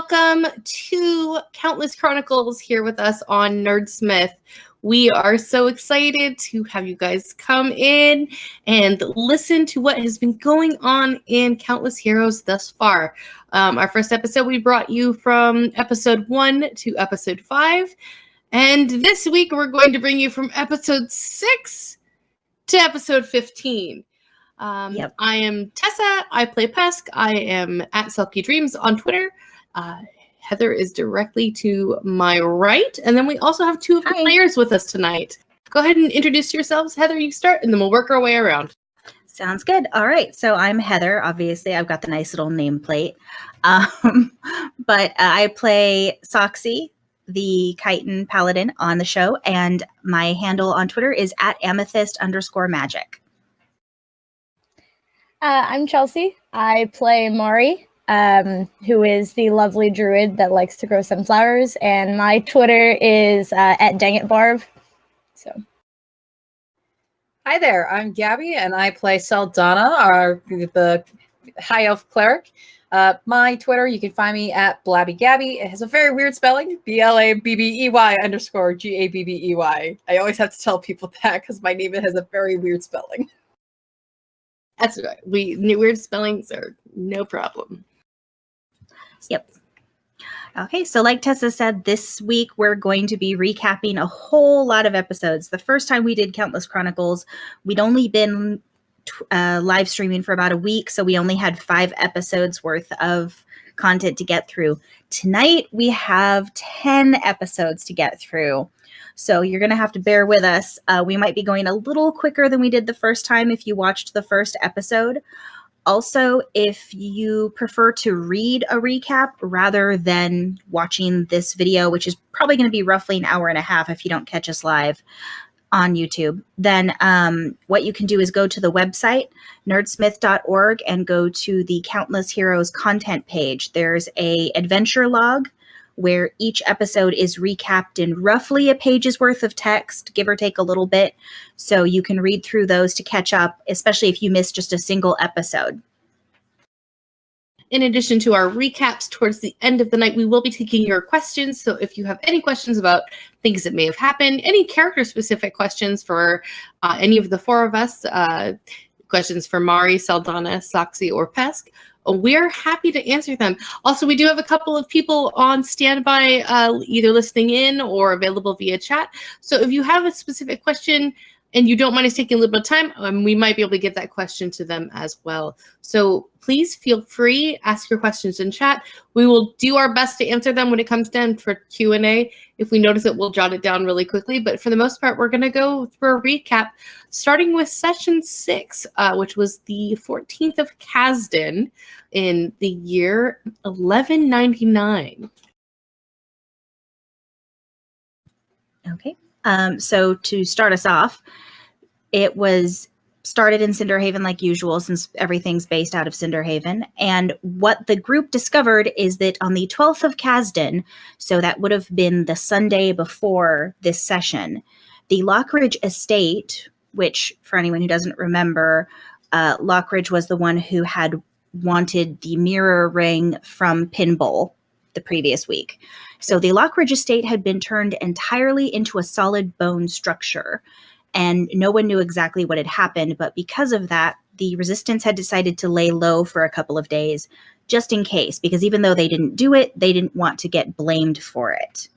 welcome to Countless Chronicles here with us on Nerdsmith. We are so excited to have you guys come in and listen to what has been going on in Countless Heroes thus far. Our first episode, we brought you from episode 1 to episode 5. And this week, we're going to bring you from episode 6 to episode 15. Yep. I am Tessa. I play Pesk. I am at Sulky Dreams on Twitter. Heather is directly to my right. And then we also have two of the players with us tonight. Go ahead and introduce yourselves. Heather, you start, and then we'll work our way around. Sounds good. All right. So I'm Heather. Obviously, I've got the nice little nameplate. But I play Soxy, the chitin paladin on the show. And my handle on Twitter is at amethyst_magic. I'm Chelsea. I play Mari, who is the lovely druid that likes to grow sunflowers, and my Twitter is at dangitbarb. So, hi there. I'm Gabby, and I play Saldana, the high elf cleric. My Twitter, you can find me at BlabbyGabby. It has a very weird spelling, BLABBEY_GABBEY. I always have to tell people that because my name has a very weird spelling. That's right. Weird spellings are no problem. Yep. Okay, so like Tessa said, this week we're going to be recapping a whole lot of episodes. The first time we did Countless Chronicles, we'd only been live streaming for about a week, so we only had 5 episodes worth of content to get through. Tonight we have 10 episodes to get through. So you're going to have to bear with us. We might be going a little quicker than we did the first time if you watched the first episode. Also, if you prefer to read a recap rather than watching this video, which is probably going to be roughly an hour and a half if you don't catch us live on YouTube, then what you can do is go to the website, nerdsmith.org, and go to the Countless Heroes content page. There's a adventure log where each episode is recapped in roughly a page's worth of text, give or take a little bit. So you can read through those to catch up, especially if you missed just a single episode. In addition to our recaps towards the end of the night, we will be taking your questions. So if you have any questions about things that may have happened, any character-specific questions for any of the 4 of us, questions for Mari, Saldana, Soxy, or Pesk, we're happy to answer them. Also, we do have a couple of people on standby, either listening in or available via chat. So if you have a specific question and you don't mind us taking a little bit of time, we might be able to get that question to them as well. So please feel free, ask your questions in chat. We will do our best to answer them when it comes down for Q&A. If we notice it, we'll jot it down really quickly. But for the most part, we're going to go through a recap, starting with session 6, which was the 14th of Kasdan in the year 1199. Okay. So to start us off, it was started in Cinderhaven like usual, since everything's based out of Cinderhaven. And what the group discovered is that on the 12th of Kasdan, so that would have been the Sunday before this session, the Lockridge estate, which for anyone who doesn't remember, Lockridge was the one who had wanted the mirror ring from Pinbowl the previous week. So the Lockridge estate had been turned entirely into a solid bone structure, and no one knew exactly what had happened, but because of that, the resistance had decided to lay low for a couple of days, just in case, because even though they didn't do it, they didn't want to get blamed for it.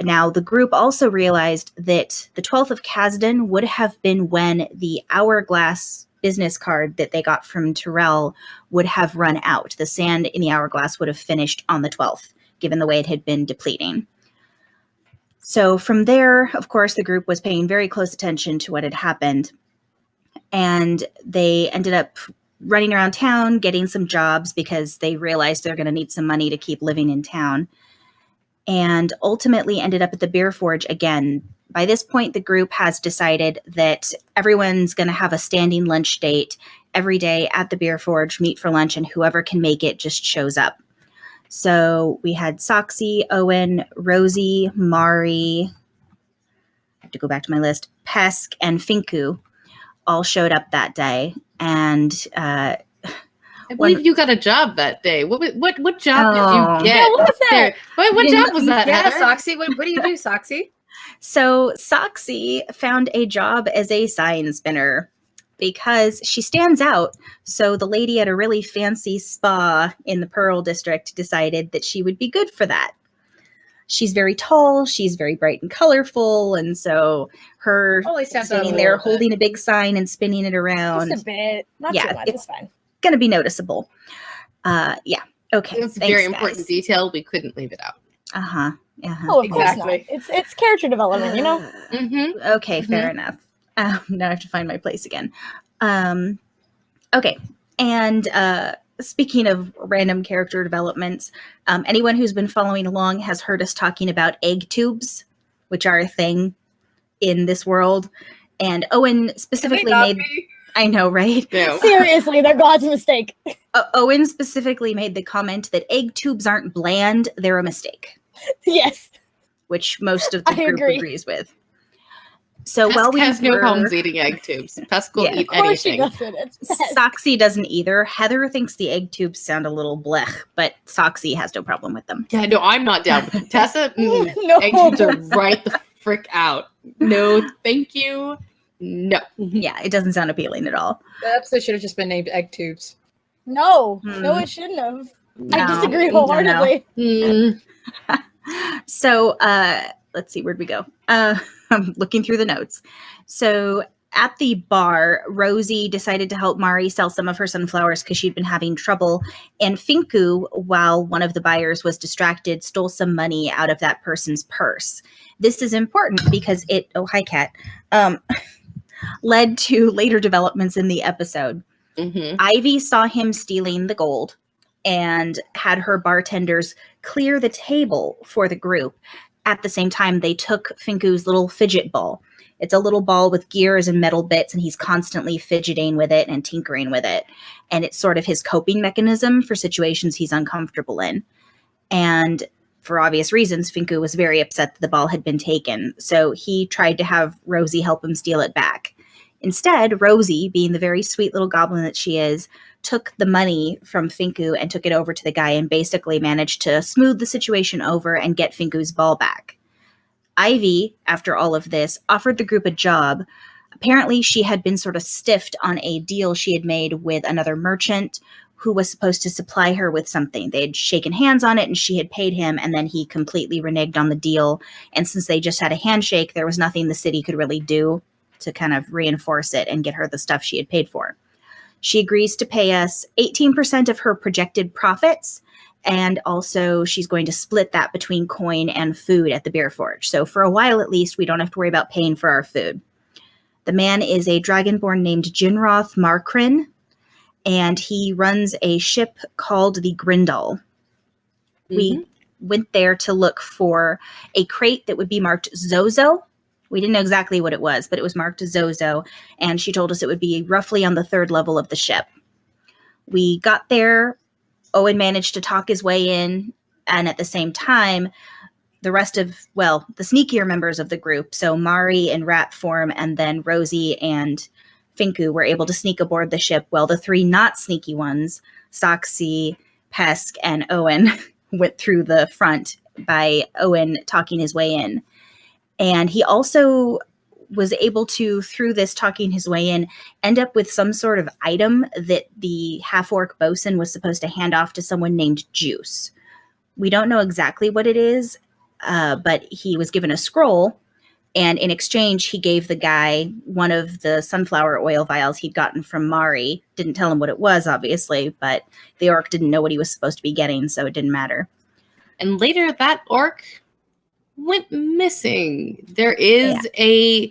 Now, the group also realized that the 12th of Kasdan would have been when the hourglass business card that they got from Tyrell would have run out. The sand in the hourglass would have finished on the 12th, given the way it had been depleting. So from there, of course, the group was paying very close attention to what had happened. And they ended up running around town, getting some jobs because they realized they're going to need some money to keep living in town. And ultimately ended up at the Beer Forge again. By this point, the group has decided that everyone's going to have a standing lunch date every day at the Beer Forge, meet for lunch, and whoever can make it just shows up. So we had Soxy, Owen, Rosie, Mari, I have to go back to my list, Pesk, and Finku all showed up that day. And I believe you got a job that day. What job did Oh. you get? Yeah, what was that? There? What Didn't- job was that, Yeah, Heather? Soxy. What do you do, Soxy? So Soxy found a job as a sign spinner because she stands out. So the lady at a really fancy spa in the Pearl District decided that she would be good for that. She's very tall, she's very bright and colorful, and so her Only stands out a standing little there bit. holding a big sign and spinning it around Just a bit. Not Yeah, too much. It's fine. going to be noticeable. Yeah. Okay. It's a thanks, very important guys. detail. We couldn't leave it out. Uh-huh. Uh-huh. Oh, of Exactly. course not. It's character development, you know? Mm-hmm. Okay, fair enough. Now I have to find my place again. Okay. And speaking of random character developments, anyone who's been following along has heard us talking about egg tubes, which are a thing in this world. And Owen specifically made... I know, right? Yeah. Seriously, they're God's mistake. Owen specifically made the comment that egg tubes aren't bland, they're a mistake, Yes. which most of the I group agree. agrees with. So Pesk while we has no were- problems eating egg tubes. Pesk will Yeah. eat Of course she anything. doesn't. It's best. Soxy doesn't either. Heather thinks the egg tubes sound a little blech, but Soxy has no problem with them. Yeah, no, I'm not down. Tessa, No. egg tubes are right the frick out. No, thank you. No. Yeah, it doesn't sound appealing at all. The episode should have just been named Egg Tubes. No, Hmm. no, it shouldn't have. No, I disagree no, no. wholeheartedly. Mm. So let's see, where'd we go? I'm looking through the notes. So at the bar, Rosie decided to help Mari sell some of her sunflowers because she'd been having trouble. And Finku, while one of the buyers was distracted, stole some money out of that person's purse. This is important because it, oh, hi, Kat, led to later developments in the episode. Mhm. Ivy saw him stealing the gold and had her bartenders clear the table for the group. At the same time, they took Finku's little fidget ball. It's a little ball with gears and metal bits, and he's constantly fidgeting with it and tinkering with it. And it's sort of his coping mechanism for situations he's uncomfortable in. And for obvious reasons, Finku was very upset that the ball had been taken. So he tried to have Rosie help him steal it back. Instead, Rosie, being the very sweet little goblin that she is, took the money from Finku and took it over to the guy and basically managed to smooth the situation over and get Finku's ball back. Ivy, after all of this, offered the group a job. Apparently, she had been sort of stiffed on a deal she had made with another merchant who was supposed to supply her with something. They had shaken hands on it and she had paid him, and then he completely reneged on the deal. And since they just had a handshake, there was nothing the city could really do to kind of reinforce it and get her the stuff she had paid for. She agrees to pay us 18% of her projected profits, and also she's going to split that between coin and food at the Beer Forge. So for a while at least, we don't have to worry about paying for our food. The man is a dragonborn named Jinroth Markrin, and he runs a ship called the Grindal. We went there to look for a crate that would be marked Zozo. We didn't know exactly what it was, but it was marked Zozo, and she told us it would be roughly on the 3rd level of the ship. We got there. Owen managed to talk his way in, and at the same time, the rest of, well, the sneakier members of the group, so Mari in rat form, and then Rosie and Finku, were able to sneak aboard the ship, while the 3 not sneaky ones, Soxy, Pesk, and Owen, went through the front by Owen talking his way in. And he also was able to, through this talking his way in, end up with some sort of item that the half-orc bosun was supposed to hand off to someone named Juice. We don't know exactly what it is, but he was given a scroll, and in exchange, he gave the guy one of the sunflower oil vials he'd gotten from Mari. Didn't tell him what it was, obviously, but the orc didn't know what he was supposed to be getting, so it didn't matter. And later, that orc went missing. There is a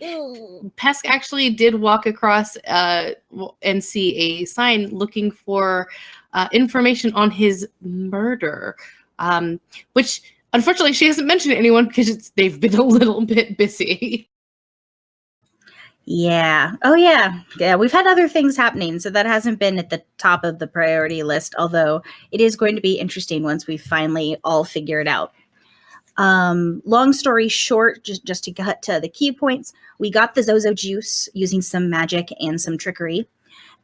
Pesk actually did walk across and see a sign looking for information on his murder, which unfortunately she hasn't mentioned to anyone because they've been a little bit busy. Yeah. Oh, yeah. Yeah, we've had other things happening, so that hasn't been at the top of the priority list, although it is going to be interesting once we finally all figure it out. Long story short, just to cut to the key points, we got the Zozo juice using some magic and some trickery.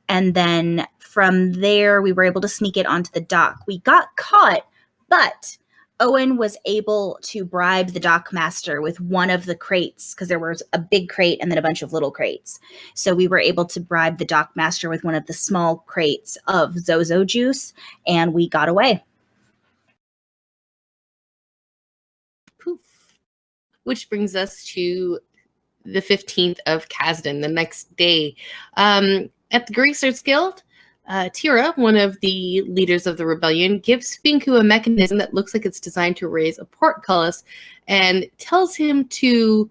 And then from there, we were able to sneak it onto the dock. We got caught, but Owen was able to bribe the dock master with one of the crates, because there was a big crate and then a bunch of little crates. So we were able to bribe the dock master with one of the small crates of Zozo juice, and we got away. Poof. Which brings us to the 15th of Kasdan, the next day. At the Greasers Guild, Tira, one of the leaders of the rebellion, gives Finku a mechanism that looks like it's designed to raise a portcullis and tells him to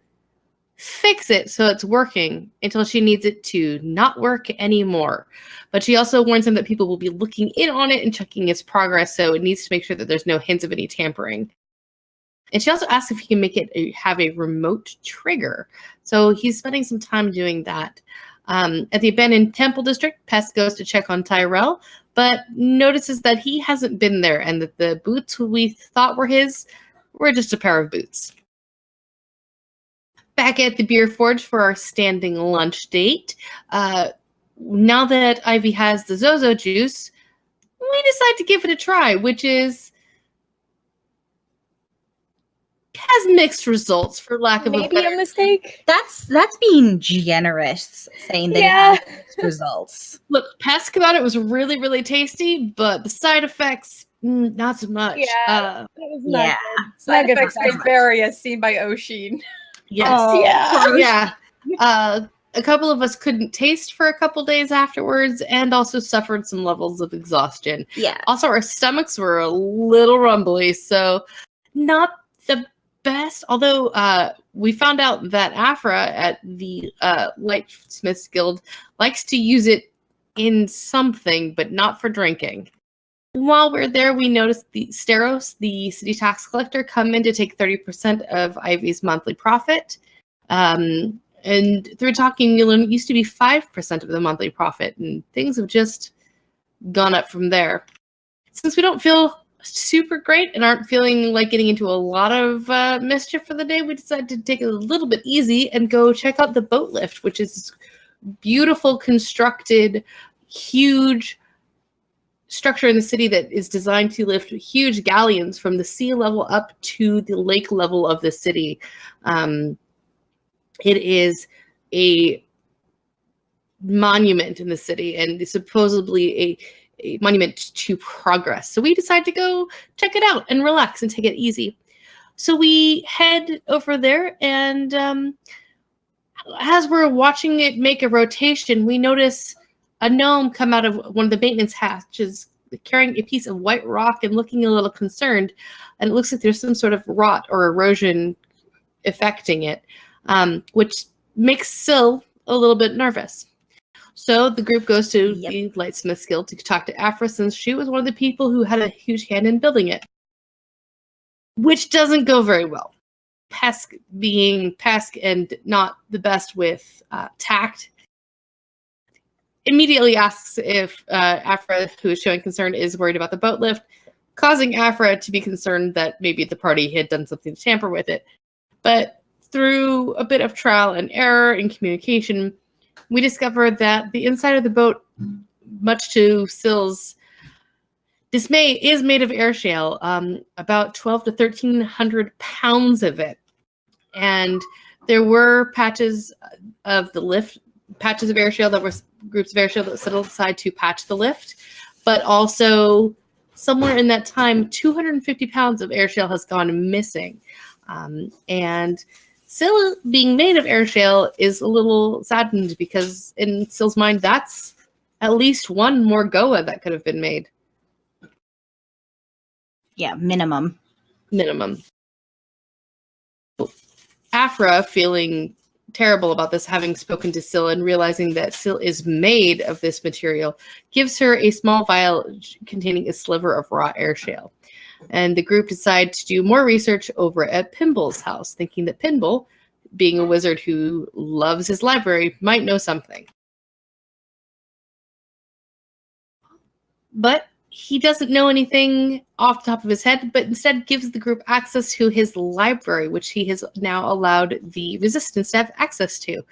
fix it so it's working until she needs it to not work anymore. But she also warns him that people will be looking in on it and checking its progress, so it needs to make sure that there's no hints of any tampering. And she also asks if he can make it have a remote trigger. So he's spending some time doing that. At the abandoned temple district, Pest goes to check on Tyrell, but notices that he hasn't been there and that the boots we thought were his were just a pair of boots. Back at the Beer Forge for our standing lunch date. Now that Ivy has the Zozo juice, we decide to give it a try, which has mixed results, for lack of Maybe a mistake. That's being generous, saying that it has mixed results. Look, Pest thought it was really, really tasty, but the side effects, not so much. Yeah, it was not Yeah. good. Side Not good effects for may Pest. vary as seen by Oshin. Yes. Oh, Yeah. A couple of us couldn't taste for a couple days afterwards and also suffered some levels of exhaustion. Yeah. Also, our stomachs were a little rumbly, so not the best. Although we found out that Afra at the Lightsmiths Guild likes to use it in something, but not for drinking. While we're there, we noticed the Steros, the city tax collector, come in to take 30% of Ivy's monthly profit. And through talking, we learned it used to be 5% of the monthly profit, and things have just gone up from there. Since we don't feel super great and aren't feeling like getting into a lot of mischief for the day, we decided to take it a little bit easy and go check out the boat lift, which is this beautiful, constructed, huge structure in the city that is designed to lift huge galleons from the sea level up to the lake level of the city. It is a monument in the city and supposedly a monument to progress. So we decided to go check it out and relax and take it easy. So we head over there, and as we're watching it make a rotation, we notice a gnome come out of one of the maintenance hatches carrying a piece of white rock and looking a little concerned. And it looks like there's some sort of rot or erosion affecting it, which makes Syl a little bit nervous. So the group goes to the Lightsmiths Guild to talk to Afra, since she was one of the people who had a huge hand in building it, which doesn't go very well. Pesk, being Pesk and not the best with tact, immediately asks if Afra, who is showing concern, is worried about the boat lift, causing Afra to be concerned that maybe the party had done something to tamper with it. But through a bit of trial and error in communication, we discovered that the inside of the boat, much to Syl's dismay, is made of air shale, about 12 to 1,300 pounds of it. And there were patches of the lift, patches of air shale that were groups of air shale that were set aside to patch the lift. But also, somewhere in that time, 250 pounds of air shale has gone missing. And Syl, being made of air shale, is a little saddened because in Syl's mind, that's at least one more Goa that could have been made. Yeah, minimum. Afra, feeling terrible about this, having spoken to Syl and realizing that Syl is made of this material, gives her a small vial containing a sliver of raw air shale. And the group decide to do more research over at Pimble's house, thinking that Pimble, being a wizard who loves his library, might know something. But he doesn't know anything off the top of his head, but instead gives the group access to his library, which he has now allowed the Resistance to have access to.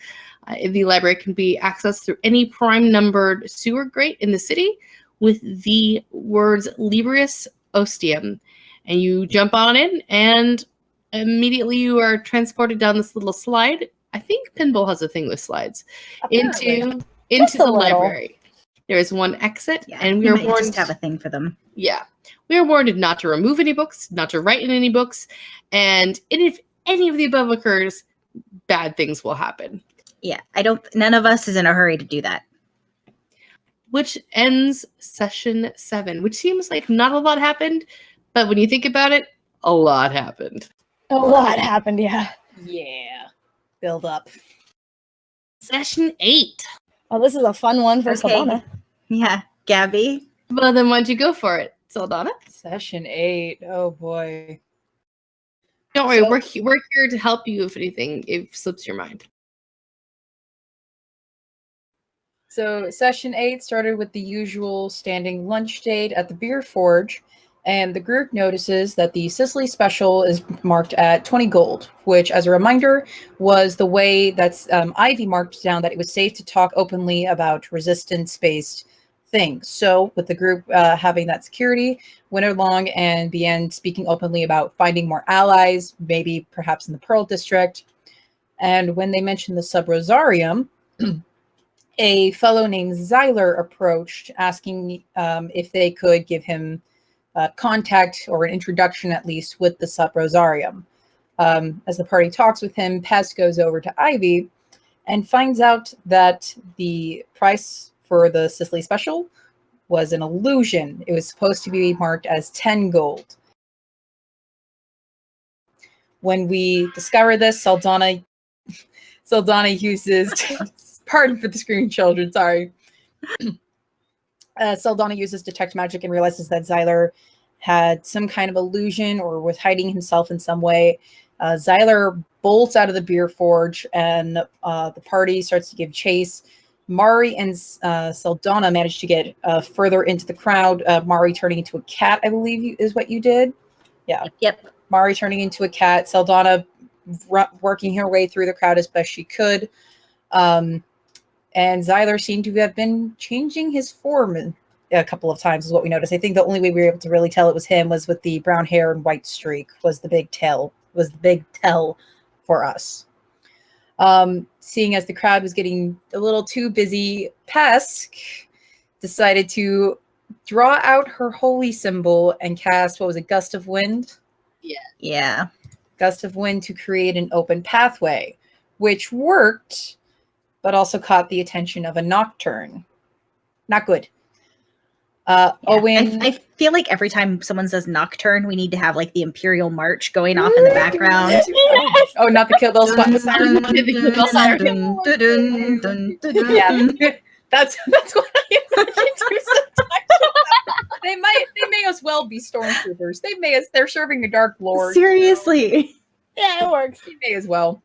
The library can be accessed through any prime-numbered sewer grate in the city with the words Libris Ostium. And you jump on in, and immediately you are transported down this little slide. I think Pinball has a thing with slides. Apparently. Into a the little. library. There is one exit, Yeah, and we we are might warned. just have a thing for them. Yeah, we are warned not to remove any books, not to write in any books, and if any of the above occurs, bad things will happen. Yeah, none of us is in a hurry to do that. Which ends session 7, which seems like not a lot happened, but when you think about it, a lot happened. A lot happened, yeah. Yeah. Build up. Session 8. Oh, this is a fun one for Okay. Saldana. Yeah, Gabby. Well, then why'd you go for it, Saldana? Session 8. Oh boy. Don't worry, So- we're here to help you if anything slips your mind. So session 8 started with the usual standing lunch date at the Beer Forge, and the group notices that the Sicily special is marked at 20 gold, which, as a reminder, was the way that Ivy marked down that it was safe to talk openly about resistance-based things. So with the group having that security, went along and began speaking openly about finding more allies, maybe perhaps in the Pearl District. And when they mentioned the Sub-Rosarium, a fellow named Zyler approached, asking if they could give him contact or an introduction, at least, with the Sub-Rosarium. As the party talks with him, Pest goes over to Ivy and finds out that the price for the Sicily special was an illusion. It was supposed to be marked as 10 gold. When we discover this, Saldana uses... Pardon for the screaming children, sorry. Saldana uses detect magic and realizes that Zyler had some kind of illusion or was hiding himself in some way. Zyler bolts out of the Beer Forge, and the party starts to give chase. Mari and Saldana managed to get further into the crowd. Mari turning into a cat, I believe, is what you did. Yeah. Yep. Mari turning into a cat. Saldana working her way through the crowd as best she could. And Zyler seemed to have been changing his form a couple of times, is what we noticed. I think the only way we were able to really tell it was him was with the brown hair and white streak was the big tell for us. Seeing as the crowd was getting a little too busy, Pesk decided to draw out her holy symbol and cast, what was it, Gust of Wind? Yeah. Gust of Wind to create an open pathway, which worked, but also caught the attention of a Nocturne. Not good. Yeah. Owen... I feel like every time someone says Nocturne, we need to have like the Imperial March going off in the background. Oh, not the Kill Bill siren. Yeah, that's what I imagine too sometimes. They may as well be stormtroopers. They're serving a Dark Lord. Seriously. Yeah, it works. They may as well.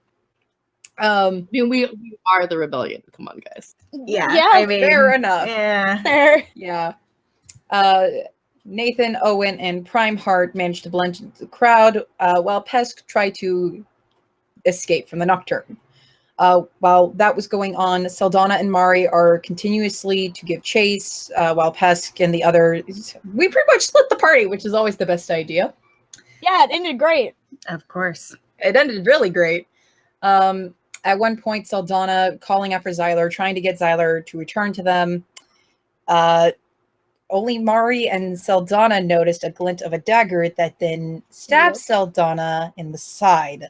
I mean, we are the rebellion. Come on, guys. Yeah. Yeah, I mean, fair enough. Yeah. fair. Yeah. Nathan, Owen, and Prime Heart managed to blend into the crowd, while Pesk tried to escape from the Nocturne. While that was going on, Saldana and Mari are continuously to give chase, while Pesk and the others... We pretty much split the party, which is always the best idea. Yeah, it ended great. Of course. It ended really great. At one point, Saldana calling after Zyler, trying to get Zyler to return to them. Only Mari and Saldana noticed a glint of a dagger that then stabbed Saldana in the side,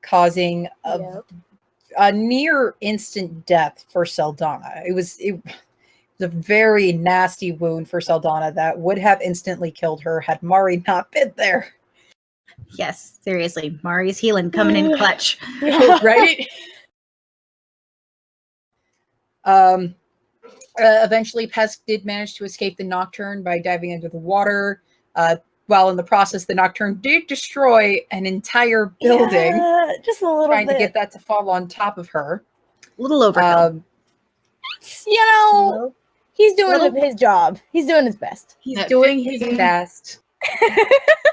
causing a near instant death for Saldana. It was a very nasty wound for Saldana that would have instantly killed her had Mari not been there. Yes, seriously. Mari's healing coming in clutch. Right? Eventually, Pesk did manage to escape the Nocturne by diving into the water. While in the process, the Nocturne did destroy an entire building, just a little trying bit. to get that to fall on top of her. A little overkill. You know, He's doing Well- his job. He's doing his best. He's That doing his 15 best.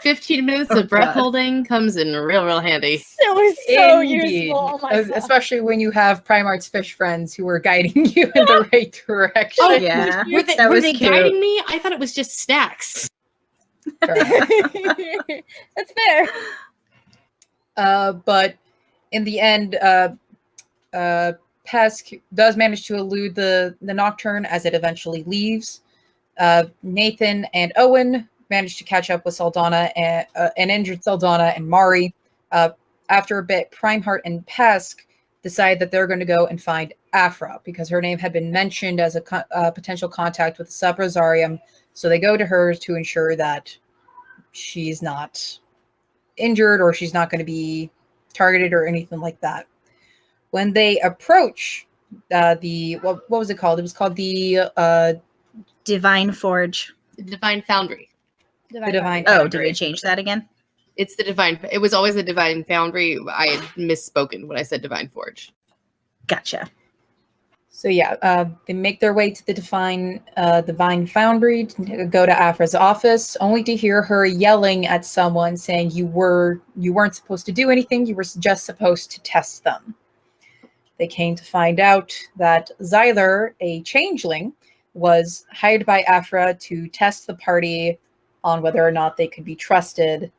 15 minutes Oh, of breath God. holding comes in real handy. So Indeed. useful. Oh my God. Especially when you have Primart's fish friends who are guiding you in the right direction. Oh, Yeah, Were they, that were was they cute. guiding me? I thought it was just snacks. Fair enough. That's fair. But in the end, Pesk does manage to elude the Nocturne as it eventually leaves. Nathan and Owen manage to catch up with Saldana and injured Saldana and Mari. After a bit, Primeheart and Pesk decide that they're going to go and find Afra because her name had been mentioned as a potential contact with the Sub-Rosarium. So they go to her to ensure that she's not injured or she's not going to be targeted or anything like that. When they approach what was it called? It was called the Divine Forge. The Divine Foundry. Divine Oh, Foundry. did we change that again? It's the Divine. It was always the Divine Foundry. I had misspoken when I said Divine Forge. Gotcha. So yeah, they make their way to the Divine Foundry to go to Afra's office, only to hear her yelling at someone saying you weren't supposed to do anything, you were just supposed to test them. They came to find out that Xyler, a changeling, was hired by Afra to test the party on whether or not they could be trusted,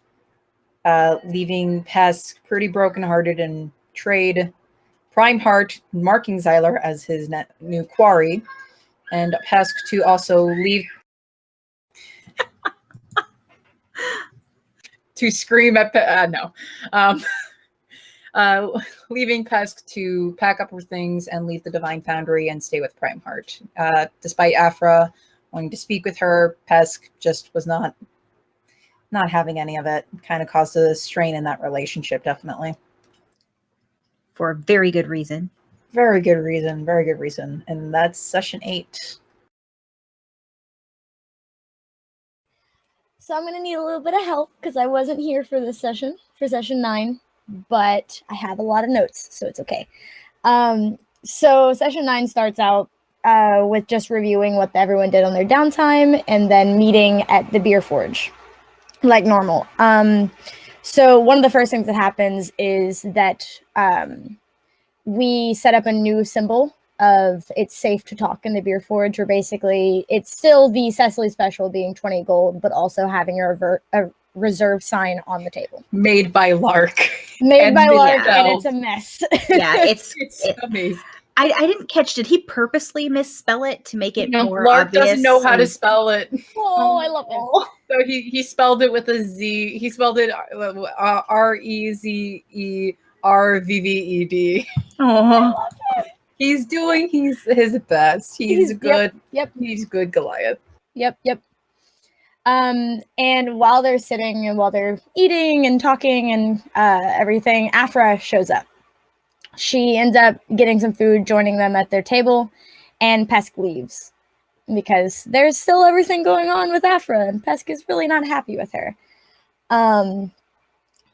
leaving Pesk pretty brokenhearted and betrayed. Primeheart marking Xyler as his new quarry, and Pesk to also leave to scream at leaving Pesk to pack up her things and leave the Divine Foundry and stay with Primeheart. Despite Afra wanting to speak with her, Pesk just was not having any of it. Kind of caused a strain in that relationship, definitely. For very good reason. Very good reason. And that's session 8. So I'm going to need a little bit of help because I wasn't here for this session, for session 9, but I have a lot of notes, so it's okay. So session 9 starts out with just reviewing what everyone did on their downtime and then meeting at the beer forge, like normal. So one of the first things that happens is that we set up a new symbol of it's safe to talk in the beer forge, where basically it's still the Cecily special being 20 gold, but also having a reserve sign on the table. Made by Lark. Made by Lark, misspelled. and it's a mess. Yeah, it's amazing. I didn't catch. Did he purposely misspell it to make it No, more Lark obvious? doesn't know how to or- spell it. Oh, I love it. So he spelled it with a Z. He spelled it REZERVVED. Aw. He's doing his best. He's good. Yep. He's good Goliath. Yep. And while they're sitting and while they're eating and talking and everything, Afra shows up. She ends up getting some food, joining them at their table, and Pesk leaves because there's still everything going on with Afra, and Pesk is really not happy with her.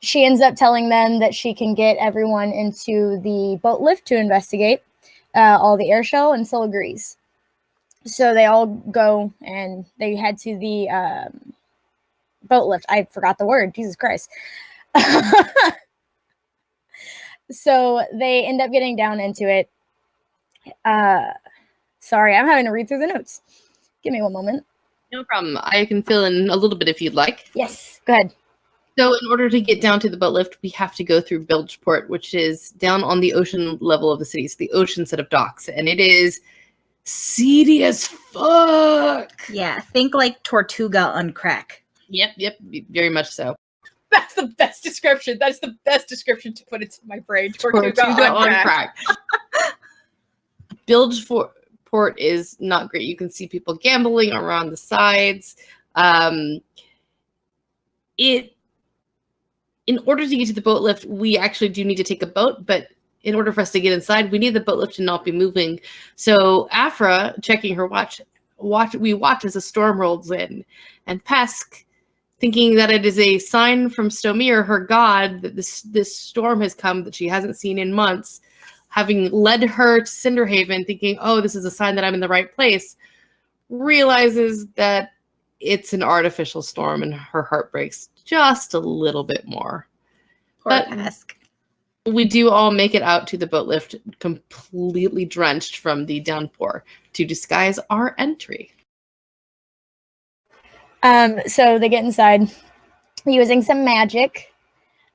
She ends up telling them that she can get everyone into the boat lift to investigate all the air shell, and Syl agrees. So they all go and they head to the boat lift. I forgot the word. Jesus Christ. So they end up getting down into it. Sorry, I'm having to read through the notes. Give me one moment. No problem. I can fill in a little bit if you'd like. Yes, go ahead. So in order to get down to the boat lift, we have to go through Bilgeport, which is down on the ocean level of the city. It's the ocean set of docks, and it is seedy as fuck. Yeah, think like Tortuga on crack. Yep, very much so. That's the best description. That's the best description to put into my brain. Tortuga on crack. Bilgeport is not great. You can see people gambling around the sides. In order to get to the boat lift, we actually do need to take a boat, but in order for us to get inside, we need the boat lift to not be moving. So Afra, checking her watch we watch as a storm rolls in, and Pesk, thinking that it is a sign from Stomir, her god, that this storm has come that she hasn't seen in months, having led her to Cinderhaven, thinking, oh, this is a sign that I'm in the right place, realizes that it's an artificial storm and her heart breaks just a little bit more. Poor But Pesk. we do all make it out to the boat lift completely drenched from the downpour to disguise our entry. So they get inside using some magic,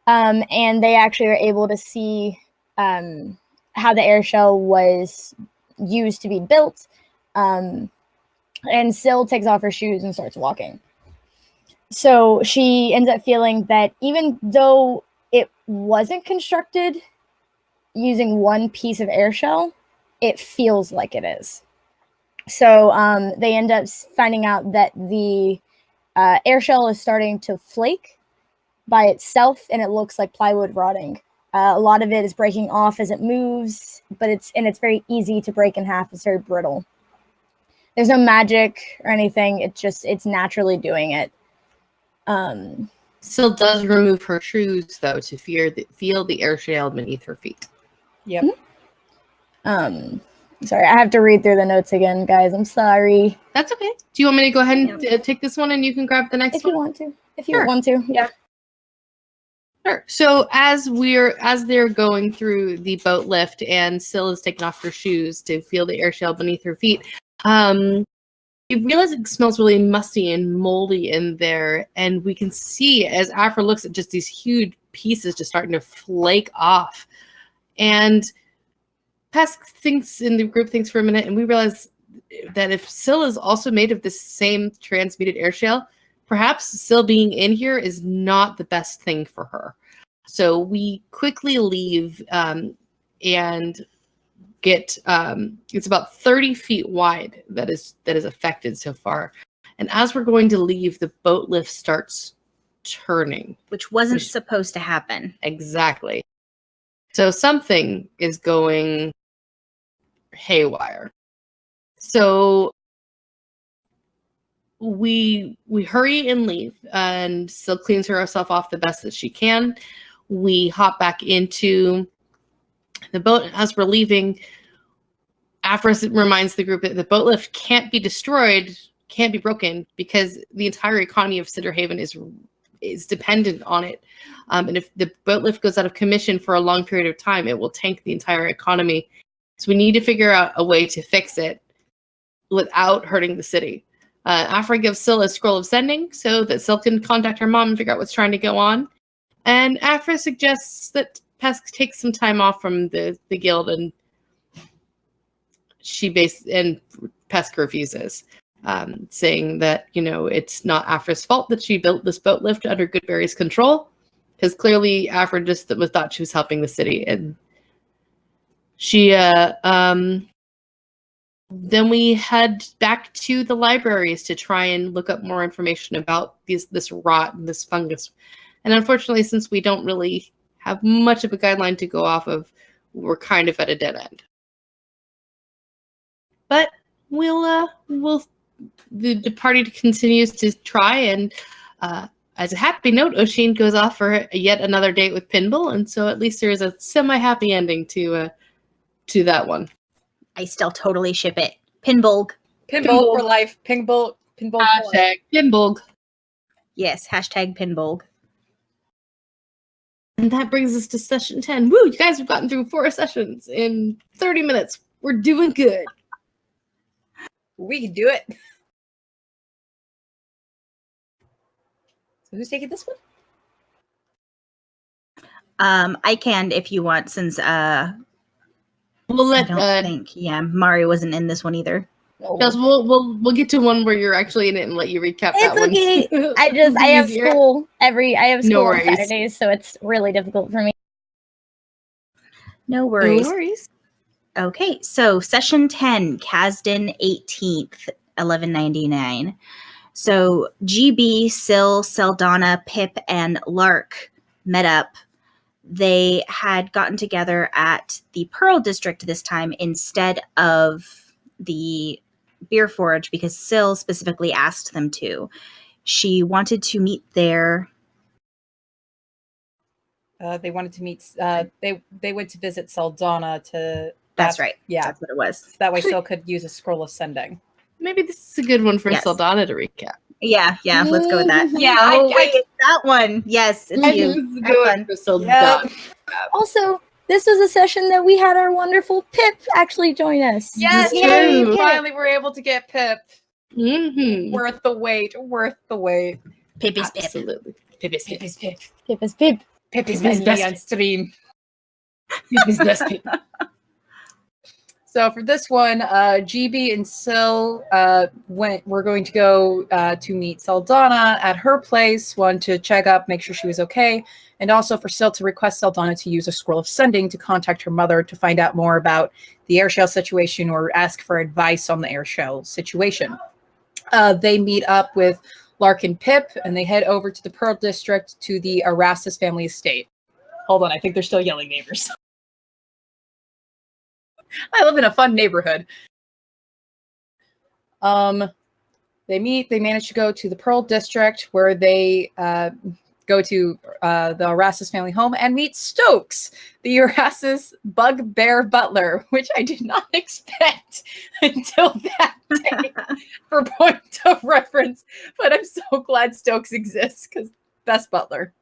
and they actually are able to see how the air shell was used to be built. And Syl takes off her shoes and starts walking. So she ends up feeling that even though it wasn't constructed using one piece of air shell, it feels like it is. So they end up finding out that the air shell is starting to flake by itself, and it looks like plywood rotting. A lot of it is breaking off as it moves, but it's very easy to break in half. It's very brittle. There's no magic or anything. It's naturally doing it. Syl does remove her shoes, though, to feel the air shell beneath her feet. Yep. Sorry, I have to read through the notes again, guys. I'm sorry. That's okay. Do you want me to go ahead and take this one, and you can grab the next If one? you want to. If you Sure. want to, yeah. Sure. So as they're going through the boat lift, and Syl is taking off her shoes to feel the air shell beneath her feet, you realize it smells really musty and moldy in there, and we can see as Afra looks at just these huge pieces just starting to flake off. And Pesk thinks, in the group thinks for a minute, and we realize that if Syl is also made of this same transmuted air shell, perhaps Syl being in here is not the best thing for her. So we quickly leave and get it's about 30 feet wide that is affected so far. And as we're going to leave, the boat lift starts turning. Which wasn't supposed to happen. Exactly. So something is going haywire. So we hurry and leave, and Syl cleans herself off the best that she can. We hop back into the boat. As we're leaving, Afra reminds the group that the boat lift can't be destroyed, can't be broken, because the entire economy of Cinder Haven is dependent on it. And if the boat lift goes out of commission for a long period of time, it will tank the entire economy. So we need to figure out a way to fix it without hurting the city. Afra gives Syl a scroll of sending so that Syl can contact her mom and figure out what's trying to go on. And Afra suggests that Pesk takes some time off from the guild, and Pesk refuses, saying that, it's not Afra's fault that she built this boat lift under Goodberry's control, because clearly Afra just thought she was helping the city. And she then we head back to the libraries to try and look up more information about this rot and this fungus. And unfortunately, since we don't really have much of a guideline to go off of, we're kind of at a dead end. But the party continues to try, and as a happy note, Oshin goes off for yet another date with Pinball, and so at least there is a semi-happy ending to that one. I still totally ship it. Pinball. Pinball for life. Pinball. Hashtag Pinball. Yes, hashtag Pinball. And that brings us to session 10. Woo, you guys have gotten through 4 sessions in 30 minutes. We're doing good. We can do it. So who's taking this one? I can if you want, since We'll let I don't think. Yeah, Mari wasn't in this one either. Just we'll get to one where you're actually in it and let you recap that one. It's okay. I have school No on Saturdays, so it's really difficult for me. No worries. No worries. Okay, so session 10, Kasdan 18th, 1199. So GB, Syl, Seldana, Pip, and Lark met up. They had gotten together at the Pearl District this time instead of the Beer Forge, because Syl specifically asked them to. She wanted to meet there. They wanted to meet. They went to visit Saldana to. That's right. Yeah, That's what it was. so that way Syl could use a scroll of sending. Maybe this is a good one for Yes. Saldana to recap. Yeah, let's go with that. Yeah, Oh, I- wait, it's that one. Yes, it's This you. is a Have good fun. one for Saldana. Also, this was a session that we had our wonderful Pip actually join us. Yes, This is Yay, true. Pip. finally we're able to get Pip. Mm-hmm. Worth the wait. Worth the wait. Pip is Pip. Absolutely. Pip is Pip. Pip is Pip. Pip is Pip is me best. on stream. Pip is best Pip. So for this one, GB and Sil we're going to go to meet Saldana at her place, one to check up, make sure she was okay, and also for Sil to request Saldana to use a scroll of sending to contact her mother to find out more about the airshell situation or ask for advice on the airshell situation. They meet up with Lark and Pip, and they head over to the Pearl District to the Erastus family estate. Hold on, I think they're still yelling neighbors. I live in a fun neighborhood. They manage to go to the Pearl District where they go to the Erastus family home and meet Stokes, the Erastus bugbear butler, which I did not expect until that day for point of reference. But I'm so glad Stokes exists because best butler.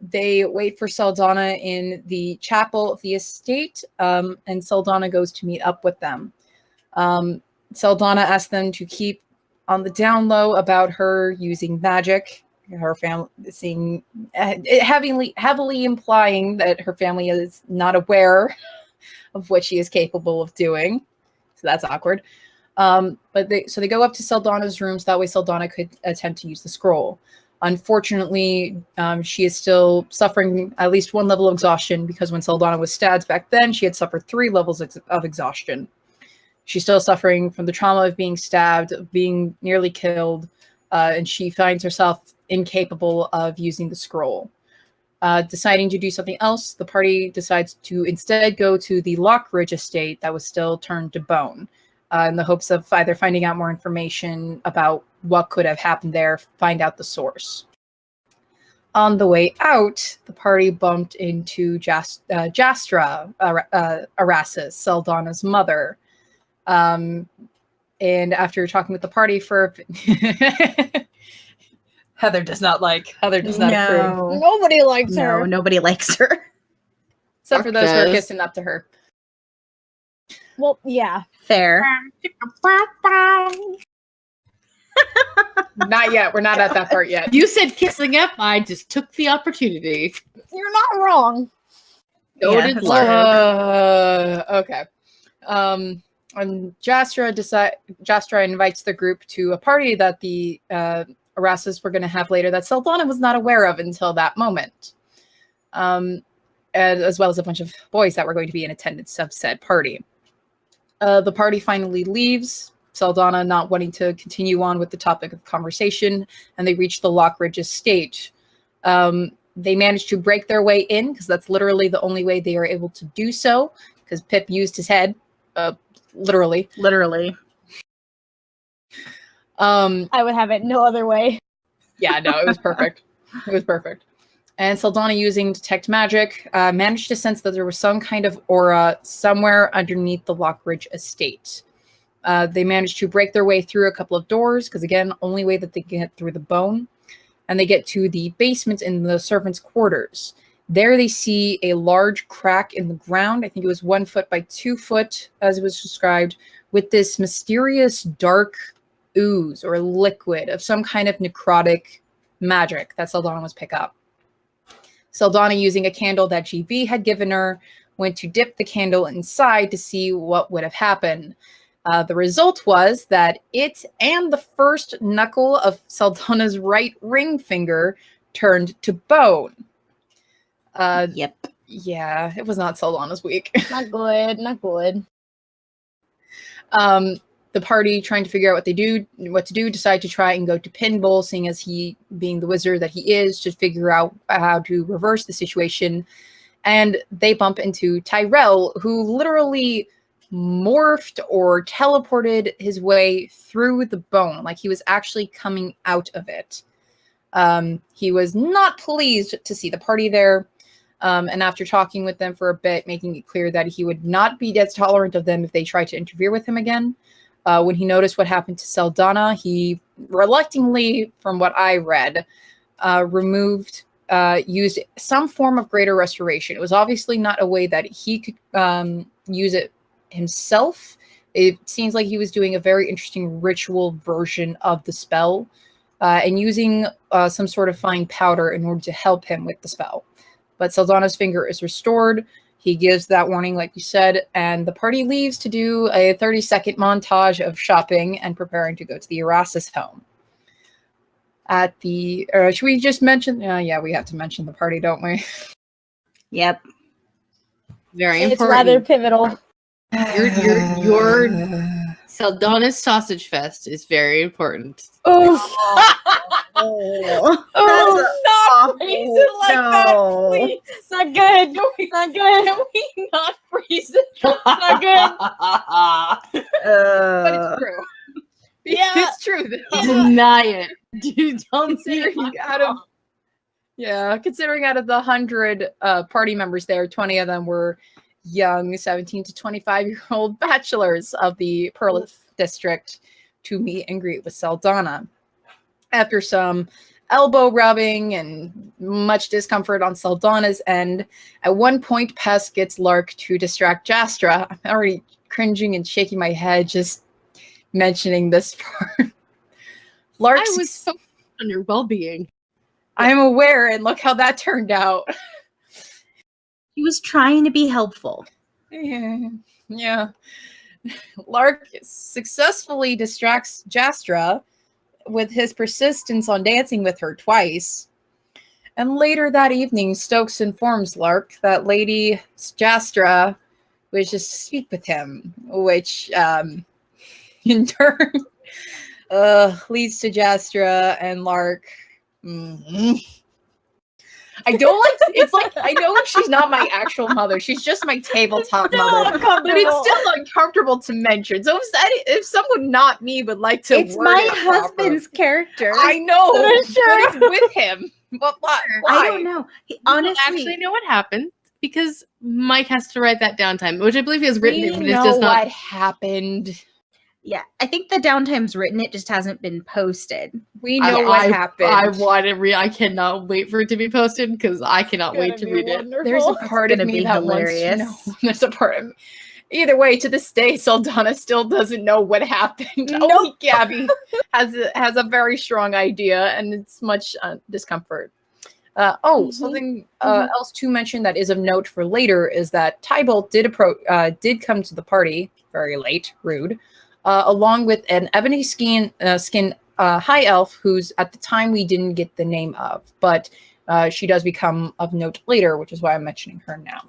They wait for Saldana in the chapel of the estate, and Saldana goes to meet up with them. Saldana asks them to keep on the down low about her using magic. Her family seeing heavily implying that her family is not aware of what she is capable of doing. So that's awkward. But they go up to Saldana's rooms. That way Saldana could attempt to use the scroll. Unfortunately, she is still suffering at least one level of exhaustion because when Saldana was stabbed back then, she had suffered 3 levels of exhaustion. She's still suffering from the trauma of being stabbed, of being nearly killed, and she finds herself incapable of using the scroll. Deciding to do something else, the party decides to instead go to the Lockridge estate that was still turned to bone, in the hopes of either finding out more information about what could have happened there, find out the source. On the way out, the party bumped into Jastra, Erastus, Saldana's mother. And after talking with the party for Heather does not approve. No. Nobody likes No, her. nobody likes her. Except for those who are Does. kissing up to her. Well, yeah. Fair. Not yet. We're not at that part yet. You said kissing up. I just took the opportunity. You're not wrong. Noted, that's Lark. Okay. And Jastra invites the group to a party that the Erastus were going to have later that Saldana was not aware of until that moment. And as well as a bunch of boys that were going to be in attendance of said party. The party finally leaves, Saldana not wanting to continue on with the topic of conversation, and they reach the Lockridge estate. They manage to break their way in, because that's literally the only way they are able to do so, because Pip used his head, literally. Literally. I would have it no other way. Yeah, no, it was perfect. It was perfect. And Saldana, using Detect Magic, managed to sense that there was some kind of aura somewhere underneath the Lockridge estate. They managed to break their way through a couple of doors, because again, only way that they can get through the bone. And they get to the basement in the servants' quarters. There they see a large crack in the ground. I think it was 1 foot by 2 foot, as it was described, with this mysterious dark ooze or liquid of some kind of necrotic magic that Saldana was pick up. Saldana, using a candle that GV had given her, went to dip the candle inside to see what would have happened. The result was that it and the first knuckle of Saldana's right ring finger turned to bone. Yep. Yeah, it was not Saldana's week. Not good. Not good. The party, trying to figure out what to do, decide to try and go to Pinball, seeing as he, being the wizard that he is, to figure out how to reverse the situation. And they bump into Tyrell, who literally morphed or teleported his way through the bone, like he was actually coming out of it. He was not pleased to see the party there. And after talking with them for a bit, making it clear that he would not be as tolerant of them if they tried to interfere with him again. When he noticed what happened to Saldana, he reluctantly, from what I read, used some form of greater restoration. It was obviously not a way that he could use it himself. It seems like he was doing a very interesting ritual version of the spell and using some sort of fine powder in order to help him with the spell. But Saldana's finger is restored. He gives that warning, like you said, and the party leaves to do a 30-second montage of shopping and preparing to go to the Erasmus home. At the, should we just mention? Yeah, we have to mention the party, don't we? Yep. Very It's important. rather pivotal. Your Saldana's Sausage Fest is very important. Oof. Oh, Not freeze it like that, please. It's not good. Not good. Can we not freeze it? Not good. But it's true. Yeah. It's true. Deny it. Dude, don't Considering out of the 100 party members there, 20 of them were young 17 to 25-year-old bachelors of the Pearl District to meet and greet with Saldana. After some elbow rubbing and much discomfort on Saldana's end, at one point Pest gets Lark to distract Jastra. I'm already cringing and shaking my head just mentioning this part. Lark, I was so on your well-being. I'm aware, and look how that turned out. he was trying to be helpful. Yeah. Lark successfully distracts Jastra with his persistence on dancing with her twice. And later that evening, Stokes informs Lark that Lady Jastra wishes to speak with him, which in turn leads to Jastra and Lark. I don't like. It's like I know she's not my actual mother. She's just my tabletop mother. But it's still uncomfortable to mention. So if someone not me would like to, It's word my it proper- husband's character. I know, For but sure. it's with him. But why? I don't know. Honestly, actually know what happened because Mike has to write that downtime, which I believe is written. We but know it's just not. what happened. yeah, I think the downtime's written. It just hasn't been posted. We know what happened. I want to read. I cannot wait for it to be posted because I cannot wait to read it. There's a part of gonna me be that hilarious. wants to know. There's a part of me. Either way, to this day, Saldana still doesn't know what happened. Nope. Only Gabby has a very strong idea, and it's much discomfort. Something else to mention that is of note for later is that Tybalt did come to the party very late, rude, along with an ebony skin high elf who's at the time we didn't get the name of, but she does become of note later, which is why I'm mentioning her now.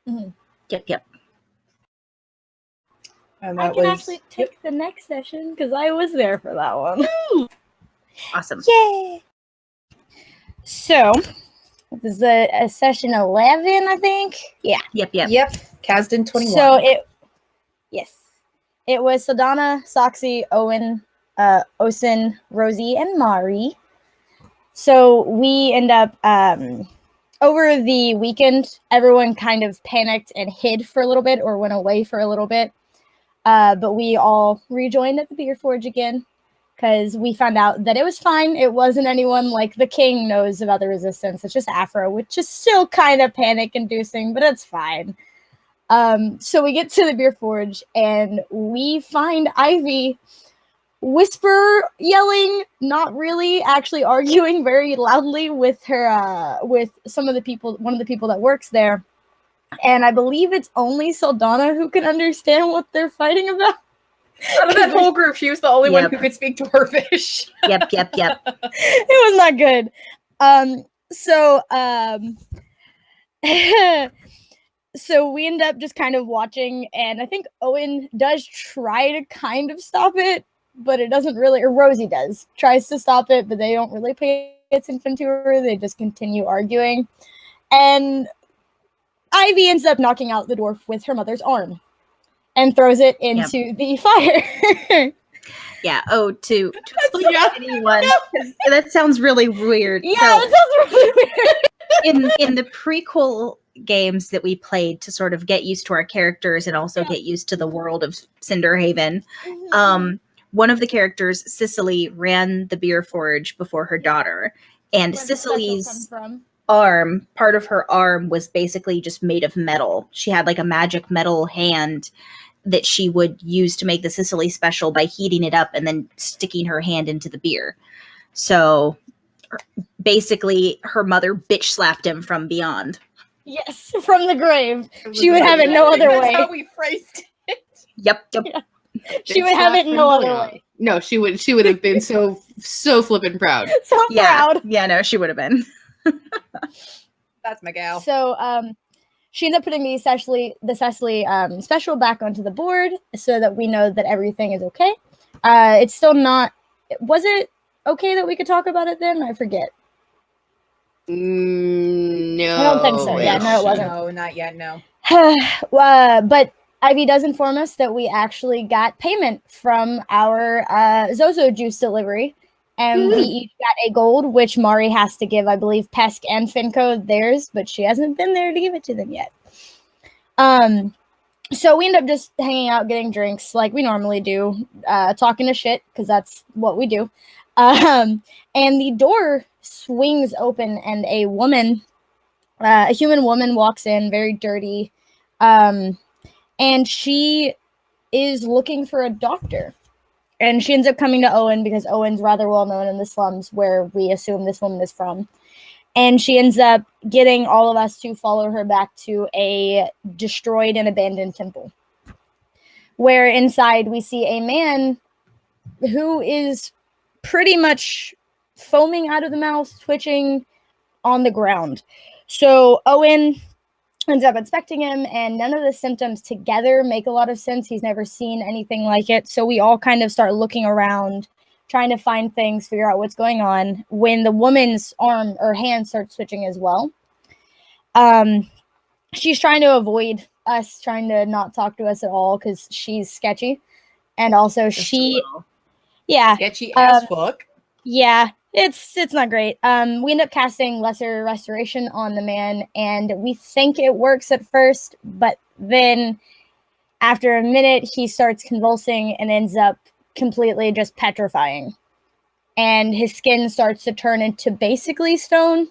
Mm-hmm. Yep. And I that can was actually take the next session because I was there for that one. Awesome. Yay! So, it was a session 11, I think. Yeah. Yep. Yep, Kasdan 21. So it was Saldana, Soxy, Owen, Osin, Rosie, and Mari. So we end up over the weekend, everyone kind of panicked and hid for a little bit or went away for a little bit. But we all rejoined at the Beer Forge again because we found out that it was fine. It wasn't anyone like the king knows about the resistance. It's just Afro, which is still kind of panic-inducing, but it's fine. So we get to the Beer Forge and we find Ivy whisper yelling, not really, actually arguing very loudly with her, with one of the people that works there. And I believe it's only Saldana who can understand what they're fighting about. Out of that whole group, she was the only one Yep. who could speak Dwarvish. Yep. It was not good. So we end up just kind of watching, and I think Owen does try to kind of stop it, but it doesn't really, or Rosie tries to stop it, but they don't really pay attention to her. They just continue arguing. And Ivy ends up knocking out the dwarf with her mother's arm and throws it into the fire. Yeah. Oh, to explain to anyone, 'cause that sounds really weird. Yeah, So, that sounds really weird. in the prequel games that we played to sort of get used to our characters and also get used to the world of Cinderhaven, one of the characters, Cicely, ran the beer forge before her daughter, and Where's the special Cicely's come arm, part of her arm was basically just made of metal. She had like a magic metal hand that she would use to make the Cicely special by heating it up and then sticking her hand into the beer. So basically her mother bitch slapped him from beyond. Yes, from the grave. She would have it no other That's way. how we phrased it. Yep. Yeah. She would have it no other way. No, she would have been so flippin' proud. So proud. Yeah, no, she would have been. That's my gal. So she ends up putting the Cecily special back onto the board so that we know that everything is okay. It's still not. Was it okay that we could talk about it then? I forget. No, I don't think so. Yeah, no, it wasn't. No, not yet. No. But Ivy does inform us that we actually got payment from our Zozo juice delivery, and we each got a gold, which Mari has to give, I believe, Pesk and Finco theirs, but she hasn't been there to give it to them yet. So we end up just hanging out, getting drinks like we normally do, talking to shit, because that's what we do. And the door swings open, and a woman, a human woman, walks in, very dirty, and she is looking for a doctor. And she ends up coming to Owen because Owen's rather well known in the slums where we assume this woman is from. And she ends up getting all of us to follow her back to a destroyed and abandoned temple, where inside we see a man who is pretty much foaming out of the mouth, twitching on the ground. So Owen ends up inspecting him, and none of the symptoms together make a lot of sense. He's never seen anything like it. So we all kind of start looking around, trying to find things, figure out what's going on, when the woman's arm or hand starts twitching as well. She's trying to avoid us, trying to not talk to us at all because she's sketchy. And also sketchy as fuck. Yeah, it's not great. We end up casting Lesser Restoration on the man, and we think it works at first, but then after a minute, he starts convulsing and ends up completely just petrifying. And his skin starts to turn into basically stone.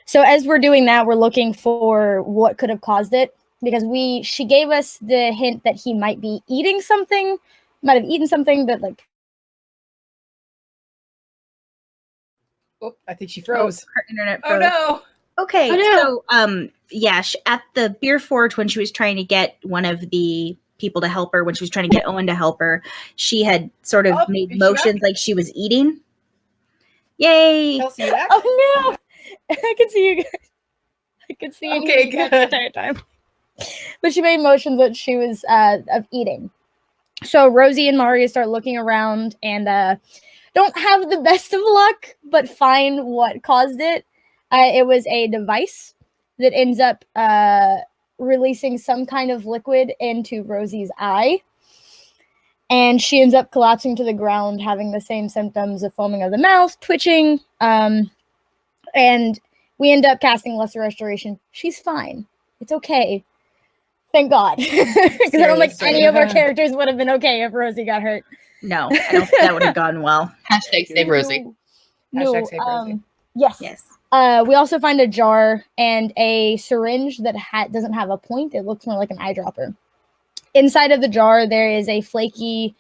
So as we're doing that, we're looking for what could have caused it, because she gave us the hint that he might be eating something, might have eaten something, but like. Oh, I think she froze. Her internet froze. Oh no. Okay, Oh, no. So at the beer forge, when she was trying to get one of the people to help her, when she was trying to get Owen to help her, she had sort of made motions like she was eating. Yay! Kelsey, you back? Oh no! I can see you guys. I can see you Okay, guys good. the entire time. But she made motions that she was of eating. So Rosie and Mario start looking around and don't have the best of luck, but find what caused it. It was a device that ends up releasing some kind of liquid into Rosie's eye. And she ends up collapsing to the ground, having the same symptoms of foaming of the mouth, twitching. And we end up casting Lesser Restoration. She's fine. It's okay. Thank God. Because I don't think any of our characters would have been okay if Rosie got hurt. No, I don't think that would have gone well. Hashtag save Rosie. No, Hashtag save Rosie. Yes. Yes. We also find a jar and a syringe that doesn't have a point. It looks more like an eyedropper. Inside of the jar, there is a flaky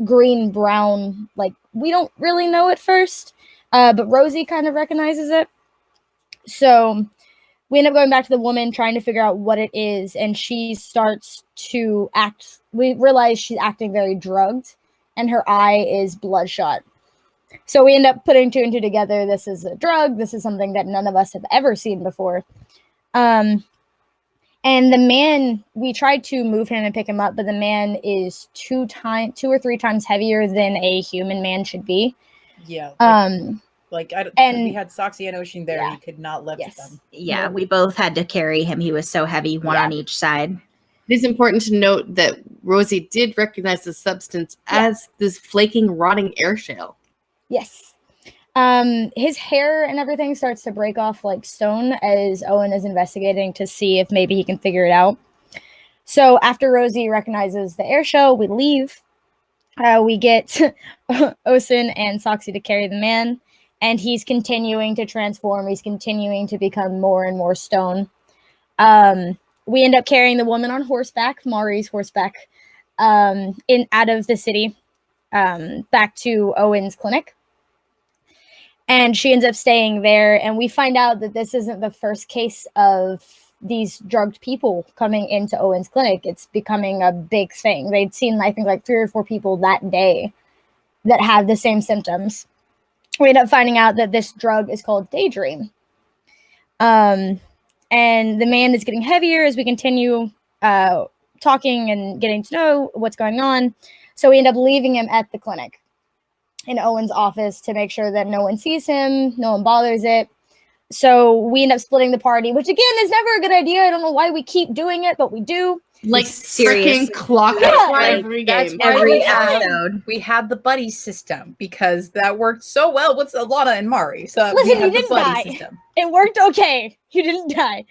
green-brown, like, we don't really know at first, but Rosie kind of recognizes it. So we end up going back to the woman, trying to figure out what it is, and she starts to act. We realize she's acting very drugged, and her eye is bloodshot. So we end up putting two and two together. This is a drug. This is something that none of us have ever seen before. And the man, we tried to move him and pick him up, but the man is 2 or 3 times heavier than a human man should be. Yeah. And we had Soxy and Ocean there. Yeah. He could not lift them. Yeah, we both had to carry him. He was so heavy, one on each side. It is important to note that Rosie did recognize the substance as this flaking, rotting air shell. Yes. His hair and everything starts to break off like stone as Owen is investigating to see if maybe he can figure it out. So after Rosie recognizes the air show, we leave. We get Osun and Soxy to carry the man, and he's continuing to transform. He's continuing to become more and more stone. We end up carrying the woman on horseback, Mari's horseback, in out of the city, back to Owen's clinic. And she ends up staying there, and we find out that this isn't the first case of these drugged people coming into Owen's clinic. It's becoming a big thing. They'd seen, I think, like 3 or 4 people that day that have the same symptoms. We end up finding out that this drug is called Daydream. And the man is getting heavier as we continue talking and getting to know what's going on. So we end up leaving him at the clinic in Owen's office to make sure that no one sees him, no one bothers it. So we end up splitting the party, which again is never a good idea. I don't know why we keep doing it, but we do. Like serious. freaking clockwork for every That's game. why Every have- episode. we have the buddy system because that worked so well with Alana and Mari. So Listen, we you have the didn't buddy die. system. It worked okay. You didn't die.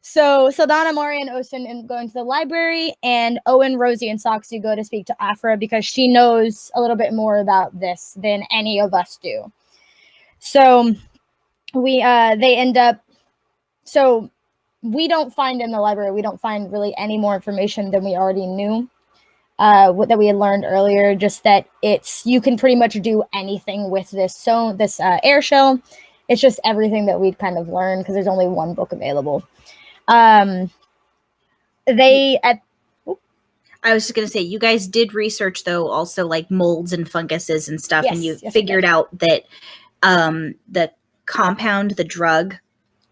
So Saldana, Mari, and Osun end up going to the library, and Owen, Rosie, and Soxy go to speak to Afra because she knows a little bit more about this than any of us do. So they end up. So we don't find in the library. We don't find really any more information than we already knew. That we had learned earlier. Just that you can pretty much do anything with this air shell. It's just everything that we'd kind of learned because there's only one book available. I was just going to say, you guys did research, though, also like molds and funguses and stuff, and you Yes, we figured did. out that the compound, the drug,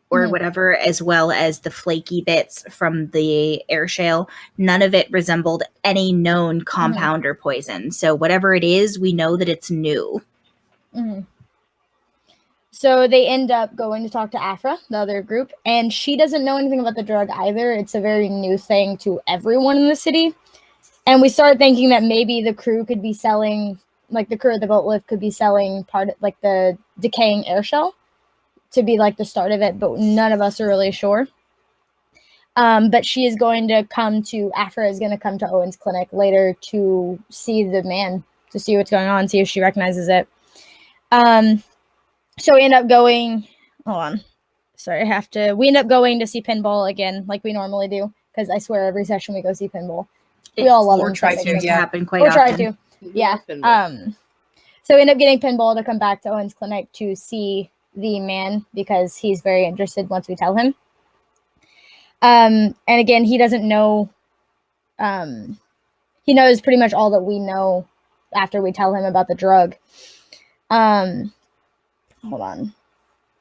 or Mhm. whatever, as well as the flaky bits from the air shale, none of it resembled any known compound or poison. So whatever it is, we know that it's new. Mhm. So they end up going to talk to Afra, the other group, and she doesn't know anything about the drug either. It's a very new thing to everyone in the city. And we started thinking that maybe the crew could be selling, like the crew of the boat lift could be selling part of like the decaying air shell to be like the start of it, but none of us are really sure. But she is going to Afra is going to come to Owen's clinic later to see the man, to see what's going on, see if she recognizes it. So we end up going, hold on. Sorry, we end up going to see Pinball again, like we normally do, because I swear every session we go see Pinball. We all love him. try It to, seems yeah. happen quite Or often. try to. Yeah. So we end up getting Pinball to come back to Owen's clinic to see the man because he's very interested once we tell him. And again, he doesn't know. He knows pretty much all that we know after we tell him about the drug. Hold on.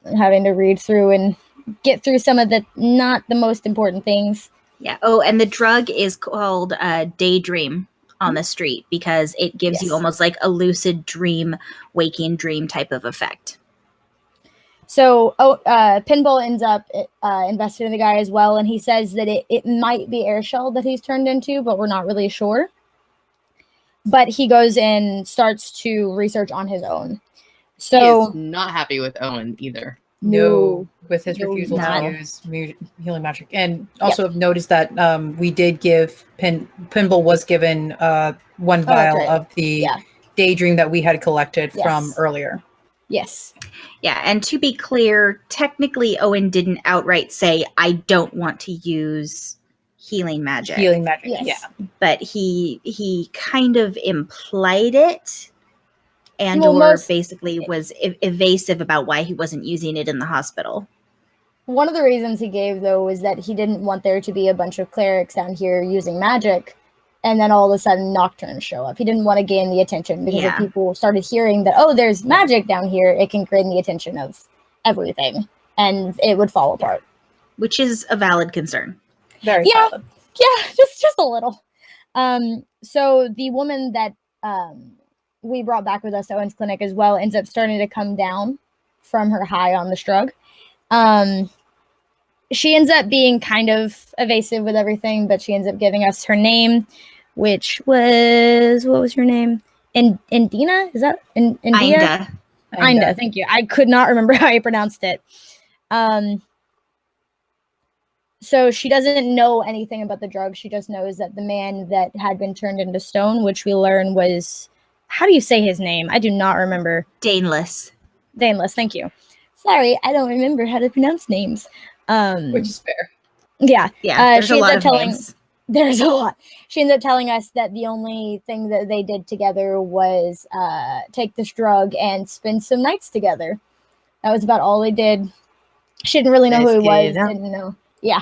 I'm having to read through and get through some of the not the most important things. Yeah. Oh, and the drug is called Daydream on the street because it gives you Yes. almost like a lucid dream, waking dream type of effect. So Pinball ends up investigating the guy as well, and he says that it might be Airshell that he's turned into, but we're not really sure. But he goes and starts to research on his own. So he is not happy with Owen either. No, with his No, refusal no. to use healing magic. And also have noticed that we did give Pinball was given one vial great. of the Yeah. Daydream that we had collected Yes. from earlier. Yes. Yeah, and to be clear, technically Owen didn't outright say, I don't want to use healing magic. Healing magic, Yes. yeah. But he kind of implied it and Well, basically was evasive about why he wasn't using it in the hospital. One of the reasons he gave, though, was that he didn't want there to be a bunch of clerics down here using magic, and then all of a sudden nocturnes show up. He didn't want to gain the attention, because if people started hearing that, oh, there's magic down here, it can gain the attention of everything, and it would fall apart. Which is a valid concern. Very Yeah. valid. Yeah, just a little. So the woman that we brought back with us to Owen's clinic as well ends up starting to come down from her high on this drug. She ends up being kind of evasive with everything, but she ends up giving us her name, which was, what was her name? Indina? Is that India? Inda, thank you. I could not remember how you pronounced it. So she doesn't know anything about the drug. She just knows that the man that had been turned into stone, which we learn was, how do you say his name? I do not remember. Daneless. Daneless, thank you. Sorry, I don't remember how to pronounce names. Which is fair. Yeah. Yeah, there's a lot of names. There's a lot. She ended up telling us that the only thing that they did together was take this drug and spend some nights together. That was about all they did. She didn't really know who he was. Didn't know. Yeah.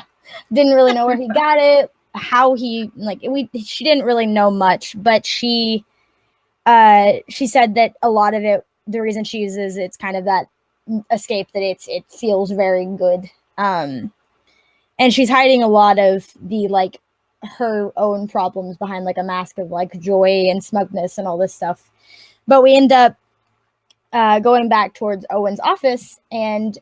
Didn't really know where he got it, how he, she didn't really know much, but she said that a lot of it, the reason she uses it's kind of that escape, that it feels very good. And she's hiding a lot of the her own problems behind like a mask of like joy and smugness and all this stuff. But we end up going back towards Owen's office, and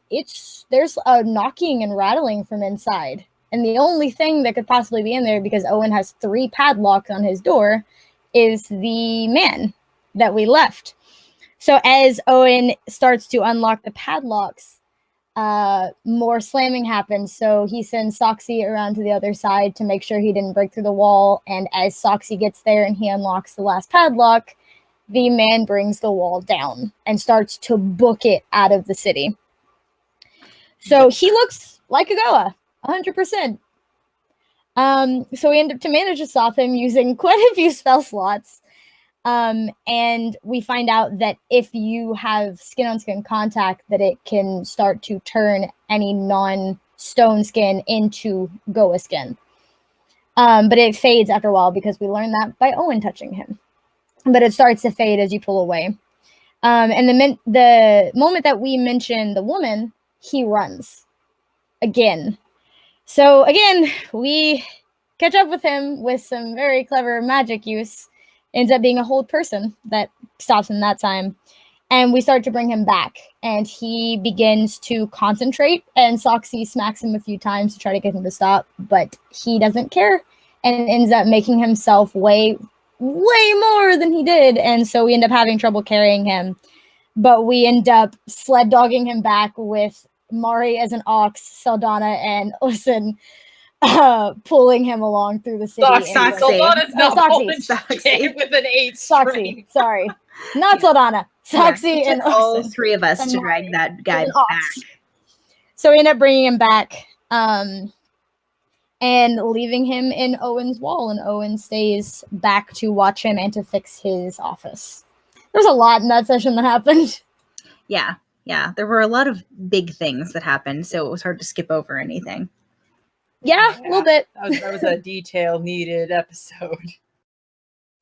there's a knocking and rattling from inside. And the only thing that could possibly be in there, because Owen has 3 padlocks on his door, is the man that we left. So as Owen starts to unlock the padlocks, more slamming happens. So he sends Soxy around to the other side to make sure he didn't break through the wall. And as Soxy gets there and he unlocks the last padlock, the man brings the wall down and starts to book it out of the city. So he looks like a Goa, 100%. So we end up to manage to stop him using quite a few spell slots. And we find out that if you have skin-on-skin contact, that it can start to turn any non-stone skin into Goa skin. But it fades after a while, because we learned that by Owen touching him. But it starts to fade as you pull away. And the moment that we mention the woman, he runs again. So again, we catch up with him with some very clever magic use. Ends up being a hold person that stops him that time. And we start to bring him back. And he begins to concentrate. And Soxy smacks him a few times to try to get him to stop. But he doesn't care. And ends up making himself way more than he did. And so we end up having trouble carrying him. But we end up sled dogging him back with Mari as an ox, Saldana and Osen pulling him along through the city. Saldana's not Soxy with an 8 Soxy, sorry. Not Saldana. Soxy and Osen. all 3 of us to drag that guy back. So we end up bringing him back and leaving him in Owen's wall. And Owen stays back to watch him and to fix his office. There's a lot in that session that happened. Yeah. There were a lot of big things that happened, so it was hard to skip over anything. Yeah, a little bit. That was a detail-needed episode.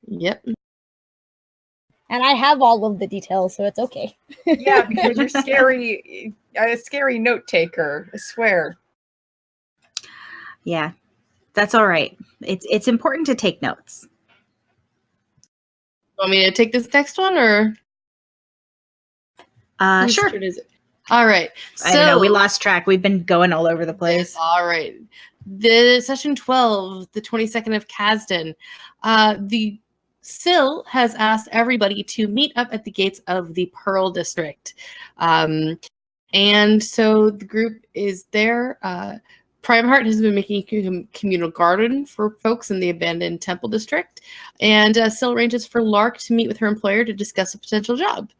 Yep. And I have all of the details, so it's okay. Yeah, because you're a scary note taker, I swear. Yeah, that's all right. It's important to take notes. Want me to take this next one, or? Sure. Turn is it? All right. I don't know. We lost track. We've been going all over the place. All right. The session 12, the 22nd of Kasdan. The Syl has asked everybody to meet up at the gates of the Pearl District. And so the group is there. Primeheart has been making a communal garden for folks in the abandoned temple district. And Syl arranges for Lark to meet with her employer to discuss a potential job.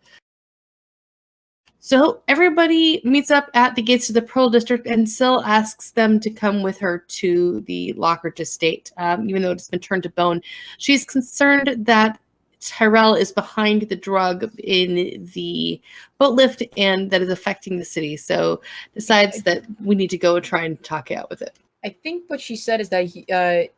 So everybody meets up at the gates of the Pearl District, and Syl asks them to come with her to the Lockridge estate, even though it's been turned to bone. She's concerned that Tyrell is behind the drug in the boat lift and that is affecting the city. So decides that we need to go and try and talk it out with it. I think what she said is that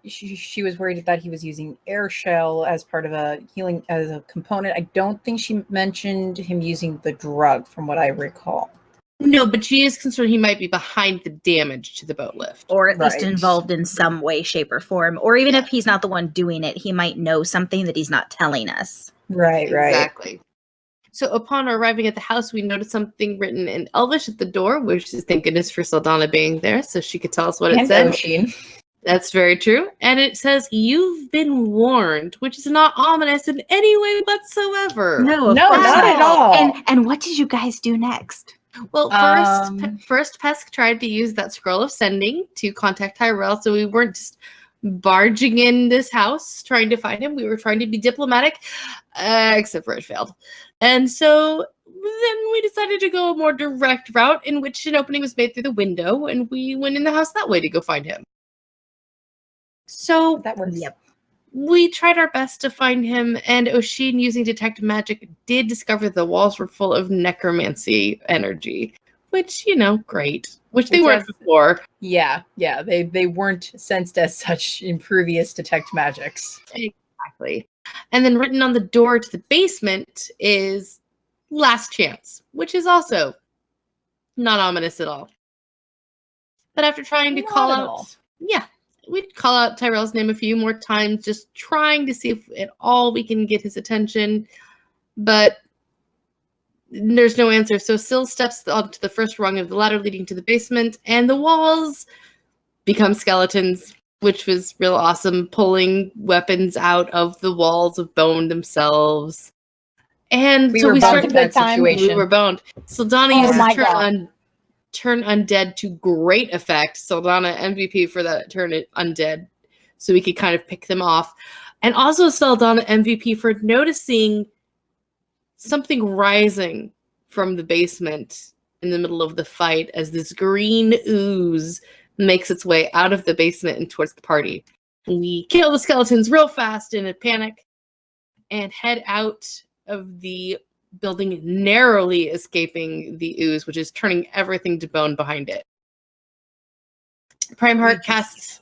she was worried that he was using air shell as part of a healing as a component. I don't think she mentioned him using the drug, from what I recall. No, but she is concerned he might be behind the damage to the boat lift. Or at least involved in some way, shape, or form. Or even if he's not the one doing it, he might know something that he's not telling us. Right. Exactly. So upon arriving at the house, we noticed something written in Elvish at the door, which is thank goodness for Saldana being there, so she could tell us what it said. Oshin. That's very true. And it says, "You've been warned," which is not ominous in any way whatsoever. No, of No, course not at all. And what did you guys do next? Well, first Pesk tried to use that scroll of sending to contact Tyrell, so we weren't just barging in this house trying to find him. We were trying to be diplomatic, except for it failed. And so then we decided to go a more direct route in which an opening was made through the window, and we went in the house that way to go find him. So That works. Yep. we tried our best to find him, and Oshin, using detect magic, did discover the walls were full of necromancy energy, which, great. Which they weren't before. Yeah. They weren't sensed as such in previous detect magics. Exactly. And then written on the door to the basement is "Last Chance," which is also not ominous at all. But after trying to call out, we'd call out Tyrell's name a few more times, just trying to see if at all we can get his attention. But there's no answer. So Syl steps onto the first rung of the ladder leading to the basement, and the walls become skeletons, which was real awesome, pulling weapons out of the walls of bone themselves. And We so were we boned started in that situation. We were boned. Saldana Oh used my to turn undead to great effect. Saldana MVP for that turn undead, so we could kind of pick them off. And also Saldana MVP for noticing something rising from the basement in the middle of the fight as this green ooze makes its way out of the basement and towards the party. We kill the skeletons real fast in a panic and head out of the building, narrowly escaping the ooze, which is turning everything to bone behind it. Primeheart casts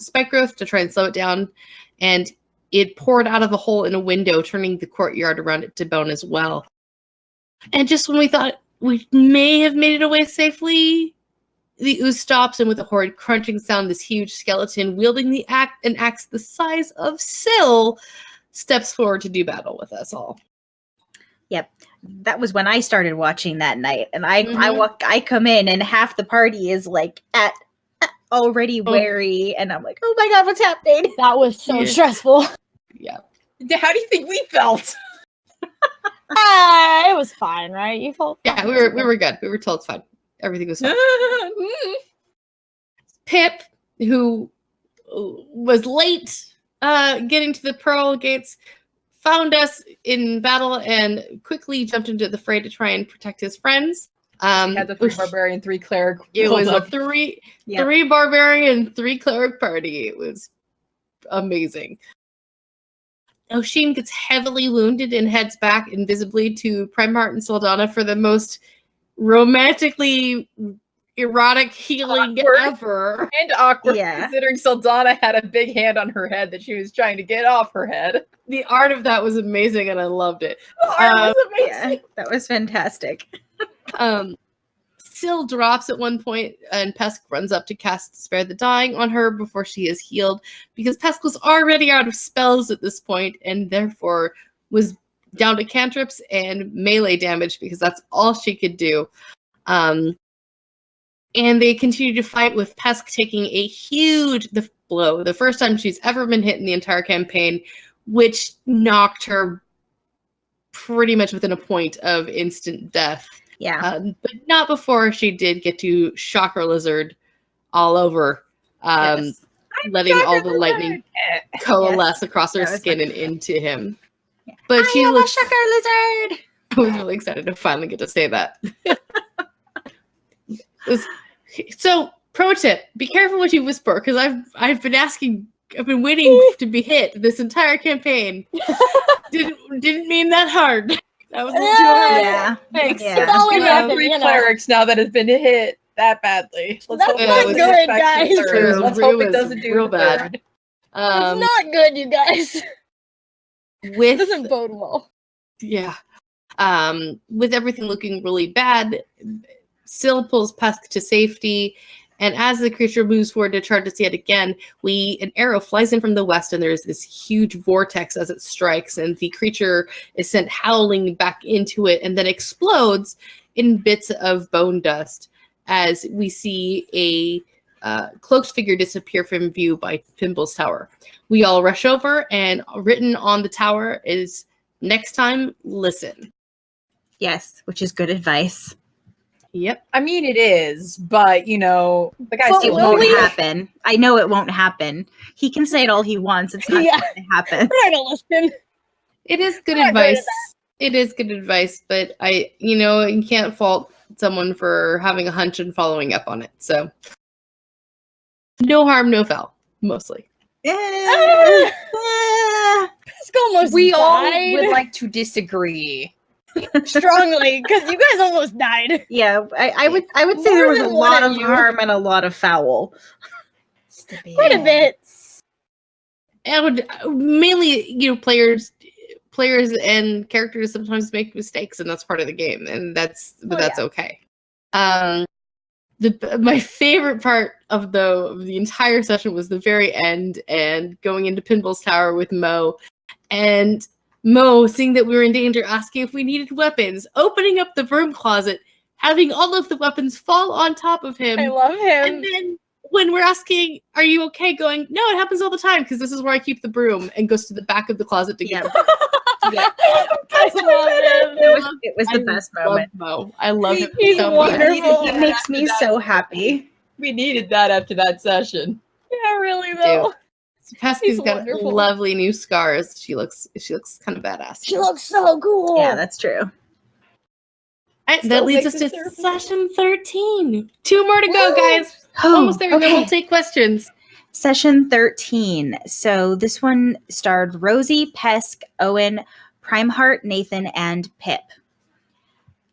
Spike Growth to try and slow it down, and it poured out of a hole in a window, turning the courtyard around it to bone as well. And just when we thought we may have made it away safely, the ooze stops, and with a horrid crunching sound, this huge skeleton wielding an axe the size of Syl steps forward to do battle with us all. Yep. That was when I started watching that night, and I come in, and half the party is like already wary, and I'm like, oh my god, what's happening? That was so stressful. Yeah. How do you think we felt? It was fine, right? You felt fine. Yeah, we were good. We were told it's fine. Everything was fine. Pip, who was late getting to the Pearl Gates, found us in battle and quickly jumped into the fray to try and protect his friends. We had the 3 barbarian, 3 cleric. It was a three barbarian, 3 cleric party. It was amazing. Oshin gets heavily wounded and heads back invisibly to Primeheart and Saldana for the most romantically erotic healing ever. And awkward, considering Saldana had a big hand on her head that she was trying to get off her head. The art of that was amazing, and I loved it. The art was amazing. Yeah, that was fantastic. Syl drops at one point, and Pesk runs up to cast Spare the Dying on her before she is healed, because Pesk was already out of spells at this point, and therefore was down to cantrips and melee damage, because that's all she could do. And they continue to fight, with Pesk taking a huge blow, the first time she's ever been hit in the entire campaign, which knocked her pretty much within a point of instant death. Yeah. But not before she did get to Shocker Lizard all over, letting all the lightning coalesce across her skin and into him. Yeah. But she am a looks... Shocker Lizard! I was really excited to finally get to say that. So, pro tip: be careful what you whisper, because I've been waiting to be hit this entire campaign. Didn't mean that hard. That was a little too hard. Yeah. Thanks. Yeah. It's all We in have nothing, 3 you know. clerics now that has been hit that badly. That's hope not doesn't good, affect the guys. third. Let's It hope it was doesn't do real the bad. third. It's not good, you guys. It With doesn't bode well. Yeah. With everything looking really bad, Syl pulls Pesk to safety, and as the creature moves forward to charge its yet again, an arrow flies in from the west, and there's this huge vortex as it strikes, and the creature is sent howling back into it, and then explodes in bits of bone dust as we see a cloaked figure disappear from view by Pimble's tower. We all rush over, and written on the tower is, "Next time, listen." Yes, which is good advice. Yep. I mean, it is, but the guy's But It still will won't we- happen. I know it won't happen. He can say it all he wants. It's not Yeah. going to happen. We're not gonna listen. It is good I'm not great at advice. It is good advice, but you can't fault someone for having a hunch and following up on it. So, no harm, no foul, mostly. Pascal almost We all died would like to disagree. strongly because you guys almost died. Yeah, I would say More there was a than one lot of of you. harm and a lot of foul. Quite a bit. I would mainly, players and characters sometimes make mistakes, and that's part of the game, and that's okay. My favorite part of the entire session was the very end and going into Pinball's tower with Mo, and Mo, seeing that we were in danger, asking if we needed weapons, opening up the broom closet, having all of the weapons fall on top of him, I love him. and then when we're asking, "Are you okay?" going, "No, it happens all the time because this is where I keep the broom," and goes to the back of the closet to get Yeah. the broom. Yeah. I love him. It was the best moment. Mo. I love him He's so wonderful. much. He makes me so happy. We needed that after that session. Yeah, really though. Pesky's He's got wonderful. lovely new scars. She looks kind of badass. She looks so cool. Yeah, that's true. Alright, Still that leads us makes to us nervous. session 13. 2 more to go, Woo! guys. Almost there, and then okay. we'll take questions. Session 13. So this one starred Rosie, Pesk, Owen, Primeheart, Nathan, and Pip.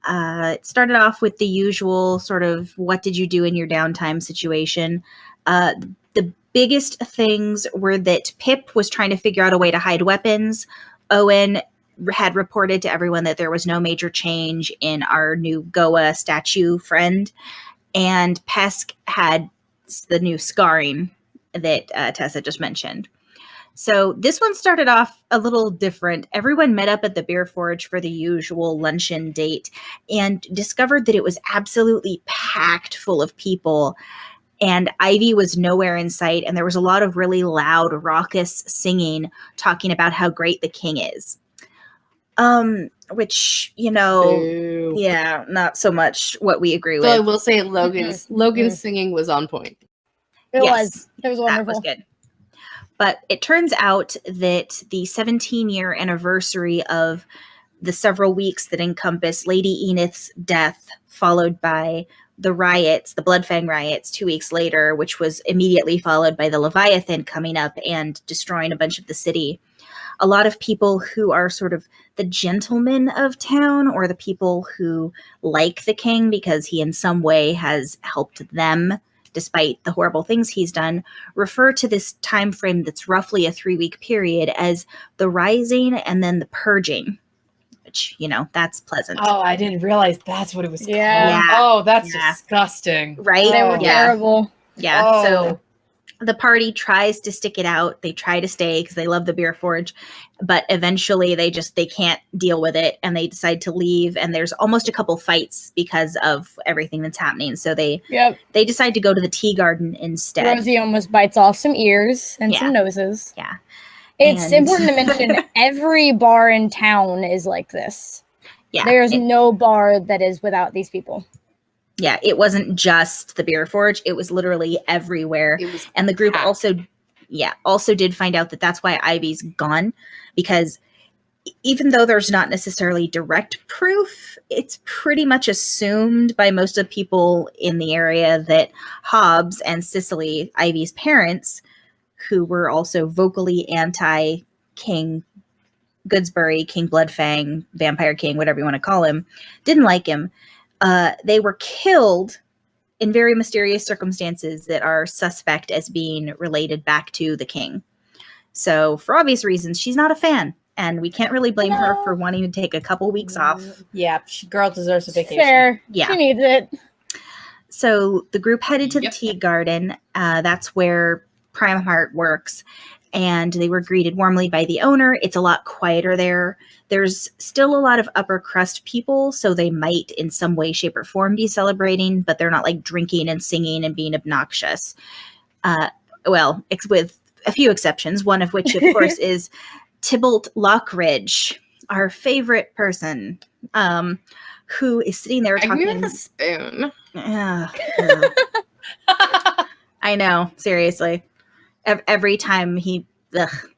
It started off with the usual sort of what did you do in your downtime situation. The biggest things were that Pip was trying to figure out a way to hide weapons. Owen had reported to everyone that there was no major change in our new Goa statue friend. And Pesk had the new scarring that Tessa just mentioned. So this one started off a little different. Everyone met up at the Beer Forge for the usual luncheon date and discovered that it was absolutely packed full of people. And Ivy was nowhere in sight. And there was a lot of really loud, raucous singing talking about how great the king is. Which, Boo. yeah, not so much what we agree So I with. will say Logan's singing was on point. It Yes, was That wonderful. was good. But it turns out that the 17-year anniversary of the several weeks that encompass Lady Enith's death, followed by the riots, the Bloodfang riots 2 weeks later, which was immediately followed by the Leviathan coming up and destroying a bunch of the city. A lot of people who are sort of the gentlemen of town, or the people who like the king because he in some way has helped them despite the horrible things he's done, refer to this time frame that's roughly a 3-week period as the Rising and then the Purging, which, that's pleasant. Oh, I didn't realize that's what it was Yeah. called. Yeah. Oh, that's Yeah. disgusting. Right? They were Yeah. terrible. Yeah. Oh. So the party tries to stick it out. They try to stay because they love the Beer Forge, but eventually they can't deal with it and they decide to leave. And there's almost a couple fights because of everything that's happening. So they decide to go to the tea garden instead. Rosie almost bites off some ears and Yeah. some noses. Yeah. It's And- important to mention every bar in town is like this. Yeah. There's no bar that is without these people. Yeah, it wasn't just the Beer Forge. It was literally everywhere. It was And the group packed. also did find out that that's why Ivy's gone, because even though there's not necessarily direct proof, it's pretty much assumed by most of the people in the area that Hobbs and Cicely, Ivy's parents, who were also vocally anti-King Goodsbury, King Bloodfang, Vampire King, whatever you want to call him, didn't like him. They were killed in very mysterious circumstances that are suspect as being related back to the king. So for obvious reasons, she's not a fan, and we can't really blame her for wanting to take a couple weeks off. Yeah, girl deserves a vacation. Fair. Yeah. She needs it. So the group headed to Yep. the tea garden. That's where Primeheart works. and they were greeted warmly by the owner. It's a lot quieter there. There's still a lot of upper crust people, so they might in some way, shape, or form be celebrating, but they're not like drinking and singing and being obnoxious. Well, with a few exceptions, one of which, of course, is Tybalt Lockridge, our favorite person, who is sitting there I talking. with a spoon. I know, seriously. Every time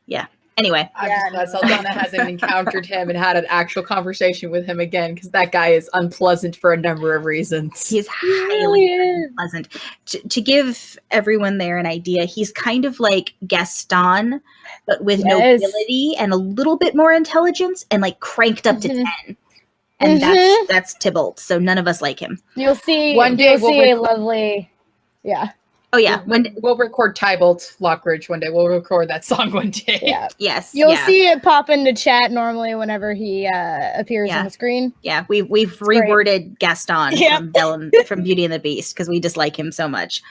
yeah. Anyway. I'm just glad Saldana hasn't encountered him and had an actual conversation with him again, because that guy is unpleasant for a number of reasons. He's highly unpleasant. To give everyone there an idea, he's kind of like Gaston, but with nobility and a little bit more intelligence, and like cranked up to 10. And that's Tybalt. So none of us like him. You'll see. One day you'll see a lovely. Yeah. Oh yeah. We'll record Tybalt Lockridge one day. We'll record that song one day. Yeah. Yes. You'll see it pop into chat normally whenever he appears on the screen. Yeah. We've reworded Gaston from Beauty and the Beast because we dislike him so much.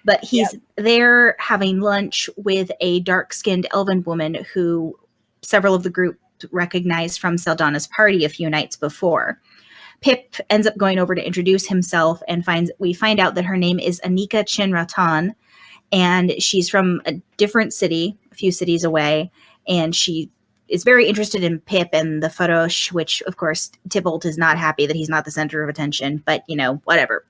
But he's there having lunch with a dark-skinned elven woman who several of the group recognized from Saldana's party a few nights before. Pip ends up going over to introduce himself and we find out that her name is Anika Chinratan, and she's from a different city, a few cities away, and she is very interested in Pip and the Farosh, which, of course, Tybalt is not happy that he's not the center of attention, but, whatever.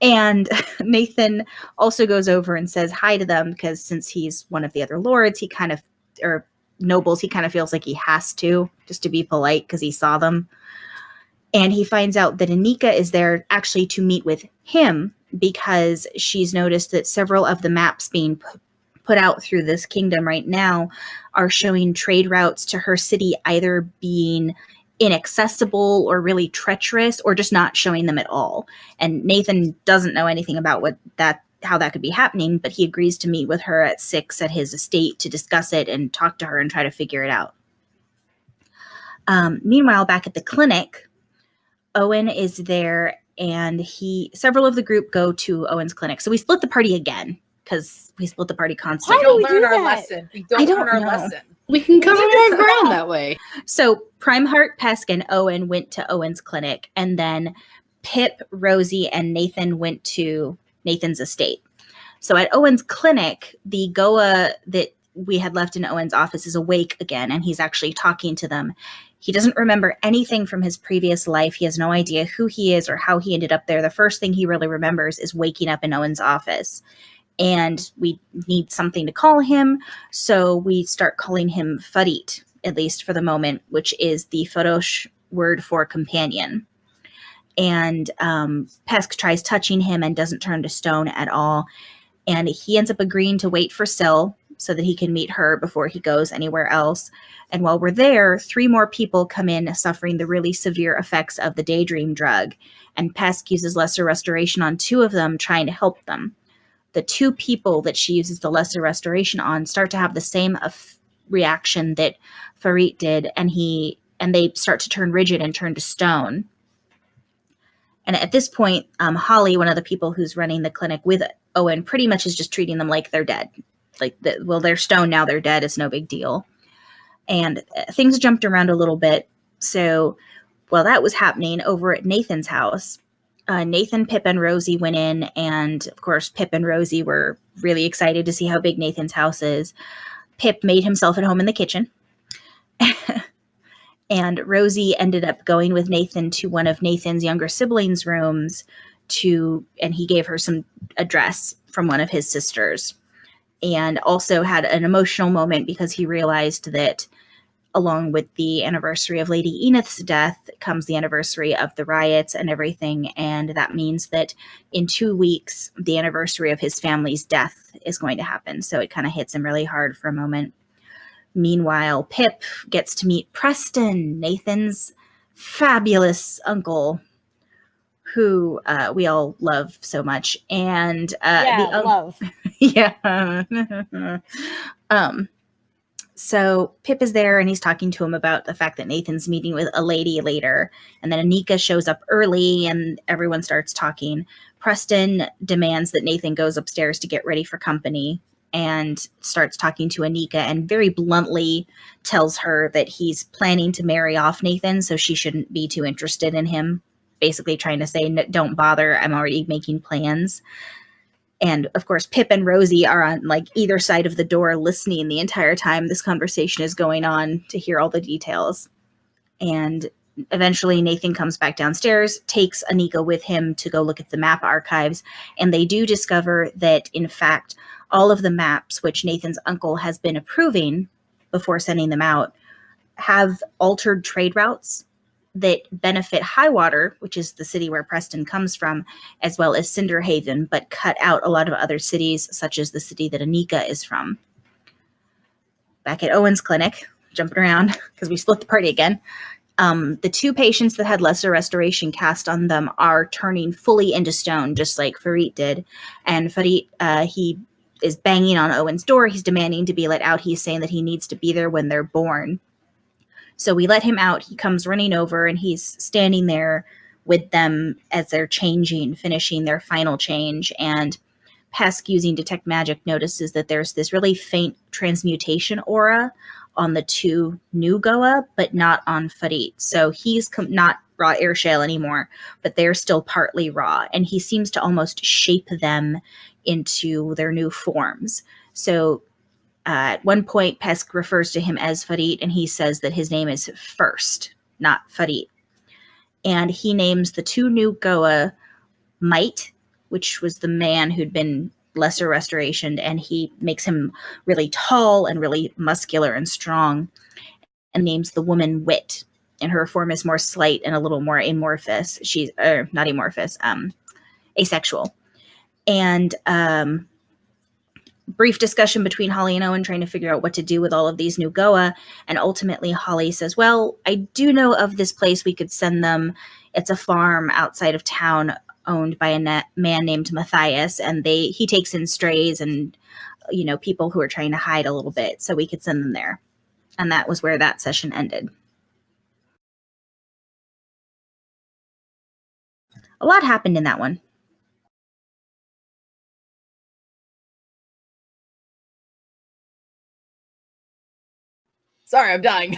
And Nathan also goes over and says hi to them because since he's one of the other lords, or nobles, he kind of feels like he has to, just to be polite because he saw them. And he finds out that Anika is there actually to meet with him because she's noticed that several of the maps being put out through this kingdom right now are showing trade routes to her city either being inaccessible or really treacherous or just not showing them at all. And Nathan doesn't know anything about how that could be happening, but he agrees to meet with her at 6 at his estate to discuss it and talk to her and try to figure it out. Meanwhile, back at the clinic, Owen is there, and several of the group go to Owen's clinic. So we split the party again because we split the party constantly. Why do we learn do our that? lesson. We don't learn our lesson. We can cover more ground that way. So Primeheart, Pesk, and Owen went to Owen's clinic, and then Pip, Rosie, and Nathan went to Nathan's estate. So at Owen's clinic, the Goa that we had left in Owen's office is awake again, and he's actually talking to them. He doesn't remember anything from his previous life. He has no idea who he is or how he ended up there. The first thing he really remembers is waking up in Owen's office. And we need something to call him, so we start calling him Farit, at least for the moment, which is the Farosh word for companion. And Pesk tries touching him and doesn't turn to stone at all. And he ends up agreeing to wait for Syl so that he can meet her before he goes anywhere else. And while we're there, 3 more people come in suffering the really severe effects of the daydream drug. And Pesk uses lesser restoration on 2 of them, trying to help them. The 2 people that she uses the lesser restoration on start to have the same reaction that Farit did, and they start to turn rigid and turn to stone. And at this point, Holly, one of the people who's running the clinic with Owen, pretty much is just treating them like they're dead. They're stone now, they're dead, it's no big deal. And things jumped around a little bit. So while that was happening over at Nathan's house, Nathan, Pip, and Rosie went in, and of course, Pip and Rosie were really excited to see how big Nathan's house is. Pip made himself at home in the kitchen. And Rosie ended up going with Nathan to one of Nathan's younger siblings' rooms and he gave her some address from one of his sisters. And also had an emotional moment because he realized that along with the anniversary of Lady Enith's death comes the anniversary of the riots and everything. And that means that in 2 weeks, the anniversary of his family's death is going to happen. So it kind of hits him really hard for a moment. Meanwhile, Pip gets to meet Preston, Nathan's fabulous uncle, who we all love so much. And love. Yeah. So Pip is there and he's talking to him about the fact that Nathan's meeting with a lady later. And then Anika shows up early and everyone starts talking. Preston demands that Nathan goes upstairs to get ready for company. and starts talking to Anika and very bluntly tells her that he's planning to marry off Nathan, so she shouldn't be too interested in him. Basically trying to say, don't bother, I'm already making plans. And of course, Pip and Rosie are on like either side of the door listening the entire time this conversation is going on to hear all the details. And eventually Nathan comes back downstairs, takes Anika with him to go look at the map archives, and they do discover that, in fact, all of the maps which Nathan's uncle has been approving before sending them out have altered trade routes that benefit Highwater, which is the city where Preston comes from, as well as Cinderhaven, but cut out a lot of other cities, such as the city that Anika is from. Back at Owen's clinic, jumping around because we split the party again, the 2 patients that had lesser restoration cast on them are turning fully into stone, just like Farit did. And Farit, he is banging on Owen's door. He's demanding to be let out. He's saying that he needs to be there when they're born. So we let him out. He comes running over and he's standing there with them as they're changing, finishing their final change. And Pesk, using Detect Magic, notices that there's this really faint transmutation aura on the 2 new Goa, but not on Farit. So he's not raw air shale anymore, but they're still partly raw. And he seems to almost shape them into their new forms. So at one point, Pesk refers to him as Farit, and he says that his name is First, not Farit. And he names the 2 new Goa Might, which was the man who'd been lesser restoration, and he makes him really tall and really muscular and strong, and names the woman Wit, and her form is more slight and a little more amorphous. She's not amorphous, asexual. And brief discussion between Holly and Owen trying to figure out what to do with all of these new Goa, and ultimately Holly says, well, I do know of this place we could send them. It's a farm outside of town owned by a man named Matthias, and he takes in strays and people who are trying to hide a little bit, so we could send them there. And that was where that session ended. A lot happened in that one. Sorry, I'm dying.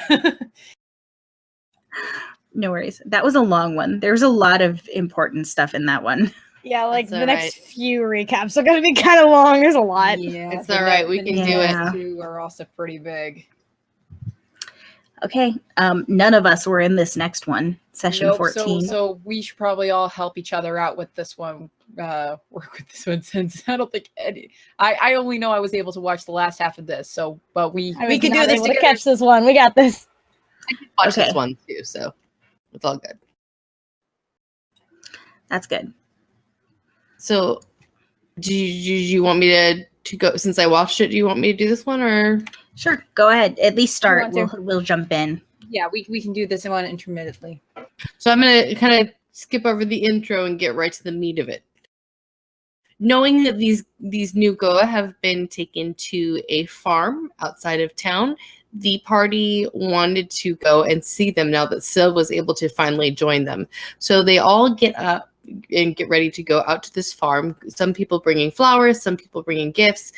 No worries. That was a long one. There's a lot of important stuff in that one. Yeah, like That's the all next few recaps are going to be kind of long. There's a lot. Yeah, It's all right. We can do it. Yeah. 2 are also pretty big. Okay. None of us were in this next one, session Nope, 14. So we should probably all help each other out with this one. Work with this one, since I don't think I only know I was able to watch the last half of this. So, but we can do this to together. catch this one. We got this. I can watch Okay. this one too, so it's all good. That's good. So, do you want me to go, since I watched it? Do you want me to do this one, or Sure. Go ahead. At least start. want to. We'll jump in. Yeah, we can do this one intermittently. so? I'm gonna kind of skip over the intro and get right to the meat of it. Knowing that these new Goa have been taken to a farm outside of town, the party wanted to go and see them now that Syl was able to finally join them. So they all get up and get ready to go out to this farm. Some people bringing flowers, some people bringing gifts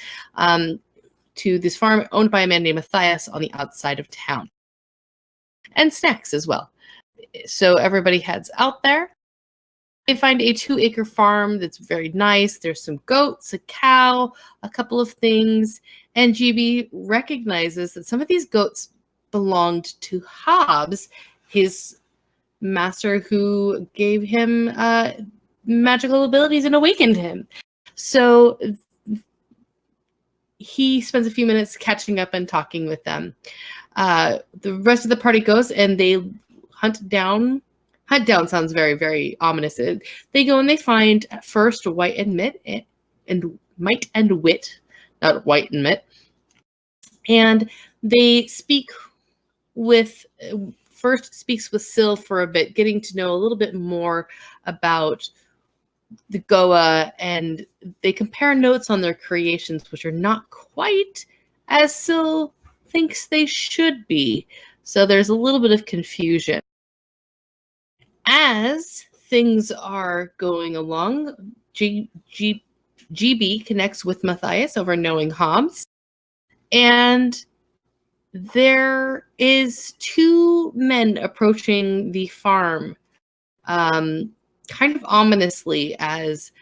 to this farm owned by a man named Matthias on the outside of town. And snacks as well. So everybody heads out there. They find a 2-acre farm that's very nice. There's some goats, a cow, a couple of things. And GB recognizes that some of these goats belonged to Hobbs, his master who gave him magical abilities and awakened him. So he spends a few minutes catching up and talking with them. The rest of the party goes and they hunt down. Hunt down sounds very, very ominous. They go and they find first White and Might and Wit, not White and Mitt. And they speaks with Syl for a bit, getting to know a little bit more about the Goa, and they compare notes on their creations, which are not quite as Syl thinks they should be. So there's a little bit of confusion. As things are going along, GB GB connects with Matthias over knowing Hobbs, and there is two men approaching the farm, kind of ominously as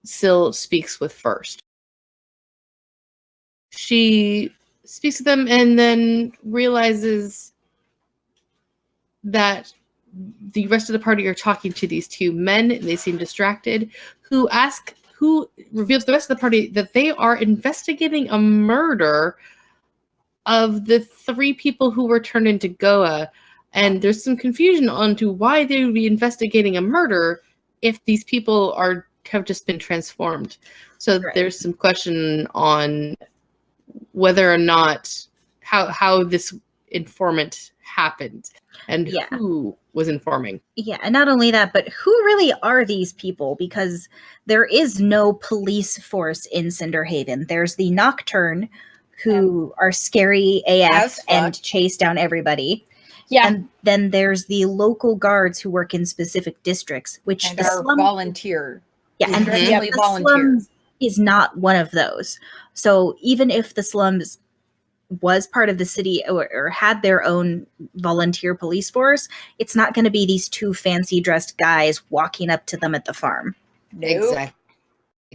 Syl speaks with first. She speaks to them and then realizes that the rest of the party are talking to these two men. They seem distracted, who reveals to the rest of the party that they are investigating a murder of the three people who were turned into Goa. And there's some confusion onto why they would be investigating a murder if these people have just been transformed. So Right. There's some question on whether or not how this informant happened and Yeah. who was informing. Yeah, and not only that, but who really are these people? Because there is no police force in Cinderhaven. There's the Nocturne, who are scary AF As fuck. and chase down everybody. Yeah. And then there's the local guards who work in specific districts, which And the are slum, volunteer. yeah, and Definitely the slum volunteers. is not one of those. So even if the slums was part of the city or had their own volunteer police force, it's not going to be these two fancy dressed guys walking up to them at the farm. Nope. Exactly.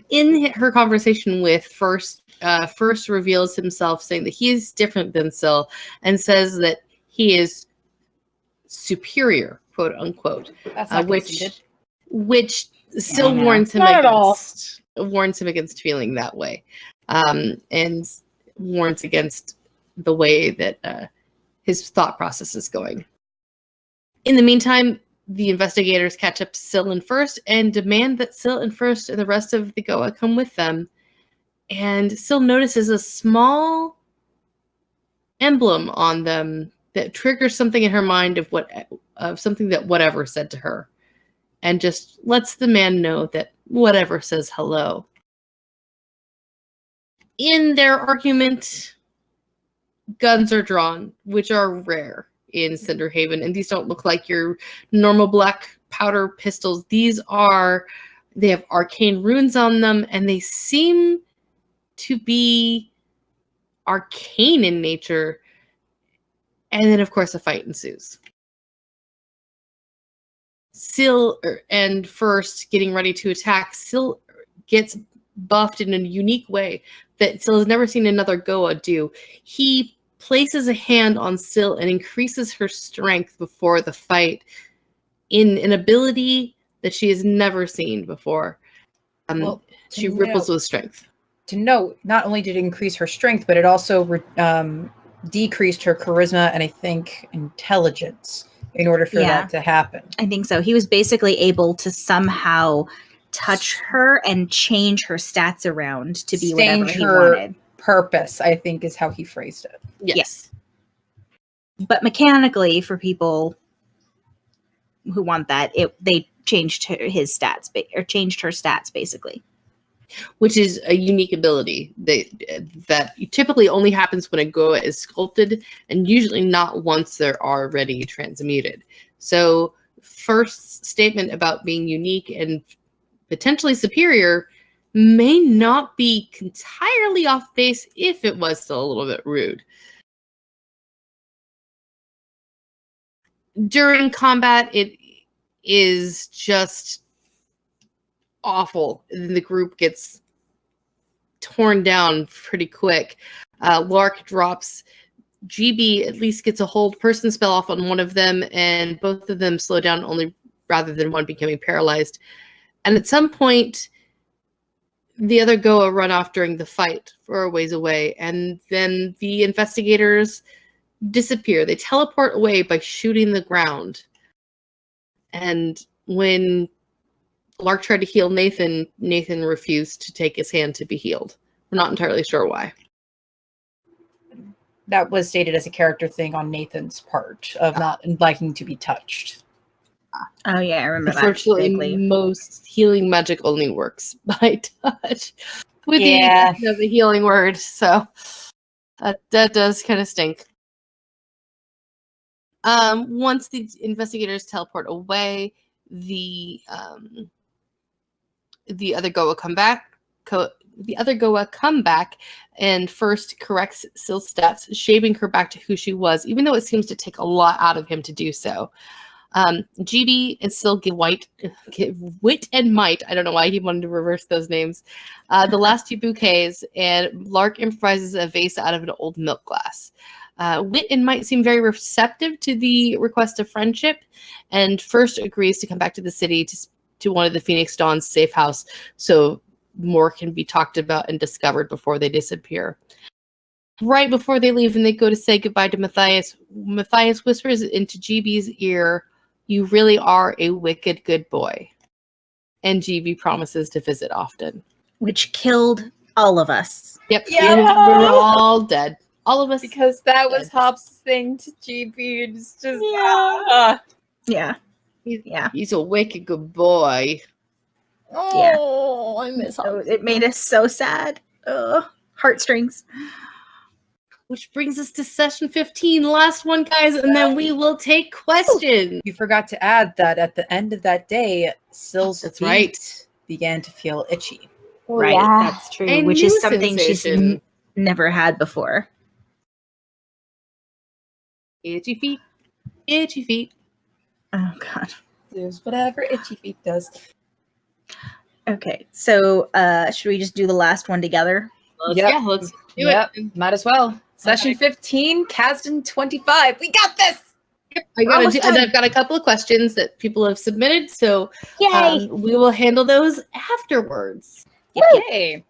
In her conversation with First reveals himself saying that he is different than Syl and says that he is superior, quote unquote, That's not conceited. which Syl I know. warns him Not at all. against feeling that way, and warns against the way that his thought process is going. In the meantime, the investigators catch up to Syl and First and demand that Syl and First and the rest of the Goa come with them. And Syl notices a small emblem on them that triggers something in her mind of something that whatever said to her, and just lets the man know that whatever says hello. In their argument, guns are drawn, which are rare in Cinderhaven, and these don't look like your normal black powder pistols. They have arcane runes on them, and they seem to be arcane in nature. And then, of course, a fight ensues. Syl and First getting ready to attack. Syl gets buffed in a unique way that Syl has never seen another Goa do. He places a hand on Syl and increases her strength before the fight in an ability that she has never seen before. She ripples with strength. To note, not only did it increase her strength, but it also decreased her charisma and I think intelligence in order for that to happen. I think so. He was basically able to somehow touch her and change her stats around to be whatever he wanted. Purpose, I think, is how he phrased it. Yes. But mechanically, for people who want that, they changed his stats or changed her stats basically, which is a unique ability that typically only happens when a Goa is sculpted, and usually not once they're already transmuted. So First's statement about being unique and potentially superior may not be entirely off base if it was still a little bit rude. During combat, it is just awful. The group gets torn down pretty quick. Lark drops. GB at least gets a hold person spell off on one of them, and both of them slow down only rather than one becoming paralyzed. And at some point, the other Goa run off during the fight for a ways away, and then the investigators disappear. They teleport away by shooting the ground. And when Lark tried to heal Nathan refused to take his hand to be healed. We're not entirely sure why. That was stated as a character thing on Nathan's part of not liking to be touched. Oh yeah, I remember that. Unfortunately, most healing magic only works by touch with the exception of the healing word. So that does kind of stink. Once the investigators teleport away, the other Goa come back. the other Goa come back and first corrects Syl's stats, shaping her back to who she was, even though it seems to take a lot out of him to do so. GB and Syl give wit and might. I don't know why he wanted to reverse those names. The last 2 bouquets, and Lark improvises a vase out of an old milk glass. Wit and might seem very receptive to the request of friendship, and first agrees to come back to the city to one of the Phoenix Dawn's safe house, so more can be talked about and discovered before they disappear. Right before they leave and they go to say goodbye to Matthias whispers into GB's ear, "You really are a wicked good boy." And GB promises to visit often. Which killed all of us. Yep. Yeah. We're all dead. All of us. Because that was Dead. Hop's thing to GB. It's just Yeah. He's a wicked good boy. Oh, I miss So Hobbs. it made us so sad. Heartstrings. Which brings us to session 15, last one, guys, and then we will take questions. You forgot to add that at the end of that day, Syl's That's feet right. began to feel itchy. Oh, Right. yeah. That's true. A Which new is something sensation. she's never had before. Itchy feet. Itchy feet. Oh, God. There's whatever itchy feet does. Okay. So should we just do the last one together? Yep. Yeah, let's do Yep. it. Might as well. Session 15, Kasdan 25. We got this! I've got a couple of questions that people have submitted, so Yay! we will handle those afterwards. Yay!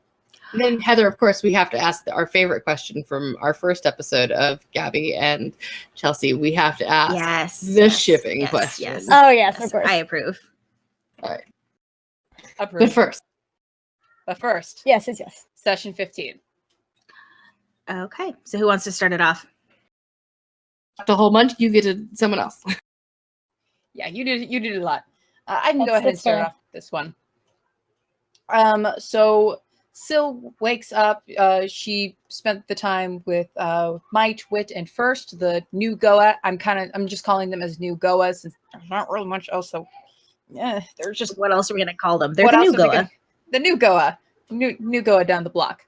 And then, Heather, of course, we have to ask our favorite question from our first episode of Gabby and Chelsea. We have to ask Yes. the shipping question. Yes. Oh, yes, of course. I approve. All right. Approved. But first, But first, Yes. session 15. Okay. So who wants to start it off? the whole bunch, you get to someone else. Yeah, you did a lot. I can go That's- ahead and that's start fair. off this one. So Syl wakes up. She spent the time with Might, Wit, and First, the new Goa. I'm just calling them as new Goa since there's not really much else. So yeah, they're just What else are we going to call them? They're what the else new are we Goa. gonna- the new Goa, new Goa down the block.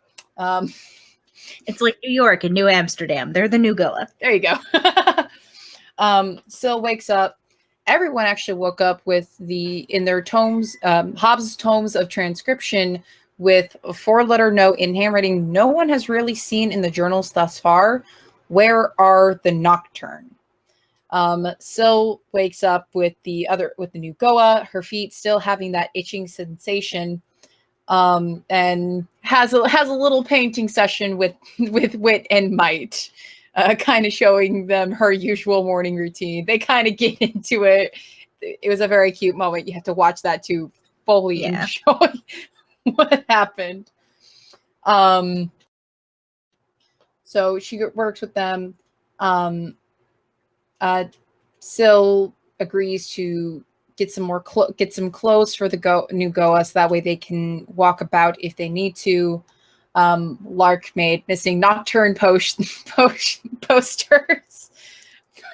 It's like New York and New Amsterdam. They're the new Goa. There you go. Syl wakes up. Everyone actually woke up with in their tomes, Hobbes' tomes of transcription with a 4-letter note in handwriting no one has really seen in the journals thus far. Where are the nocturne? Syl wakes up with the new Goa, her feet still having that itching sensation. And has a little painting session with Wit and Might, kind of showing them her usual morning routine. They kind of get into it. It was a very cute moment. You have to watch that to fully enjoy what happened. So she works with them. Syl agrees to get some clothes for the new Goa, so that way they can walk about if they need to. Lark made missing nocturne posters for the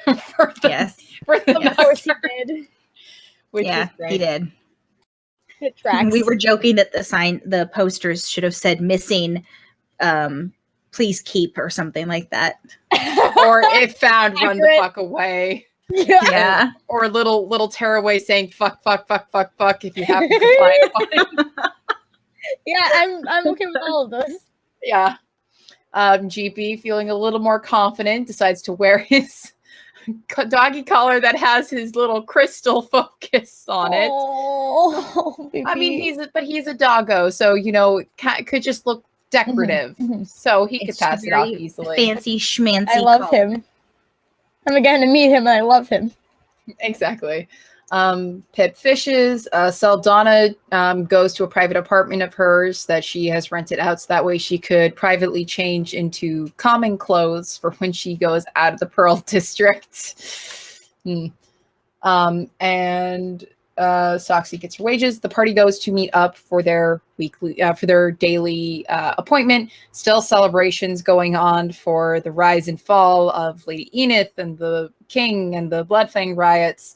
Of course he nocturne, did. which Yeah, is great. he did. It tracks. We were joking that the posters should have said missing, please keep or something like that. Or if found, run the Accurate. fuck away. Yeah. Or little tearaway saying fuck if you happen to find one. Yeah, I'm okay with all of those. Yeah. GP, feeling a little more confident, decides to wear his doggy collar that has his little crystal focus on it. Oh, I mean, he's a doggo, so could just look decorative. Mhm. So he could It's pass it off very easily. Fancy schmancy. I love color. him. I'm again to meet him, and I love him. Exactly. Pip fishes. Saldana goes to a private apartment of hers that she has rented out, so that way she could privately change into common clothes for when she goes out of the Pearl District. And Soxy gets her wages. The party goes to meet up for their daily appointment. Still celebrations going on for the rise and fall of Lady Enith and the King and the Bloodfang riots.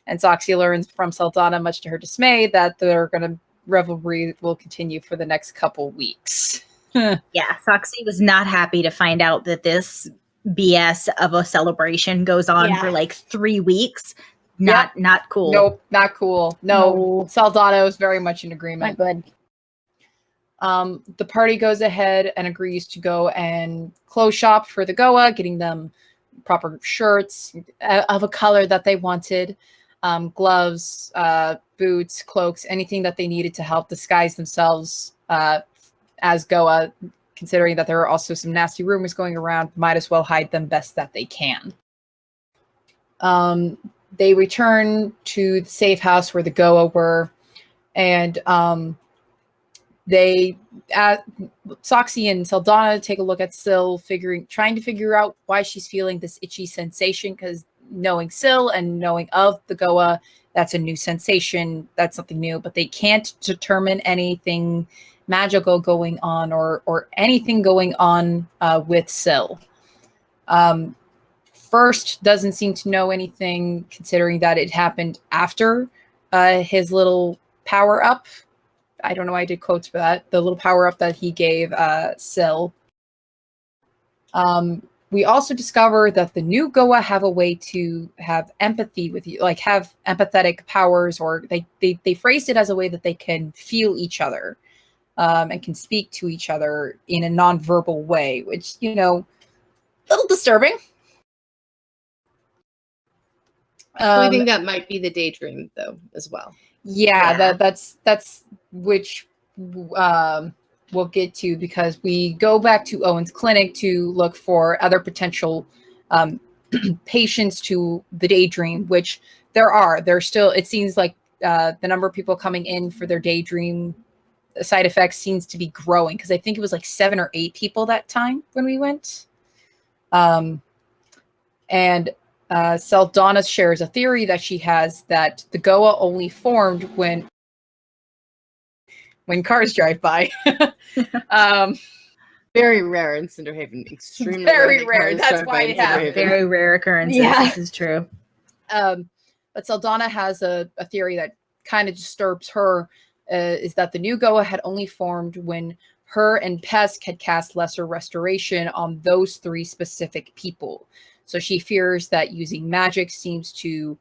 And Soxy learns from Saldana, much to her dismay, that they're going to revelry will continue for the next couple weeks. Yeah, Foxy was not happy to find out that this BS of a celebration goes on for like 3 weeks. Not cool. Nope, not cool. No. Saldana is very much in agreement. Not good. The party goes ahead and agrees to go and clothes shop for the Goa, getting them proper shirts of a color that they wanted, gloves, boots, cloaks, anything that they needed to help disguise themselves as Goa, considering that there are also some nasty rumors going around. Might as well hide them best that they can. They return to the safe house where the Goa were, and Soxy and Saldana take a look at Syl, trying to figure out why she's feeling this itchy sensation, because knowing Syl and knowing of the Goa, that's a new sensation, that's something new, but they can't determine anything magical going on or anything going on with Syl. First doesn't seem to know anything, considering that it happened after his little power up. I don't know why I did quotes for that. The little power up that he gave Syl. We also discover that the new Goa have a way to have empathy with you, like have empathetic powers, or they phrased it as a way that they can feel each other and can speak to each other in a non-verbal way, which, a little disturbing. I think that might be the daydream, though, as well. Yeah. That's which we'll get to, because we go back to Owen's clinic to look for other potential patients to the daydream, which there's still, it seems like the number of people coming in for their daydream side effects seems to be growing, because I think it was like 7 or 8 people that time when we went. And Saldana shares a theory that she has that the Goa only formed when cars drive by. Very rare in Cinderhaven. Extremely very rare. That's why it happens. Very rare occurrences. Yeah. This is true. But Saldana has a theory that kind of disturbs her, is that the new Goa had only formed when her and Pesk had cast Lesser Restoration on those 3 specific people. So she fears that using magic seems to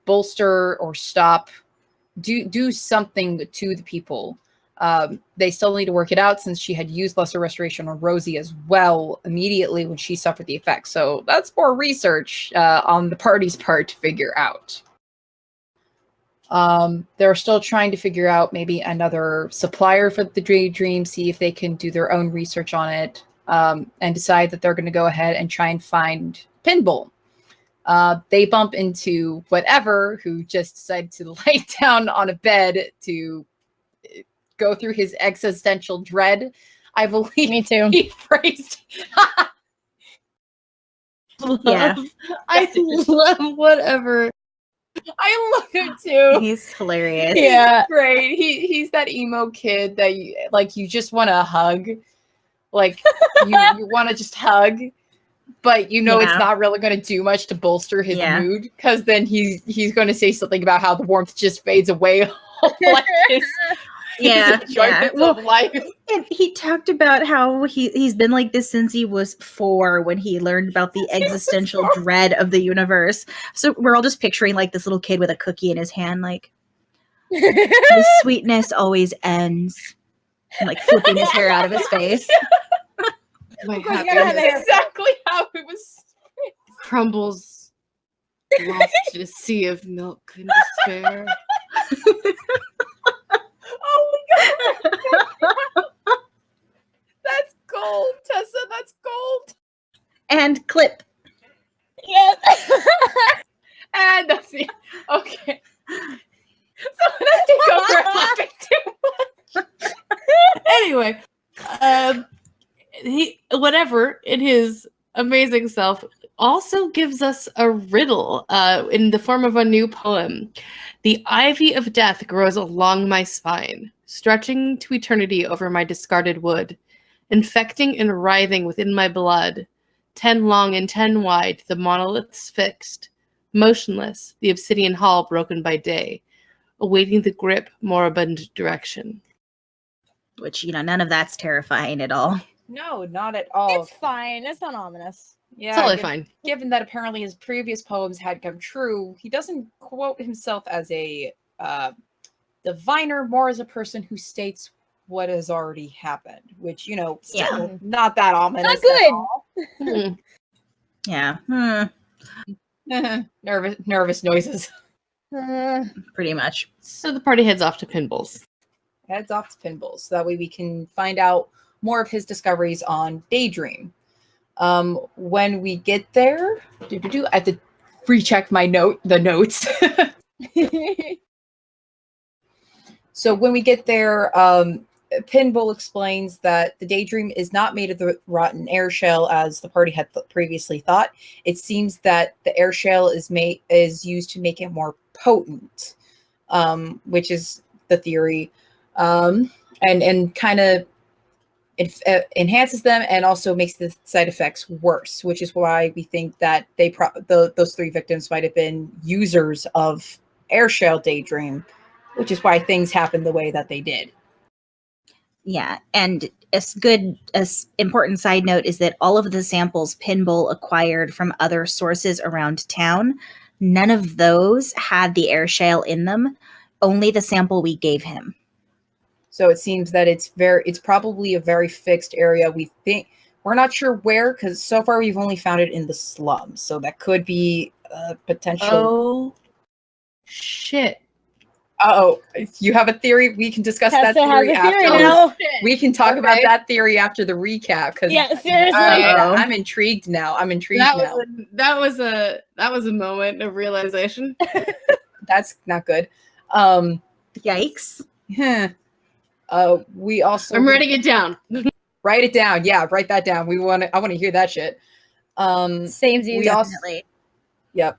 bolster or stop, do something to the people. They still need to work it out, since she had used Lesser Restoration on Rosie as well immediately when she suffered the effects. So that's more research on the party's part to figure out. They're still trying to figure out maybe another supplier for the daydream, see if they can do their own research on it, and decide that they're going to go ahead and try and find Pinball. They bump into whatever, who just decided to lie down on a bed to go through his existential dread. I believe Me too. he phrased. Yeah. I love whatever. I love him too. He's hilarious. Yeah. Great. He's that emo kid that you just want to hug. Like you want to just hug, but it's not really going to do much to bolster his mood, because then he's going to say something about how the warmth just fades away. Like his enjoyment of life. And he talked about how he's been like this since he was 4, when he learned about the existential dread of the universe. So we're all just picturing like this little kid with a cookie in his hand, like, his sweetness always ends, and like flipping his hair out of his face. My That's happiness Exactly how it was. crumbles lost in a sea of milk and despair. Oh my god. That's gold, Tessa. That's gold. And clip. Yes. And that's it. Okay. So let's take over laughing too much. Anyway, he whatever in his amazing self also gives us a riddle in the form of a new poem. The ivy of death grows along my spine, stretching to eternity over my discarded wood, infecting and writhing within my blood. 10 long and 10 wide, the monoliths fixed, motionless, the obsidian hall broken by day. awaiting the grip, moribund direction. Which, none of that's terrifying at all. No, not at all. It's fine. It's not ominous. Yeah, Totally fine. Given that apparently his previous poems had come true, he doesn't quote himself as a diviner, more as a person who states what has already happened, which, still not that ominous. Not good. Yeah. Nervous noises. Pretty much. So the party heads off to Pinball's. Heads off to Pinball, so that way we can find out more of his discoveries on Daydream. When we get there, I have to recheck the notes. So when we get there, Pinball explains that the Daydream is not made of the rotten air shell as the party had previously thought. It seems that the air shell is used to make it more potent, which is the theory, and kind of enhances them and also makes the side effects worse, which is why we think that those 3 victims might have been users of air shell Daydream, which is why things happened the way that they did. Yeah, and as important side note is that all of the samples Pinball acquired from other sources around town, none of those had the air shell in them, only the sample we gave him. So it seems that it's probably a very fixed area. We're not sure where, because so far we've only found it in the slums. So that could be a potential. Oh, shit. Oh, you have a theory? We can discuss that theory after. Now. We can talk about that theory after the recap. Yeah, seriously. I'm intrigued now. That was a moment of realization. That's not good. Yikes. We also. I'm writing it down. Write it down. Yeah, write that down. I want to hear that shit. Same as you. Definitely. Yep.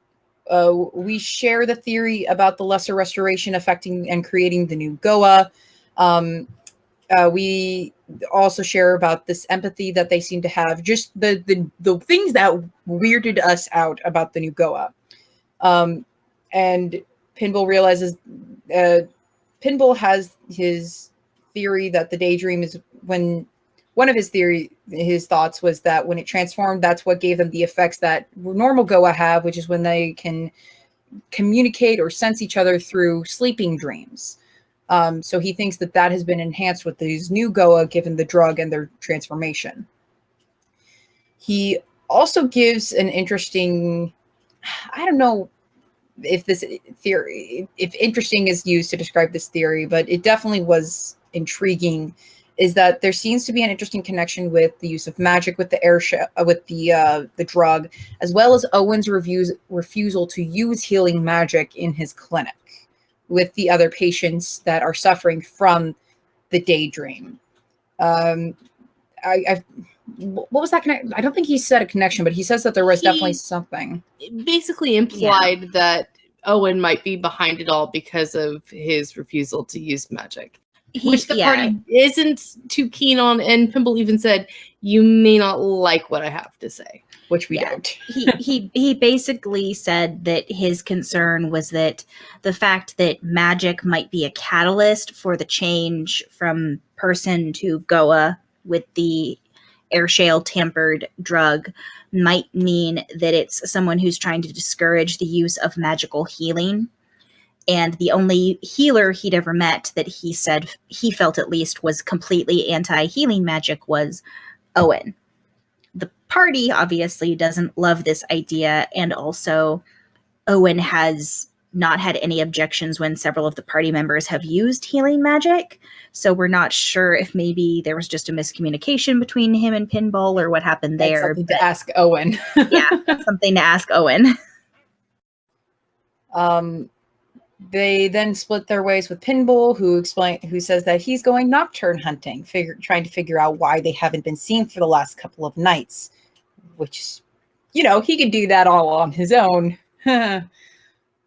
We share the theory about the lesser restoration affecting and creating the new Goa. We also share about this empathy that they seem to have, just the things that weirded us out about the new Goa. And Pinball realizes Pinball has his theory that the Daydream is when one of his thoughts was that when it transformed, that's what gave them the effects that normal Goa have, which is when they can communicate or sense each other through sleeping dreams. So he thinks that has been enhanced with these new Goa, given the drug and their transformation. He also gives an interesting, I don't know if interesting is used to describe this theory, but it definitely was intriguing, is that there seems to be an interesting connection with the use of magic with the air with the drug, as well as Owen's refusal to use healing magic in his clinic with the other patients that are suffering from the Daydream. What was that connection? I don't think he said a connection, but he says that there was definitely something. Basically implied that Owen might be behind it all because of his refusal to use magic. Which the party isn't too keen on, and Pimble even said, "You may not like what I have to say," which we don't. He basically said that his concern was that the fact that magic might be a catalyst for the change from person to Goa with the air shale tampered drug might mean that it's someone who's trying to discourage the use of magical healing. And the only healer he'd ever met that he said he felt at least was completely anti-healing magic was Owen. The party obviously doesn't love this idea, and also Owen has not had any objections when several of the party members have used healing magic. So we're not sure if maybe there was just a miscommunication between him and Pinball or what happened there. That's something to ask Owen. Yeah, something to ask Owen. They then split their ways with Pinball, who says that he's going nocturne hunting, trying to figure out why they haven't been seen for the last couple of nights, which, he could do that all on his own.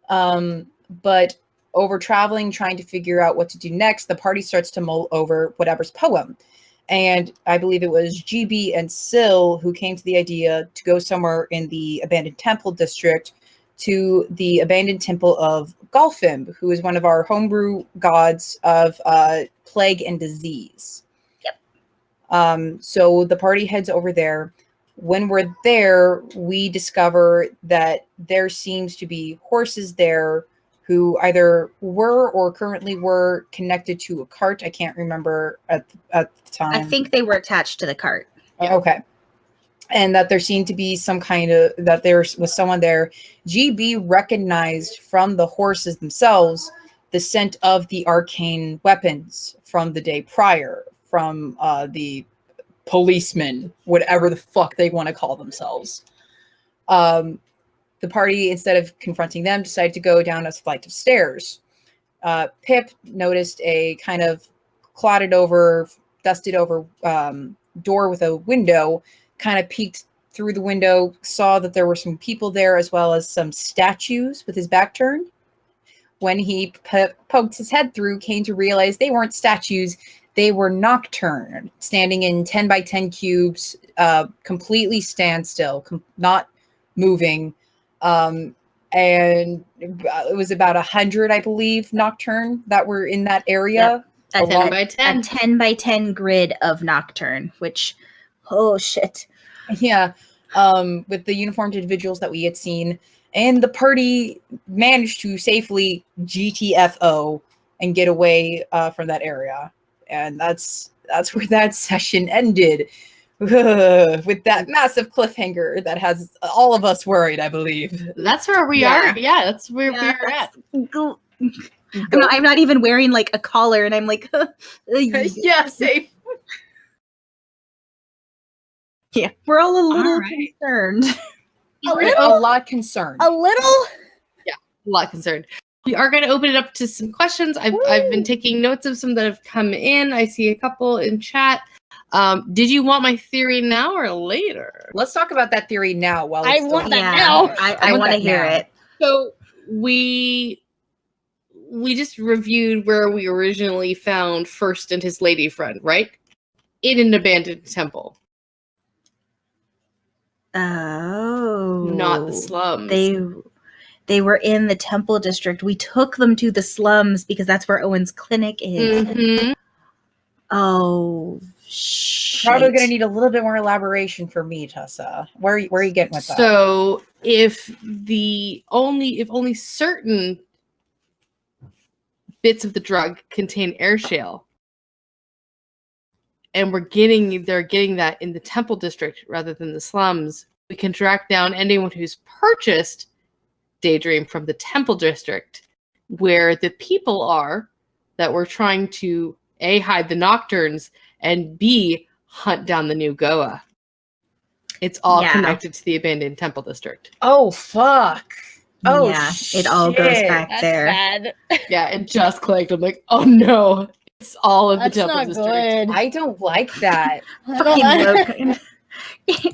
But over traveling, trying to figure out what to do next, the party starts to mull over whatever's poem. And I believe it was GB and Syl who came to the idea to go somewhere in the abandoned temple district to the abandoned temple of Golfimb, who is one of our homebrew gods of plague and disease. So the party heads over there. When we're there, we discover that there seems to be horses there who either were or currently were connected to a cart. I can't remember at the time. I think they were attached to the cart. Okay. And that there seemed to be that there was someone there. GB recognized from the horses themselves the scent of the arcane weapons from the day prior, from the policemen, whatever the fuck they want to call themselves. The party, instead of confronting them, decided to go down a flight of stairs. Pip noticed a kind of clotted over, dusted over door with a window, kind of peeked through the window, saw that there were some people there as well as some statues with his back turned. When he poked his head through, came to realize they weren't statues. They were nocturne, standing in 10 by 10 cubes, completely standstill, not moving. And it was about 100, I believe, nocturne that were in that area. Yep. A 10 by 10. A 10 by 10 grid of nocturne, which, oh shit. Yeah. With the uniformed individuals that we had seen. And the party managed to safely GTFO and get away from that area. And that's where that session ended. With that massive cliffhanger that has all of us worried, I believe. That's where we are. Yeah, that's where we are at. I'm not even wearing like a collar, and I'm like, yeah, safe. Yeah, we're all a little concerned. A lot concerned. A little? Yeah, a lot concerned. We are going to open it up to some questions. I've been taking notes of some that have come in. I see a couple in chat. Did you want my theory now or later? Let's talk about that theory now. While I want that now. I want to hear it. So we just reviewed where we originally found First and his lady friend, right? In an abandoned temple. Oh, Not the slums. They were in the temple district. We took them to the slums because that's where Owen's clinic is. Mm-hmm. Oh, shit. Probably going to need a little bit more elaboration for me, Tessa. Where are you getting with that? So if only certain bits of the drug contain air shale, and they're getting that in the temple district rather than the slums, we can track down anyone who's purchased Daydream from the temple district, where the people are that we're trying to A, hide the nocturnes, and B, hunt down the new Goa. It's all connected to the abandoned temple district. Oh, fuck. Oh, yeah, shit. It all goes back That's there. bad. Yeah, it just clicked. I'm like, oh no, it's all of That's the temple not district. good. I don't like that. Fucking Logan.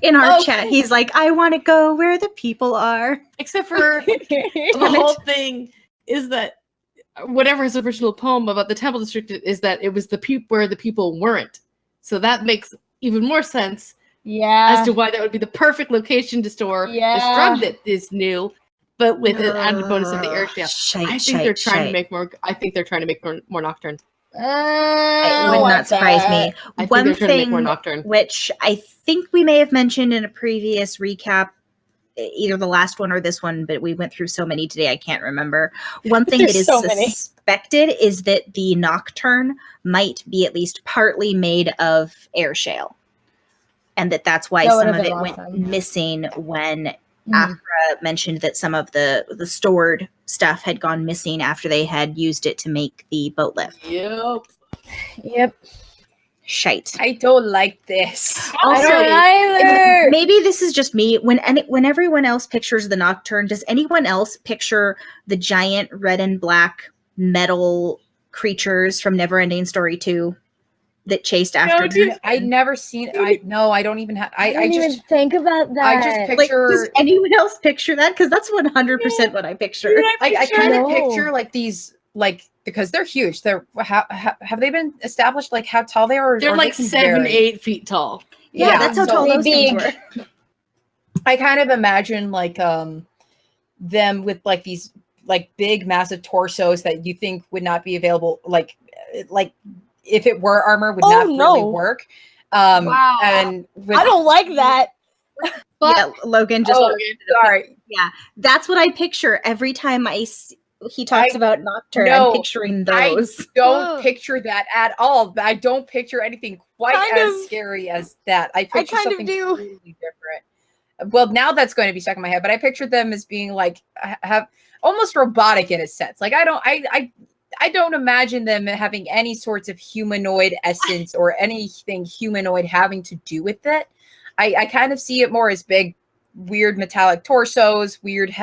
In our chat, he's like, I want to go where the people are. Except for the whole thing is that whatever his original poem about the temple district is that it was where the people weren't. So that makes even more sense as to why that would be the perfect location to store this drug that is new, but with an added bonus of the air shale. I think they're trying to make more. I think they're trying to make more nocturne. It would not surprise me. One thing, which I think we may have mentioned in a previous recap, either the last one or this one, but we went through so many today, I can't remember. One thing that is suspected is that the nocturne might be at least partly made of air shale. And that's why some of it went missing when Afra mentioned that some of the stored stuff had gone missing after they had used it to make the boat lift. Yep. Shite. I don't like this. Also, I don't either. Maybe this is just me. When everyone else pictures the nocturne, does anyone else picture the giant red and black metal creatures from Neverending Story 2 that chased after her? I'd never seen. I don't even have. I didn't just even think about that. I just picture. Does anyone else picture that? Because that's 100% what I picture. I kind of picture like these, because they're huge. They're have they been established? Like how tall they are? They're like 7-8 feet tall. Yeah, that's how tall those things were. I kind of imagine them with like these like big massive torsos that you think would not be available, like if it were armor would not really work. Wow. And I don't like that. But Yeah, Logan just. sorry. Yeah, that's what I picture every time he talks about Nocturne. no, I'm picturing those. Don't picture that at all. I don't picture anything quite Kind as of. scary as that. I picture kind of something do. completely different. Well, now that's going to be stuck in my head, but I pictured them as being like have almost robotic in a sense. Like I don't imagine them having any sorts of humanoid essence or anything humanoid having to do with it. I kind of see it more as big, weird metallic torsos, weird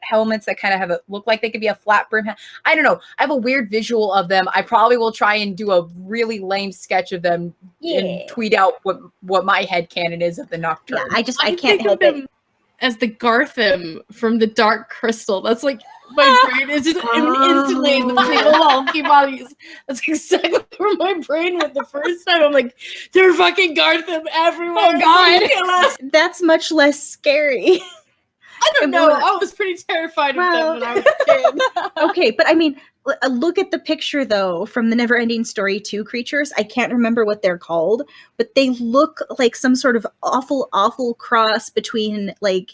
helmets that kind of look like they could be a flat brim. I don't know. I have a weird visual of them. I probably will try and do a really lame sketch of them and tweet out what my headcanon is of the Nocturne. Yeah, I can't think help of it. them as the Gartham from the Dark Crystal. That's like my brain is just instantly in the bulky bodies. That's exactly where my brain went the first time. I'm like, they're fucking Gartham everywhere. Oh, God. That's much less scary. I don't know. I was pretty terrified of them when I was a kid. Okay, but I mean, look at the picture though from the Neverending Story 2 creatures. I can't remember what they're called, but they look like some sort of awful cross between like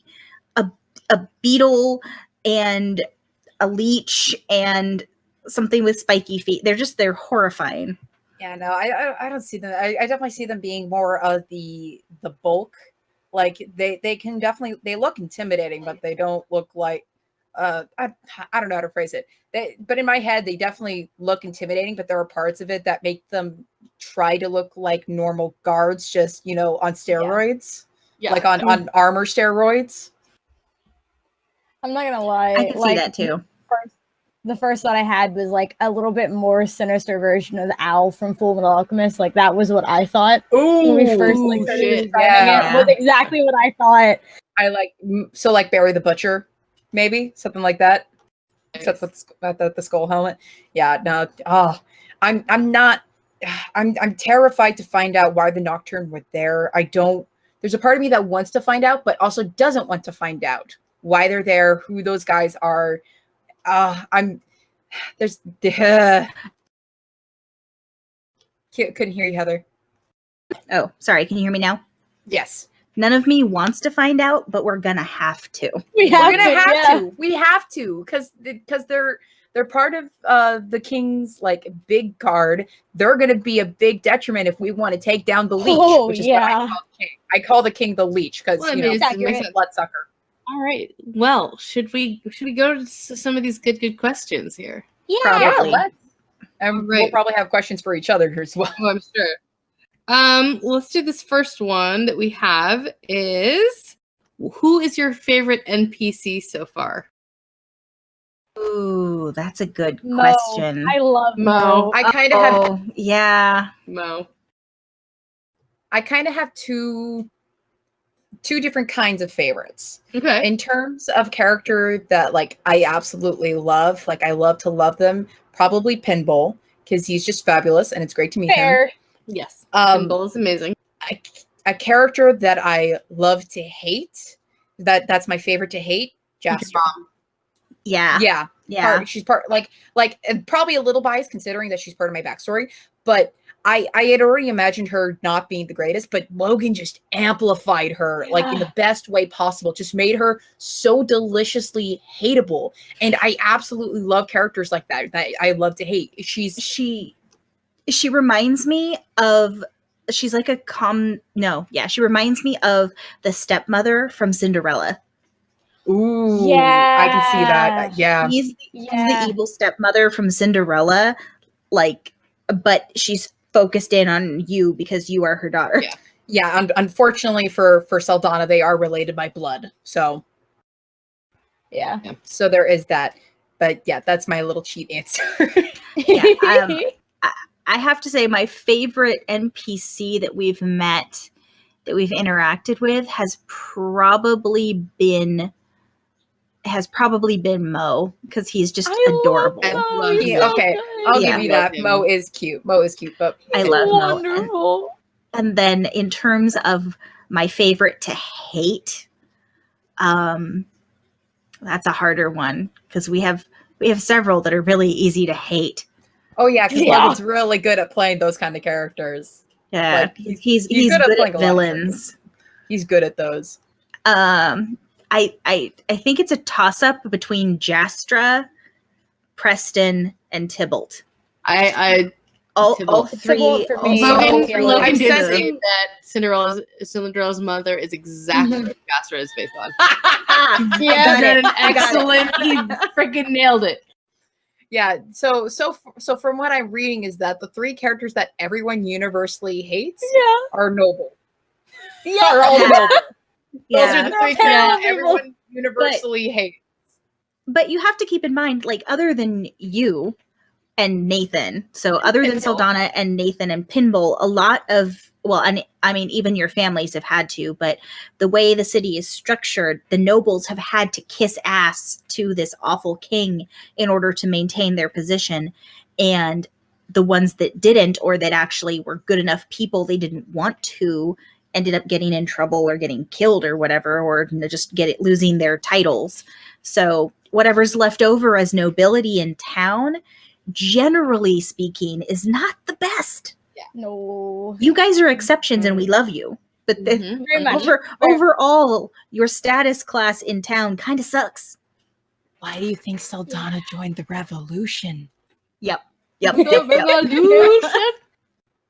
a beetle and a leech and something with spiky feet. They're horrifying. Yeah, no, I don't see them. I definitely see them being more of the bulk. Like they can definitely, they look intimidating, but they don't look like I don't know how to phrase it. But in my head, they definitely look intimidating, but there are parts of it that make them try to look like normal guards, just on steroids. Yeah. Like on armor steroids. I'm not gonna lie. I can see that too. The first thought I had was like a little bit more sinister version of the owl from Full Metal Alchemist. Like that was what I thought when we first started describing it. Was exactly what I thought. I like Barry the Butcher, maybe something like that. Except with the skull helmet. Yeah, no. Oh, I'm not. I'm terrified to find out why the Nocturne were there. There's a part of me that wants to find out, but also doesn't want to find out why they're there, who those guys are. Couldn't hear you, Heather. Oh, sorry. Can you hear me now? Yes. None of me wants to find out, but we're gonna have to. We're gonna have to. We have to because they're part of the king's like big guard. They're gonna be a big detriment if we want to take down the leech, which is what I call the king. I call the king the leech because he's a bloodsucker. All right. Well, should we go to some of these good questions here? Yeah, probably. And we'll probably have questions for each other as well. Oh, I'm sure. Let's do this first one that we have is, who is your favorite NPC so far? Ooh, that's a good question. I love Mo. I kind of have. Yeah. Mo. I kind of have two different kinds of favorites. Okay. In terms of character that like I absolutely love, like I love to love them, probably Pinball, because he's just fabulous and it's great to meet him. Yes. Pinball is amazing. A character that I love to hate, that's my favorite to hate, Jasper. Yeah. She's part like and probably a little biased considering that she's part of my backstory, but I had already imagined her not being the greatest, but Logan just amplified her like in the best way possible. Just made her so deliciously hateable, and I absolutely love characters like that I love to hate. She reminds me of. She's like she reminds me of the stepmother from Cinderella. Ooh, yeah, I can see that. Yeah, she's the evil stepmother from Cinderella, like, but she's focused in on you because you are her daughter. Yeah. Unfortunately for Saldana, they are related by blood. So yeah. So there is that. But yeah, that's my little cheat answer. I have to say my favorite NPC that we've met, that we've interacted with, has probably been Mo, because he's just adorable. Okay, I'll give you that. Mo is cute, but I love wonderful. Mo. And then in terms of my favorite to hate, That's a harder one because we have several that are really easy to hate. Oh yeah, because Yeah. Logan's really good at playing those kind of characters. Yeah, Like, he's good at good playing at a lot of villains. He's good at those. I think it's a toss up between Jastra, Preston, and Tybalt. I All Tybalt. three. Tybalt for me. also- Logan I'm did say sensing- that Cinderella's mother is exactly what Jastra is based on. Yeah. He did an I got it. excellent. He freaking nailed it. Yeah, so from what I'm reading is that the three characters that everyone universally hates are noble. Are all Yeah. noble. Those Yeah. are the They're three terrible characters everyone universally hates. But you have to keep in mind, like, other than you and Nathan, so other than Pinball. Saldana and Nathan and Pinball, a lot of, well, and I mean, even your families have had to, but the way the city is structured, the nobles have had to kiss ass to this awful king in order to maintain their position. And the ones that didn't, or that actually were good enough people they didn't want to, ended up getting in trouble or getting killed or whatever, or just losing their titles. So whatever's left over as nobility in town, generally speaking, is not the best. No. You guys are exceptions and we love you. But Mhm. Very much. overall, your status class in town kind of sucks. Why do you think Saldana joined the revolution? Yep. The revolution.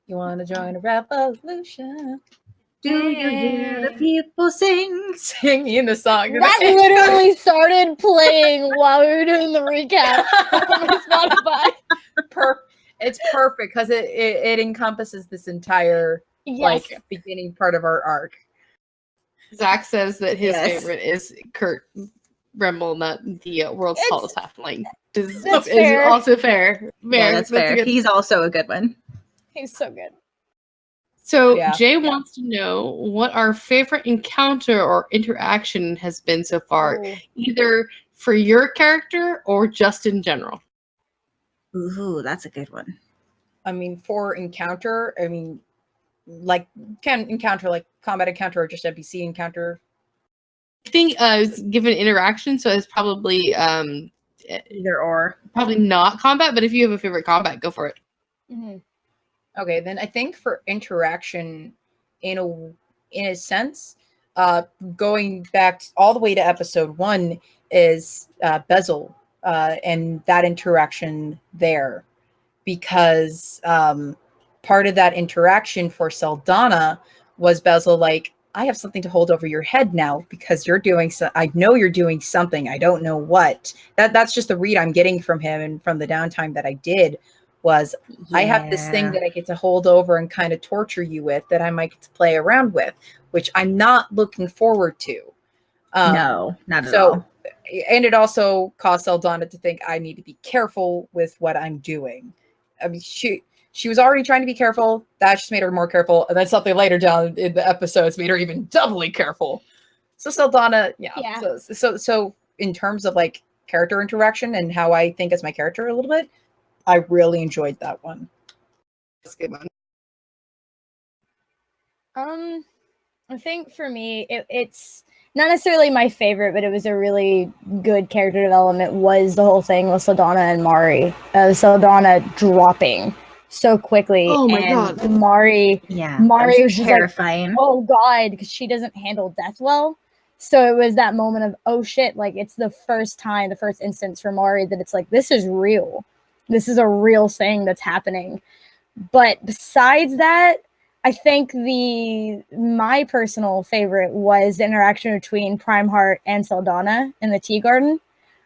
You want to join a revolution? Do you hear the people sing? Singing the song. That literally started playing while we were doing the recap on my Spotify. It's perfect because it encompasses this entire Yes. like beginning part of our arc. Zach says that his Yes. favorite is Kurt Remble, not the world's It's- tallest halfling. Is That's fair. also fair. Yeah, that's fair. good. He's also a good one. He's so good. So Yeah. Jay wants to know what our favorite encounter or interaction has been so far, Ooh. either for your character or just in general. Ooh, that's a good one. I mean, for encounter, I mean, like can encounter like combat encounter or just NPC encounter. I think it's given interaction, so it's probably Either or. probably not combat. But if you have a favorite combat, go for it. Mhm. Okay, then I think for interaction, in a sense, going back all the way to episode 1 is Bezel and that interaction there, because part of that interaction for Saldana was Bezel like, I have something to hold over your head now because you're doing so. I know you're doing something. I don't know what. That's just the read I'm getting from him and from the downtime that I did. Was I have this thing that I get to hold over and kind of torture you with that I might get to play around with, which I'm not looking forward to. No, not at so, all. and it also caused Saldana to think I need to be careful with what I'm doing. I mean, she was already trying to be careful. That just made her more careful. And then something later down in the episodes made her even doubly careful. So Saldana, yeah. So in terms of like character interaction and how I think as my character a little bit, I really enjoyed that one. That's a good one. I think for me, it's not necessarily my favorite, but it was a really good character development. Was the whole thing with Saldana and Mari, Saldana dropping so quickly. Oh my and God. Mari Yeah. Mari that was just like, terrifying. oh God, because she doesn't handle death well. So it was that moment of, oh shit, like it's the first instance for Mari that it's like, this is real. This is a real thing that's happening. But besides that, I think my personal favorite was the interaction between Primeheart and Saldana in the tea garden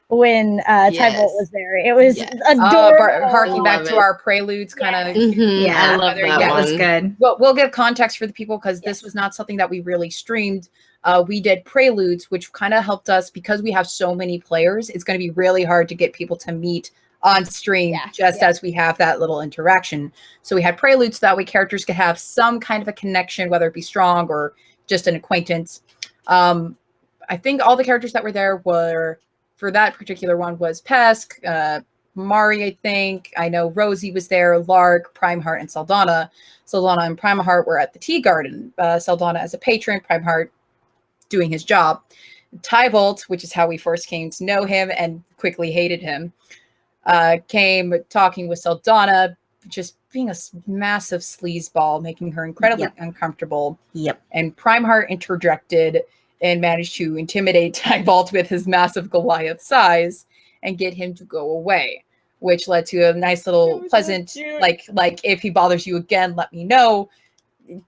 when Tybalt was there. It was adorable. Harking back to our preludes kind of. Yeah, I love that that one. was good. Well, we'll give context for the people because this was not something that we really streamed. We did preludes, which kind of helped us because we have so many players. It's going to be really hard to get people to meet on stream as we have that little interaction. So we had preludes so that way characters could have some kind of a connection, whether it be strong or just an acquaintance. I think all the characters that were there were, for that particular one, was Pesk, Mari, I think. I know Rosie was there, Lark, Primeheart, and Saldana. Saldana and Primeheart were at the tea garden. Saldana as a patron, Primeheart doing his job. Tybalt, which is how we first came to know him and quickly hated him, came talking with Saldana, just being a massive sleazeball, making her incredibly uncomfortable. Yep. And Primeheart interjected and managed to intimidate Tybalt with his massive Goliath size and get him to go away, which led to a nice little pleasant, like if he bothers you again, let me know.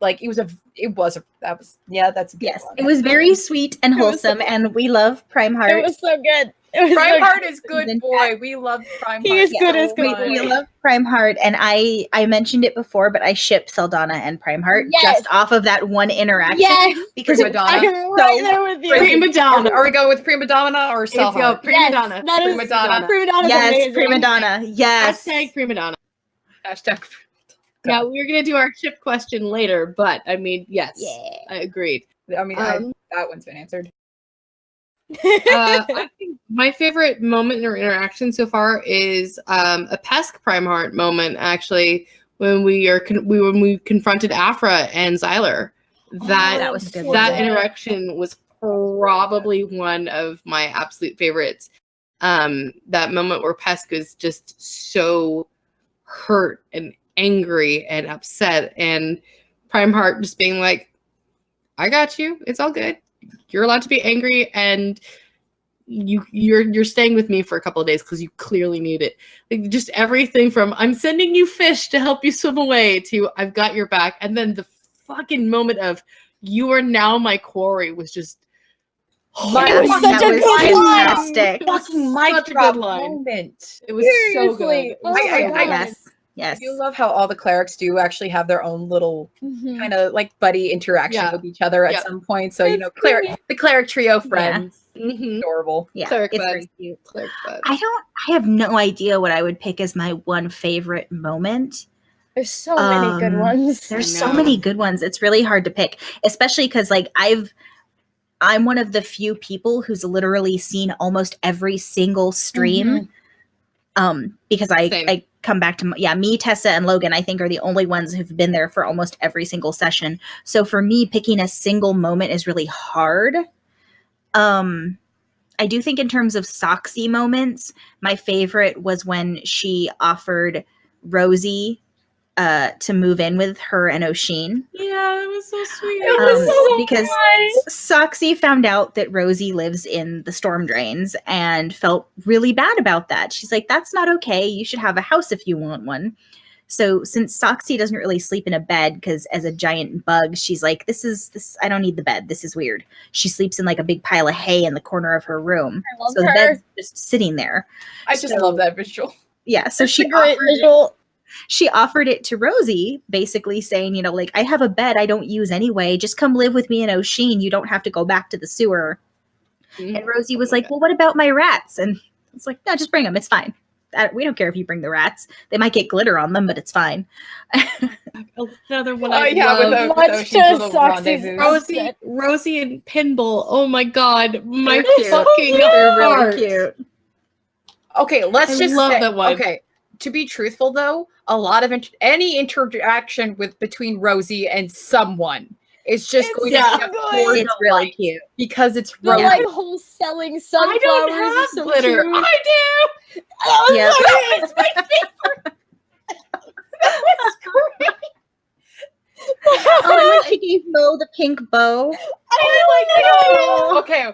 Like that's a good one. It was very sweet and wholesome, and we love Primeheart. It was so good. Primeheart is good, boy. We love Primeheart. He is good as good. We love Primeheart, and I mentioned it before, but I ship Saldana and Primeheart just off of that one interaction. Yes, because Prima Donna. I'm right there with you. Prima Donna. Are we going with Prima Donna or Let's go. Cellheart? Prima Donna. That is Prima Donna. Prima Donna. Yes, Prima Donna. Yes. Hashtag Prima Donna. Hashtag. Yeah, we're gonna do our ship question later, but I mean, yes, I agreed. I mean, that one's been answered. I think my favorite moment or interaction so far is a Pesk Primeheart moment. Actually, when we confronted Afra and Xyler, that was a good one. that interaction was probably one of my absolute favorites. That moment where Pesk was just so hurt and angry and upset, and Primeheart just being like, "I got you. It's all good. You're allowed to be angry, and you're staying with me for a couple of days because you clearly need it." Like, just everything from "I'm sending you fish to help you swim away" to "I've got your back," and then the fucking moment of "you are now my quarry" was just It was such a good line. fantastic. Fucking Such mic a drop good line. moment. It was so Seriously. good. It was Oh so my good. God. Yes. I do love how all the clerics do actually have their own little kind of like buddy interaction with each other at some point. So, the cleric trio friends. Mhm. Adorable. Yeah, Cleric it's buds. very cute. Cleric buds. I have no idea what I would pick as my one favorite moment. There's so many good ones. There's I so know. many good ones. It's really hard to pick, especially because I'm one of the few people who's literally seen almost every single stream. Because Same. I come back to me, Tessa, and Logan, I think, are the only ones who've been there for almost every single session. So for me, picking a single moment is really hard. I do think in terms of Soxy moments, my favorite was when she offered Rosie to move in with her and Oshin. Yeah, it was so sweet. Because Soxy found out that Rosie lives in the storm drains and felt really bad about that. She's like, "That's not okay. You should have a house if you want one." So since Soxy doesn't really sleep in a bed because as a giant bug, she's like, this I don't need the bed. This is weird. She sleeps in like a big pile of hay in the corner of her room. I love So the her. bed's just sitting there. I just love that visual. Yeah. So It's a great visual. she offered it to Rosie, basically saying, "I have a bed I don't use anyway. Just come live with me in Oshin. You don't have to go back to the sewer." And Rosie was like, "Well, what about my rats?" And it's like, "No, just bring them. It's fine. We don't care if you bring the rats. They might get glitter on them, but it's fine." Another one Oh, I yeah, with love. the- Much to little Soxy's rendezvous. Rosie and Pinball. Oh my god, my They're cute. fucking They're heart. really cute. Okay, let's I just love say, that one. Okay, to be truthful though, a lot of any interaction between Rosie and someone is just It's going so to be a good. pure It's really delight cute. because it's The Rosie. like whole selling I sunflowers. don't is have so glitter. cute. I do. That was Yep. so good. It's my favorite. Oh, and when she gave Mo the pink bow. Okay,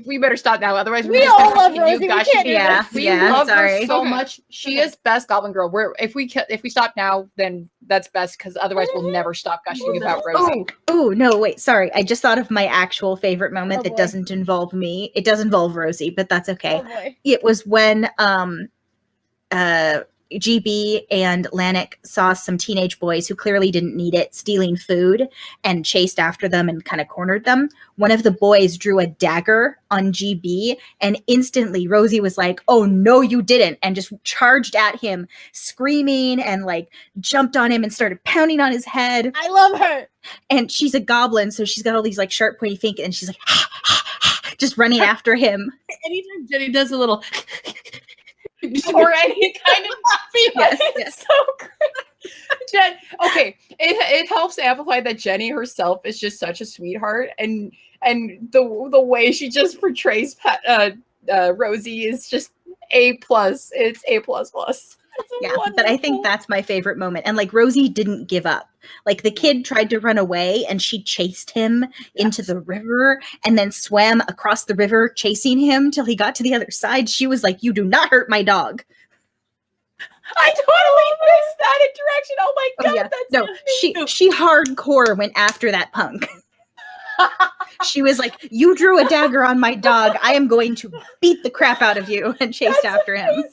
we better stop now, otherwise We we're just all gonna love continue Rosie. We gushing. can't do Yeah. this. We Yeah, love sorry. her so Okay. much. She is best Goblin Girl. If we stop now, then that's best because otherwise we'll never stop gushing about Rosie. Oh, no, wait, sorry. I just thought of my actual favorite moment Oh, that boy. doesn't involve me. It does involve Rosie, but that's okay. Oh boy. It was when GB and Lanik saw some teenage boys who clearly didn't need it stealing food and chased after them and kind of cornered them. One of the boys drew a dagger on GB, and instantly Rosie was like, "Oh no, you didn't," and just charged at him, screaming, and like jumped on him and started pounding on his head. I love her. And she's a goblin, so she's got all these like sharp pointy fingers, and she's like just running after him. Anytime Jenny does a little Or any kind of Yes, It's yes. so great. Okay, it helps amplify that Jenny herself is just such a sweetheart, and the way she just portrays Rosie is just A plus. It's A plus plus. Yeah, but I think that's my favorite moment. And like Rosie didn't give up. Like the kid tried to run away and she chased him into the river and then swam across the river chasing him till he got to the other side. She was like, "You do not hurt my dog." I totally missed that interaction. Oh my god, yeah. that's no. She hardcore went after that punk. She was like, "You drew a dagger on my dog. I am going to beat the crap out of you," and chased after him.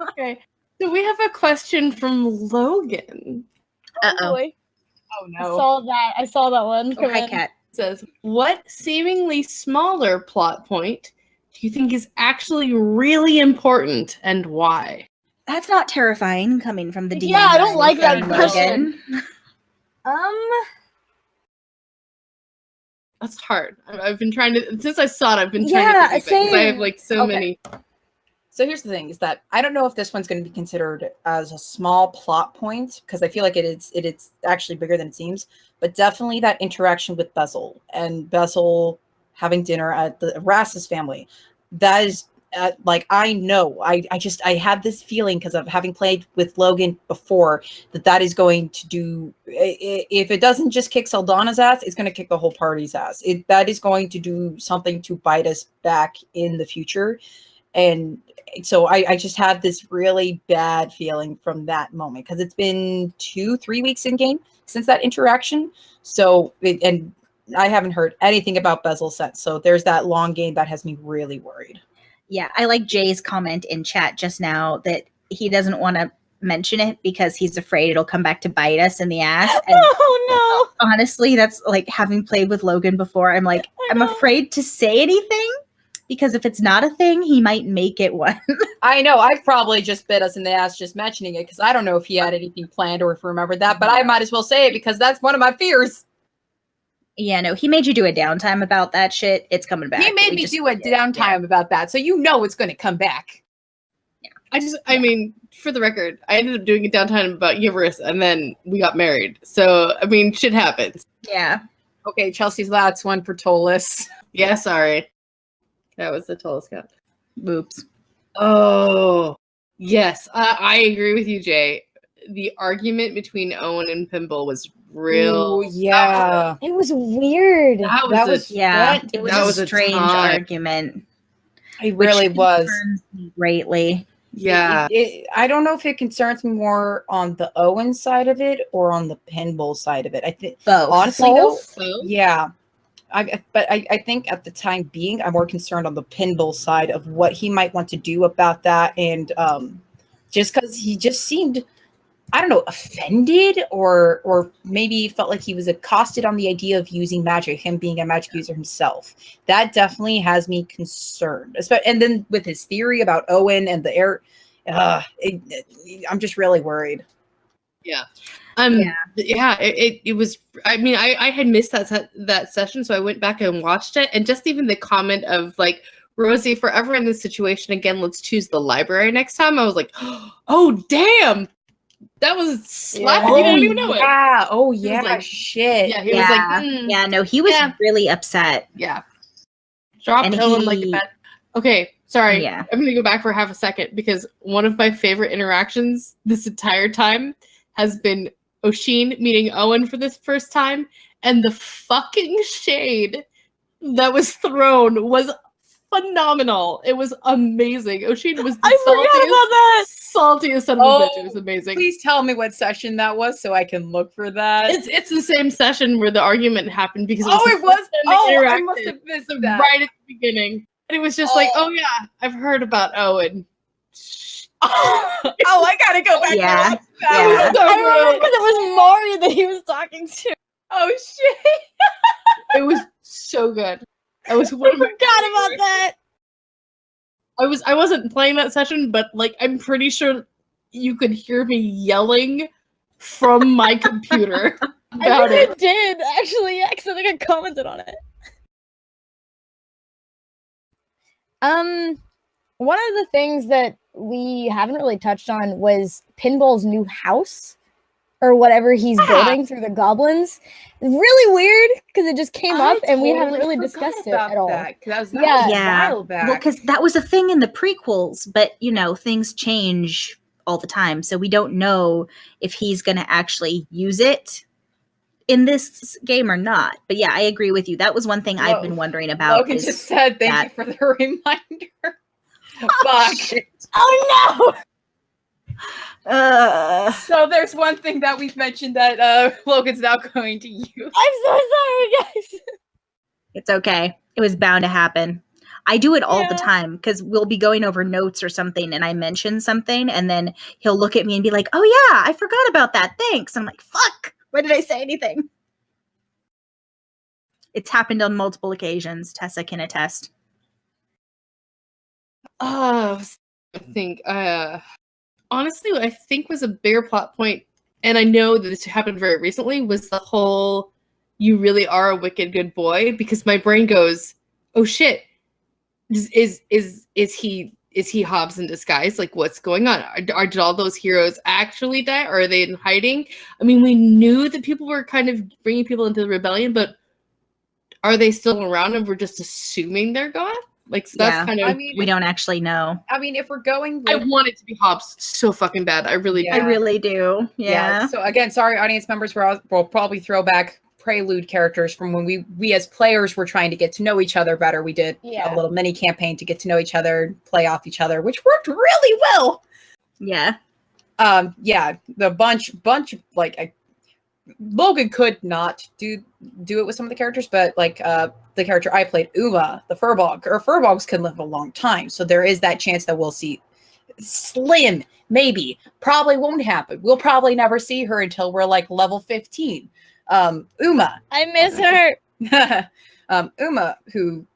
Okay, so we have a question from Logan. Oh boy. Oh no. I saw that one. Oh, hi, Kat. It says, what seemingly smaller plot point do you think is actually really important and why? That's not terrifying coming from the DM. Yeah, I don't like that Logan. question. That's hard. I've been trying to, since I saw it, I've been trying Yeah, to think of it, 'cause I have same. like so many. So here's the thing: is that I don't know if this one's going to be considered as a small plot point because I feel like it is actually bigger than it seems. But definitely that interaction with Bezel and Bezel having dinner at the Rassus family. That is like I know I had this feeling because of having played with Logan before that is going to do if it doesn't just kick Saldana's ass, it's going to kick the whole party's ass. That is going to do something to bite us back in the future. And so I just had this really bad feeling from that moment because it's been 2-3 weeks in game since that interaction. So and I haven't heard anything about Bezel since. So there's that long game that has me really worried. Yeah, I like Jay's comment in chat just now that he doesn't want to mention it because he's afraid it'll come back to bite us in the ass. And Oh honestly, that's like having played with Logan before. I'm like, I'm afraid to say anything because if it's not a thing, he might make it one. I know. I've probably just bit us in the ass just mentioning it because I don't know if he had anything planned or if he remembered that, but I might as well say it because that's one of my fears. Yeah, no, he made you do a downtime about that shit. It's coming back. He made me do a downtime about that, so you know it's going to come back. I mean, for the record, I ended up doing a downtime about Everest and then we got married. So, I mean, shit happens. Yeah. Okay, Chelsea's last one for Tollus. Yeah, sorry. That was the Tollus count. Oops. Oh, yes. I agree with you, Jay. The argument between Owen and Pimble was real. Ooh, yeah. It was weird. That was Yeah, it was that a was a strange time. argument. It really was. Concerns me greatly. Yeah. I don't know if it concerns me more on the Owen side of it or on the Pinball side of it. I think Both. honestly, Both? though, yeah. I think at the time being, I'm more concerned on the Pinball side of what he might want to do about that, and just because he just seemed, I don't know, offended or maybe felt like he was accosted on the idea of using magic, him being a magic user himself. That definitely has me concerned. And then with his theory about Owen and the air, I'm just really worried. Yeah. It was, I mean, I had missed that session, so I went back and watched it, and just even the comment of like, Rosie, if we're ever in this situation again, let's choose the library next time. I was like, oh damn, that was slapping. Yeah. You don't even know it. Yeah. Oh yeah. like, shit. Yeah, he was like, yeah, no, he was Yeah. really upset. yeah. Dropped And Owen like a he- bad. Okay, sorry. Yeah. I'm gonna go back for half a second because one of my favorite interactions this entire time has been Oshin meeting Owen for this first time, and the fucking shade that was thrown was phenomenal. It was amazing. Oshin was the I forgot about that. saltiest son of a bitch. It was amazing. Please tell me what session that was so I can look for that. It's the same session where the argument happened because it was. the first time they I interacted, must have missed so that. right at the beginning, and it was just like, oh yeah, I've heard about Owen. I gotta go back. Yeah. And watch that. Yeah. I remember because it was Mari that he was talking to. Oh shit. It was so good. I was one I forgot about that. I wasn't playing that session, but like I'm pretty sure you could hear me yelling from my computer I about think it. I did actually, yeah, because I think I commented on it. One of the things that we haven't really touched on was Pinball's new house or whatever he's Yeah. building through the goblins. Really weird because it just came up and we haven't totally really forgot discussed it about at all. That was Yeah. a Yeah. while back. Well, because that was a thing in the prequels, but things change all the time, so we don't know if he's going to actually use it in this game or not. But yeah, I agree with you. That was one thing I've been wondering about. Logan just said, "Thank you for the reminder." Fuck. Oh So there's one thing that we've mentioned that Logan's now going to use. no! I'm so sorry, guys. It's okay. It was bound to happen. I do it all the Yeah. time because we'll be going over notes or something and I mention something and then he'll look at me and be like, "Oh yeah, I forgot about that. Thanks." I'm like, "Fuck. Why did I say anything?" It's happened on multiple occasions. Tessa can attest. I think honestly, what I think was a bigger plot point, and I know that this happened very recently, was the whole "you really are a wicked good boy," because my brain goes, "Oh shit, is he Hobbs in disguise? Like, what's going on? Did all those heroes actually die, or are they in hiding?" I mean, we knew that people were kind of bringing people into the rebellion, but are they still around and we're just assuming they're gone? Like, so that's Yeah. kind of. I mean, We don't actually know. I mean, if we're going I with, want it to be Hobbs so fucking bad. I really Yeah. I really do. Yeah. So again, sorry, audience members, we'll probably throw back prelude characters from when we as players were trying to get to know each other better. We did Yeah. a little mini campaign to get to know each other, play off each other, which worked really well. Yeah. Yeah, the bunch like Logan could not do it with some of the characters, but like the character I played, Uma, the Furbog, or Furbogs can live a long time, so there is that chance that we'll see Slim, maybe, probably won't happen. We'll probably never see her until we're like level 15. Uma, I miss her. Uma, who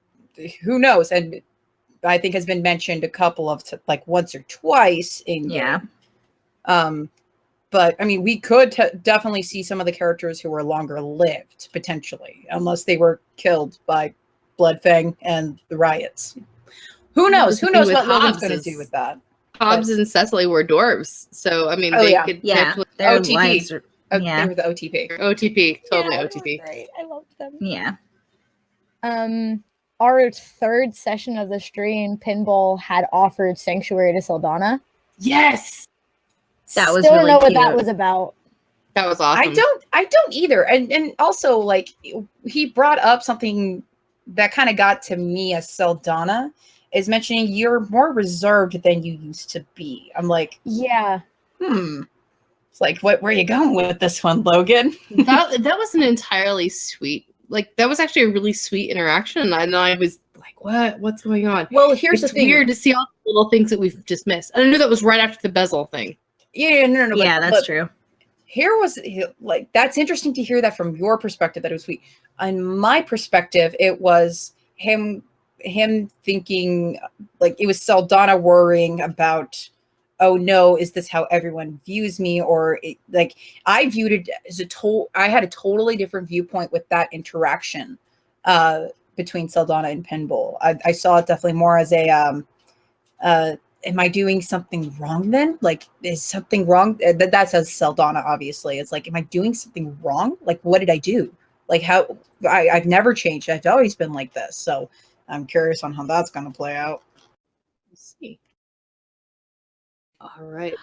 knows, and I think has been mentioned a couple of like once or twice in Yeah. game. But I mean, we could definitely see some of the characters who were longer lived, potentially, unless they were killed by Bloodfang and the riots. Who knows? Who knows what Logan's going to do with that? Hobbs and Cecily were dwarves, so I mean, Oh, they yeah. could Yeah. potentially Their OTP. lives are, They yeah. were the OTP. OTP, totally Yeah, they were OTP. great. I loved them. Yeah. Our third session of the stream, Pinball had offered Sanctuary to Saldana. Yes, That was Still really don't know what that cute. was about. that was awesome. I don't either. And also, like, he brought up something that kind of got to me as Saldana, is mentioning you're more reserved than you used to be. I'm like, Yeah. It's like, where are you going with this one, Logan? that was an entirely sweet. Like, that was actually a really sweet interaction, and I was like, what's going on? Well, here's It's the thing. weird to see all the little things that we've just missed. And I knew that was right after the bezel thing. Yeah, no. Yeah, but that's true. Here was like, that's interesting to hear that from your perspective, that it was sweet. On my perspective, it was him thinking, like, it was Saldana worrying about, oh no, is this how everyone views me? Or like, I viewed it as I had a totally different viewpoint with that interaction between Saldana and Pinball. I saw it definitely more as a am I doing something wrong then? Like, is something wrong? That says Saldana, obviously. It's like, am I doing something wrong? Like, what did I do? Like, how I've never changed. I've always been like this. So I'm curious on how that's going to play out. Let's see. All right.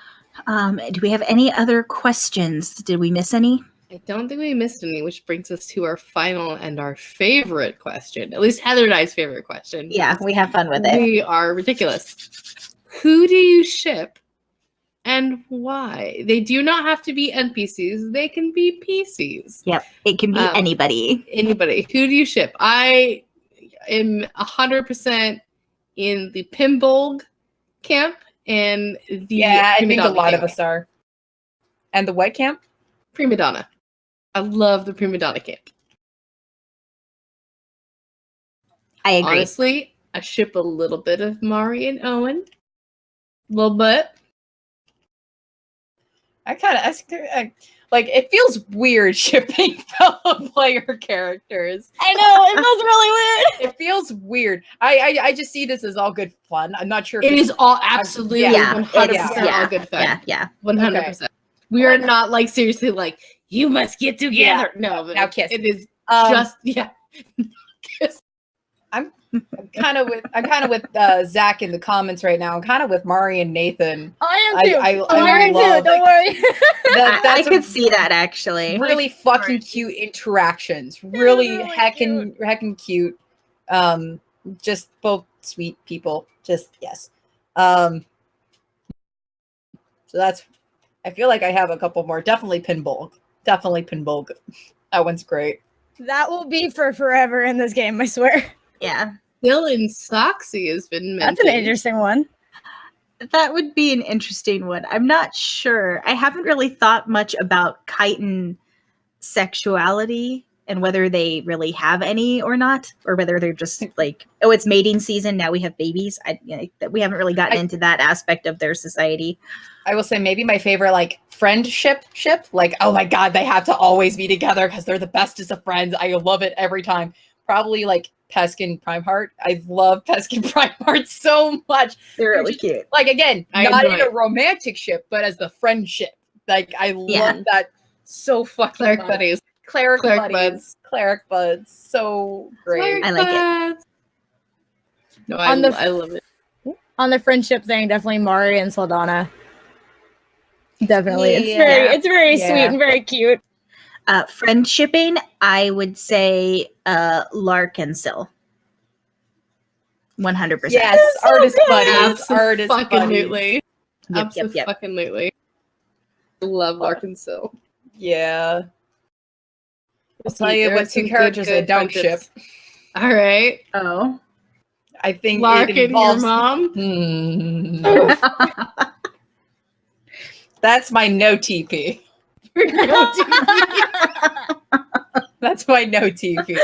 Do we have any other questions? Did we miss any? I don't think we missed any, which brings us to our final and our favorite question. At least Heather and I's favorite question. Yeah, we have fun with it. We are ridiculous. Who do you ship and why? They do not have to be NPCs. They can be PCs. Yep, it can be anybody. Anybody. Who do you ship? I am 100% in the Pimbolg camp and the I Prima think a Donna lot camp. of us are. And the what camp? Prima Donna. I love the Prima Donna camp. I agree. Honestly, I ship a little bit of Mari and Owen. A little bit. like it feels weird shipping fellow player characters. I know, it feels really weird. It feels weird. I just see this as all good fun. I'm not sure if It it's is all absolutely Yeah, 100% all good fun. Yeah. 100%. We are not like seriously like you must get together. No, now kiss. it is just kiss. I'm kind of with Zach in the comments right now. I'm kind of with Mari and Nathan. I am too. I am love- too. Don't worry. I could see that actually. Really fucking cute interactions. Really really heckin' cute. Just both sweet people. Just yes. So that's. I feel like I have a couple more. Definitely Pinball. That one's great. That will be for forever in this game, I swear. Yeah. Dylan Soxy has been mentioned. That's an interesting one. That would be an interesting one. I'm not sure. I haven't really thought much about chitin sexuality and whether they really have any or not, or whether they're just like, oh, it's mating season. Now we have babies. We haven't really gotten into that aspect of their society. I will say maybe my favorite like friendship ship. Like, oh my god, they have to always be together because they're the bestest of friends. I love it every time. Probably like Pesk and Primeheart. I love Pesk and Primeheart so much. They're really cute. Like again, I not enjoy in a it. romantic ship, but as the friendship. Like I Yeah. love that so fucking Cleric much. buddies. Cleric Cleric buddies. Cleric buds. So great. I like it. No, On the- I love it. On the friendship thing, definitely Mari and Saldana. Definitely. Yeah. It's very Yeah. sweet and very cute. Friendshipping, I would say Lark and Syl. 100%. Yes, artist buddies. Artist buddies. Absolutely. Yep. Absolutely. I love Arkansas. Yeah. I'll tell you what two characters I don't ship. All right. Oh. I think Lark it and your involves. mom. That's my no TP. That's my no TP.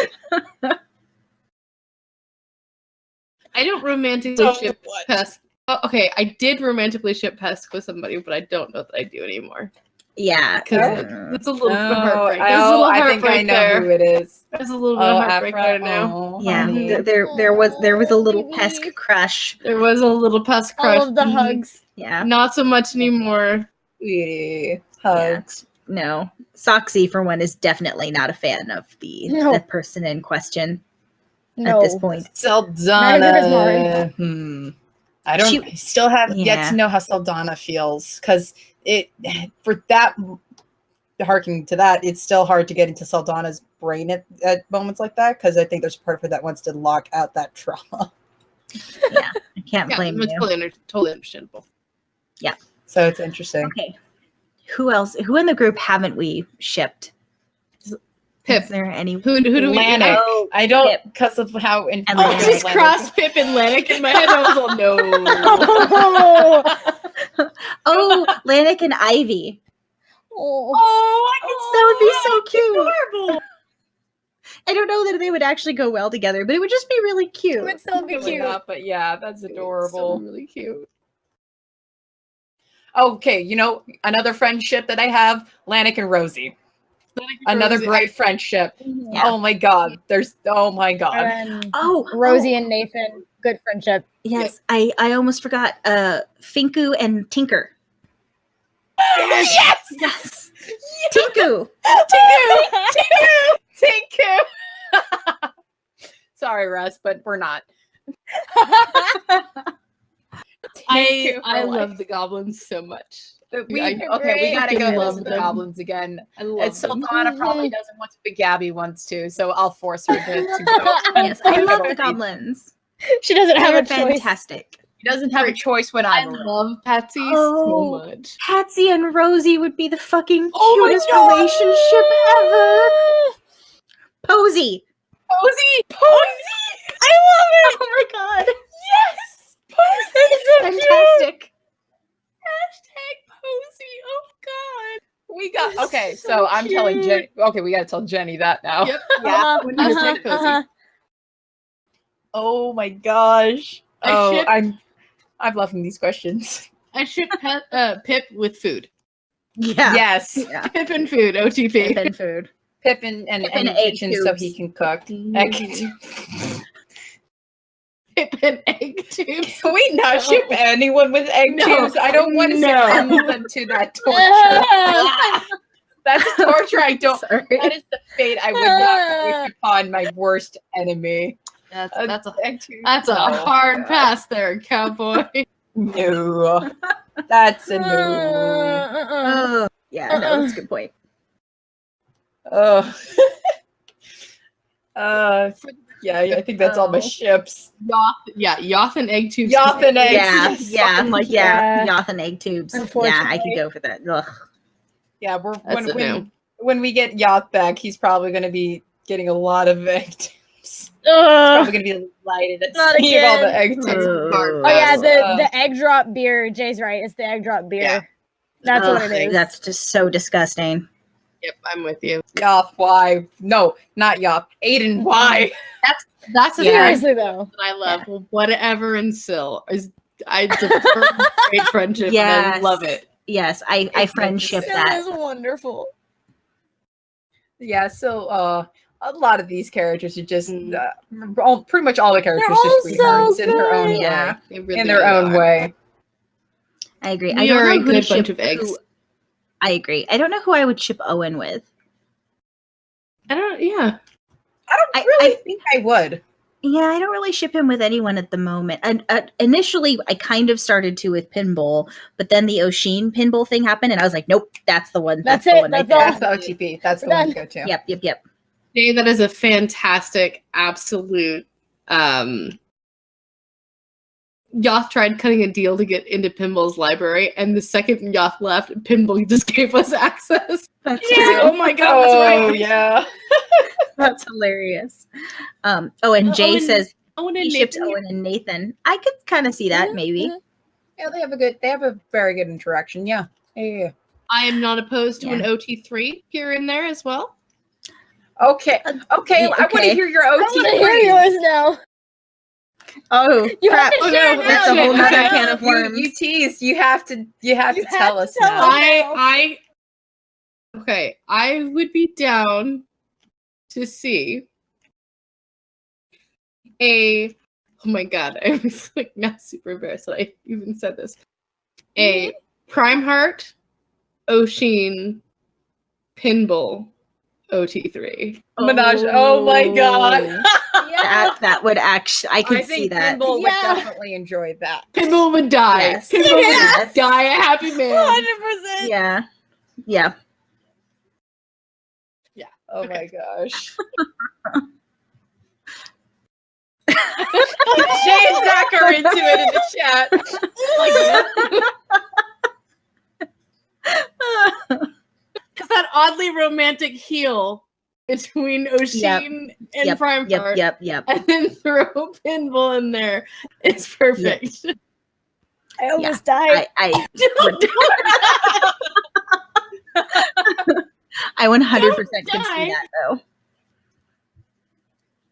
I don't romantically ship Pesk. Oh, okay, I did romantically ship Pesk with somebody, but I don't know that I do anymore. Yeah. Because it's a little bit of heartbreak. There's a Oh, little I think I heartbreak know there. who it is. There's a little bit of heartbreak there now. Oh, Yeah, honey. there was a little Pesk crush. There was a little Pesk crush. All of the hugs. Yeah. Not so much anymore. Yeah. Hugs. No. Soxy, for one, is definitely not a fan of the person in question No. at this point. Saldana. I don't. She- I still have yet Yeah. to know how Saldana feels because for that. Harking to that, it's still hard to get into Saldana's brain at moments like that because I think there's a part of her that wants to lock out that trauma. Yeah. I can't blame it's you. totally understandable. So it's interesting. Okay. Who else? Who in the group haven't we shipped? Pip. Is there any? Who do we Lanik. Oh, I don't Pip. because of how And I Lanik. just crossed Pip and Lanik in my head. I was all no. Oh, Lanik and Ivy. Oh. That would be so cute. I don't know that they would actually go well together, but it would just be really cute. It would still be Probably cute. not, but yeah, that's So adorable. really cute. Okay, you know, another friendship that I have, Lanik and Rosie. Another great friendship. Yeah. Oh my god. Oh my god. And Oh, Rosie and Nathan, good friendship. yes. I almost forgot. Finku and Tinker. Yes! Yes. Tinku. Tinku. Sorry, Russ, but we're not. I for life. love the goblins so much. We I gotta go love visit the them. goblins again. I love And them. Sultana probably doesn't want to, but Gabby wants to, so I'll force her to go. Yes, I love the goblins. She doesn't have They're a choice. fantastic. She doesn't have a choice when I I'm around. love Patsy Oh. so much. Patsy and Rosie would be the fucking Oh my cutest God. relationship ever. Posy. Posy! I love it. Oh my god. Yes! Posy! It's fantastic. Hashtag Posy! Oh god! We got It's okay, so so I'm telling cute. Jenny. Okay, we gotta tell Jenny that now. Yep. Uh-huh, 100% cozy. Oh my gosh! I ship- I'm loving these questions. I ship Pip with food. Yeah. Yes. Yeah. Pippin food, OTP. Pippin food. Pippin and Pippin egg egg kitchen so tubes. he can cook. Mhm. Pippin egg tubes. Can we not ship anyone with egg No. tubes? I don't want to No. send them to that torture. That's torture. I don't. Sorry. That is the fate I would not wish upon my worst enemy. That's a egg tube. that's a No. hard pass there, cowboy. No. That's a no. Oh, yeah, no, that's a good point. Oh. Yeah, I think that's all my ships. Yoth and egg tubes. Yoth and eggs. Yeah, Yes. yeah, Fucking like yeah. Yoth and egg tubes. Yeah, I Unfortunately. could go for that. Ugh. Yeah, That's a no. when we get Yacht back, he's probably going to be getting a lot of egg tubes. Ugh. Probably going to be delighted at Not seeing all the again. egg tubes. Oh, Oh yeah, Uh, the egg drop beer. Jay's right. It's the egg drop beer. Yeah. That's what it is. That's just so disgusting. Yep, I'm with you. Yacht, why? No, not Yacht. Aiden, why? That's a Seriously though. that I love. Whatever and Syl is it's a great friendship. And I Yes. love it. Yes, I friendship It that. is wonderful. Yeah, so a lot of these characters are just Mm. pretty much all the characters They're are all sweethearts so in their own good. way. Yeah. They really, In their really own are. way. I agree. We I don't are know a who to good bunch ship of eggs. who- I agree. I don't know who I would ship Owen with. I don't. Yeah. I don't really think I would. Yeah, I don't really ship him with anyone at the moment. And initially, I kind of started to with Pinball, but then the Oshin Pinball thing happened, and I was like, nope, that's the one. That's the it, one right that's there. all. That's the OTP. That's the We're one to done. go to. Yep. Jay, that is a fantastic, absolute. Yoth tried cutting a deal to get into Pinball's library, and the second Yoth left, Pinball just gave us access. That's, I was like, oh my god, that's Oh, right. yeah. that's hilarious. And Jay Owen- says Owen he and ships Nathan. Owen and Nathan. I could kind of see that, Mhm, maybe. mhm. Yeah, they have a very good interaction. Yeah. Yeah. I am not opposed to an Yeah. OT3 here and there as well. Okay. Okay. Yeah, I want to okay. hear your I want to hear OT3. yours now. Oh, You crap. have to Oh, share no, now. that's a whole Okay. nother can of worms. You teased. You have to have tell to us tell now. us. I would be down to see oh my god, I was like now super embarrassed that I even said this. A Prime Heart, Oshin, Pinball, OT3. Menage. Oh my god. Yeah. That would actually, I could I see think that. Pinball Yeah. would definitely enjoy that. Pinball would die. Yes. Pinball Yes. would die a happy man. 100%. Yeah. Yeah. Oh Okay. my gosh. Because Jay and Zach are into it in the chat. that oddly romantic heel between Oshin and Prime Heart, Yep. and then throw Pinball in there. It's perfect. I almost died. I 100% Don't could see die. that though.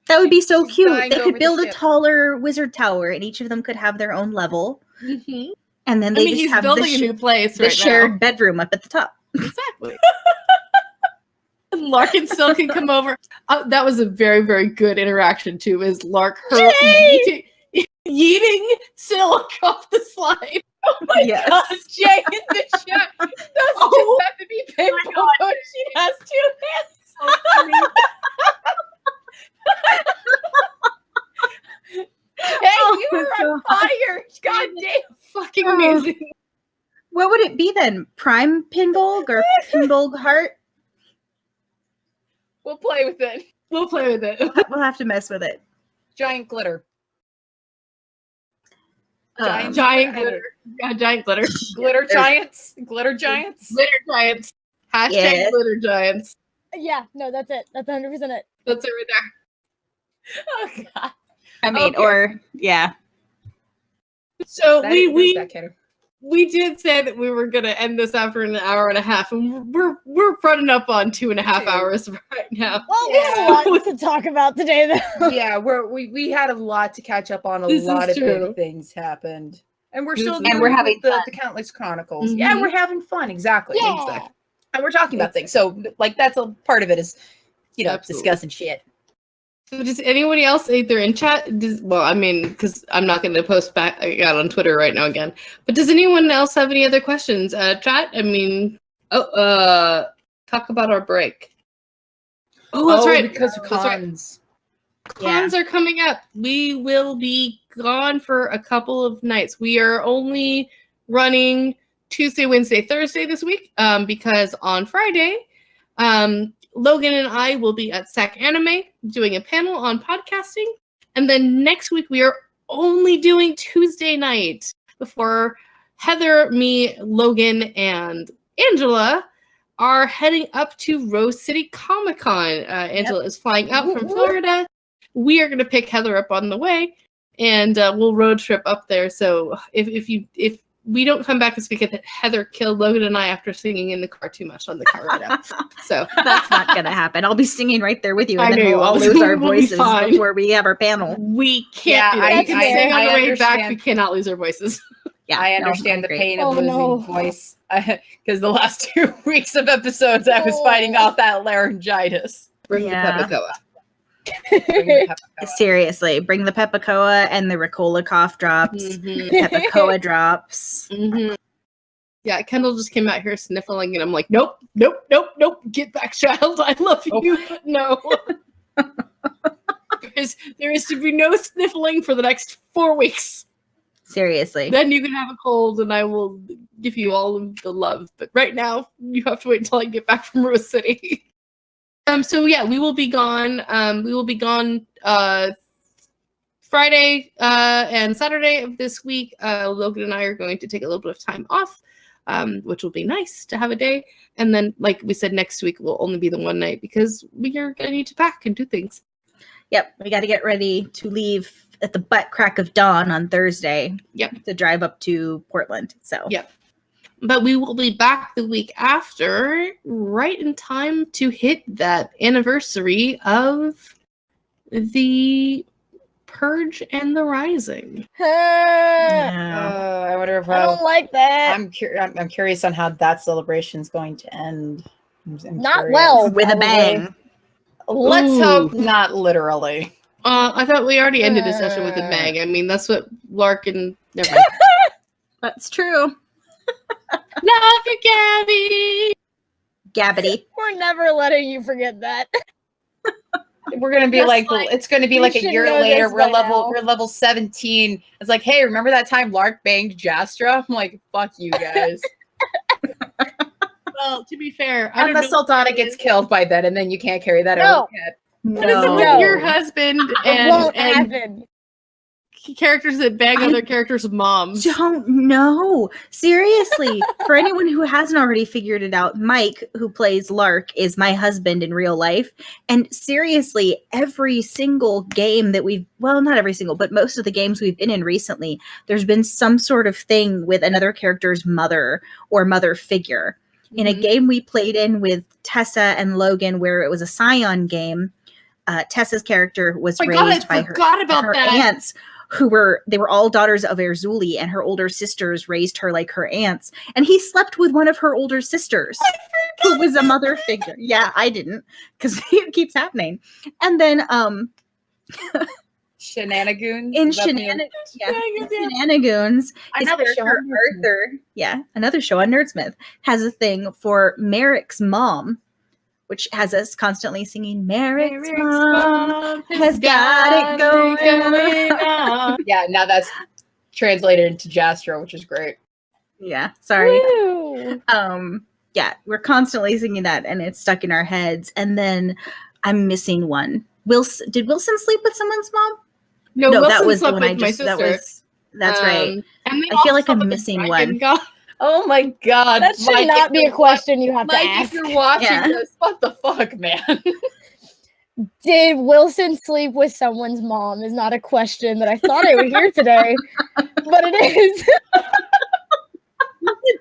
That would be so She's cute. dying They over could the build a ship. taller wizard tower, and each of them could have their own level, Mhm. and then I they mean, just he's have building a new place the right shared bedroom up at the top. now. Exactly. And Lark and Sil can come over. That was a very, very good interaction too. Is Lark her yeeting Sil off the slide? Oh my Yes. god, Jay in the chat. Doesn't Oh just have to be Pinball. She has two hands. Hey, you Oh were my on fire. God damn. Fucking Oh. amazing. What would it be then? Prime Pinball or Pinball Heart? We'll play with it. We'll play with it. We'll have to mess with it. Giant glitter. Um, Giant glitter. Yeah, giant glitter. Glitter giants. Glitter giants. Glitter giants. Hashtag Yes. glitter giants. Yeah, no, that's it. That's 100% it. That's it right there. Oh god. I mean, Okay. or yeah. So That we is that kiddo. we did say that we were gonna end this after an hour and a half, and we're running up on 2.5 hours right now. Well, we have a lot to talk about today, though. Yeah, we had a lot to catch up on. A This is lot of true. big things happened. And we're This still is- doing And we're having the, fun. the Countless Chronicles. Yeah, Mhm. we're having fun. Exactly. Yeah. Exactly. And we're talking about things. So, like, that's a part of it is, Absolutely. discussing shit. So does anybody else either in chat? Well, I mean, because I'm not going to post back out on Twitter right now again. But does anyone else have any other questions? Chat. I mean, talk about our break. Oh, that's right. Because of That's right. cons. Cons are coming up. We will be gone for a couple of nights. We are only running Tuesday, Wednesday, Thursday this week because on Friday, Logan and I will be at SAC Anime doing a panel on podcasting. And then next week, we are only doing Tuesday night before Heather, me, Logan, and Angela are heading up to Rose City Comic Con. Angela is flying out from Florida. We are going to pick Heather up on the way, and we'll road trip up there. So if we don't come back this weekend, Heather killed Logan and I after singing in the car too much on the car ride out. So That's not going to happen. I'll be singing right there with you, and I then know you we'll all will. lose our We'll be voices fine. before we have our panel. we can't Yeah, do that. I- We can I- sing on I the way back. understand. We cannot lose our voices. Yeah, I no, understand the agree. pain of Oh, losing no. voice because the last 2 weeks of episodes, I was fighting off that laryngitis. Bring Yeah. the Peppacoa. Bring the Peppacoa. Seriously, bring the Peppacoa and the Ricola cough drops, Mhm. Peppacoa drops. Mm-hmm. Yeah, Kendall just came out here sniffling, and I'm like, nope, nope, nope, nope. Get back, child. I love you, but no. there is to be no sniffling for the next 4 weeks. Seriously. Then you can have a cold, and I will give you all of the love. But right now, you have to wait until I get back from Rose City. So yeah, we will be gone. We will be gone Friday and Saturday of this week. Logan and I are going to take a little bit of time off, which will be nice to have a day. And then, like we said, next week will only be the one night because we are going to need to pack and do things. Yep, we got to get ready to leave at the butt crack of dawn on Thursday. Yep. To drive up to Portland. So Yep. But we will be back the week after, right in time to hit that anniversary of the Purge and the Rising. yeah. I wonder if I don't like that. I'm curious on how that celebration is going to end. I'm Not curious. well. With a probably. bang. Let's Ooh. hope not literally. I thought we already ended the session with a bang. I mean, that's what Larkin. Never mind. That's true. Love you, Gabby. Gabbity. We're never letting you forget that. We're gonna be Just like, like- it's gonna be you like a should year know later. this We're by now. level 17. It's like, hey, remember that time Lark banged Jastra? I'm like, fuck you guys. Well, to be fair, I don't Unless know Sultana gets killed by then, and then you can't carry that No. over your head. what is it No. with your husband It won't and happen. characters that bang I other characters' moms? Don't know. Seriously, for anyone who hasn't already figured it out, Mike, who plays Lark, is my husband in real life. And seriously, every single game that not every single, but most of the games we've been in recently, there's been some sort of thing with another character's mother or mother figure. In a Mhm. game we played in with Tessa and Logan, where it was a Scion game, Tessa's character was Oh my God, I raised by forgot about her that. aunts, who were all daughters of Erzuli, and her older sisters raised her like her aunts. And he slept with one of her older sisters, who was a mother figure. Yeah, I didn't, because it keeps happening. And then Shenanigans. in Is that the name? Shenanigans, his Another show character on Nerdsmith. Arthur, another show on Nerdsmith, has a thing for Merrick's mom, which has us constantly singing Merrick's mom has got it going on. Yeah, now that's translated into Jastra, which is great. Yeah, sorry. Woo. Yeah, we're constantly singing that, and it's stuck in our heads. And then I'm missing one. Did Wilson sleep with someone's mom? No, that Wilson was the slept one with I my just. sister. That's right. And they I feel also like I'm slept with the missing dragon one. god. Oh my god. That should Mike, not if be you're a question you have to Mike, ask. if you're watching Yeah. this, what the fuck, man? Did Wilson sleep with someone's mom is not a question that I thought I would hear today, but it is.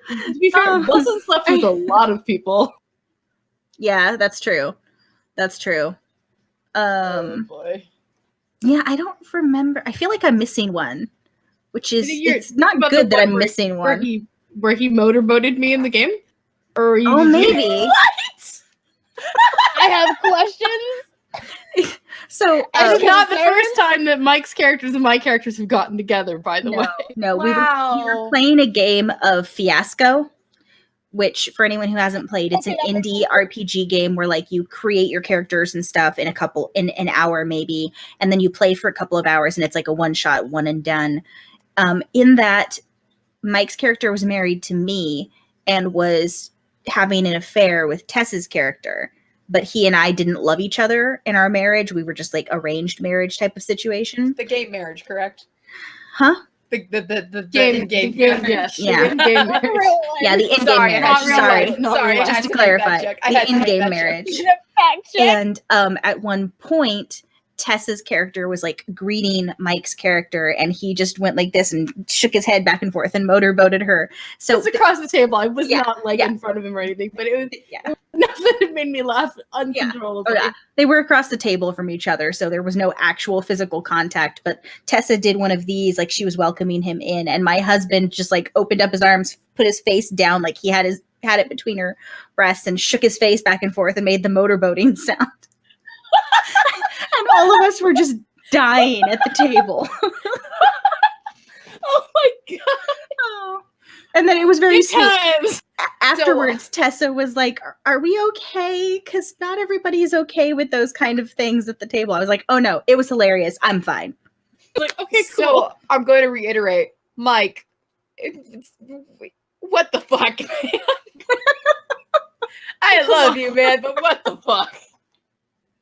To be fair, Wilson slept with a lot of people. Yeah, that's true. That's true. Oh boy. Yeah, I don't remember. I feel like I'm missing one. which is You're it's not about the good that one I'm missing where one. where he motorboated me in the game? Or you Oh, did you- maybe. I have questions. So It's Okay. not the Concerns? first time that Mike's characters and my characters have gotten together, by the way. no, we were Wow. playing a game of Fiasco, which for anyone who hasn't played, it's an Okay, indie RPG game where like you create your characters and stuff in an hour maybe, and then you play for a couple of hours, and it's like a one shot, one and done. In that, Mike's character was married to me and was having an affair with Tess's character, but he and I didn't love each other in our marriage. We were just like arranged marriage type of situation. The game marriage, correct? Huh? The Game, in-game the game, marriage. yes. Yeah. The in-game Not marriage. real life. Yeah, the in-game Sorry, marriage. not real Sorry. life, not Sorry, real I life. had Just to make that clarify, joke. I the had to make in-game that joke. marriage. Need a fact check. And at one point, Tessa's character was like greeting Mike's character, and he just went like this and shook his head back and forth and motorboated her. So It's across the table. I was Yeah, not like yeah. in front of him or anything, but it was yeah. enough that it made me laugh uncontrollably. Oh, yeah. They were across the table from each other, so there was no actual physical contact. But Tessa did one of these, like she was welcoming him in, and my husband just like opened up his arms, put his face down, like he had it between her breasts, and shook his face back and forth and made the motorboating sound. And all of us were just dying at the table. Oh my god! And then it was very Good sweet. times. Afterwards, Tessa was like, "Are we okay? Because not everybody is okay with those kind of things at the table." I was like, "Oh no, it was hilarious. I'm fine." Like, okay, cool. So I'm going to reiterate, Mike. What the fuck, man? I love you, man, but what the fuck?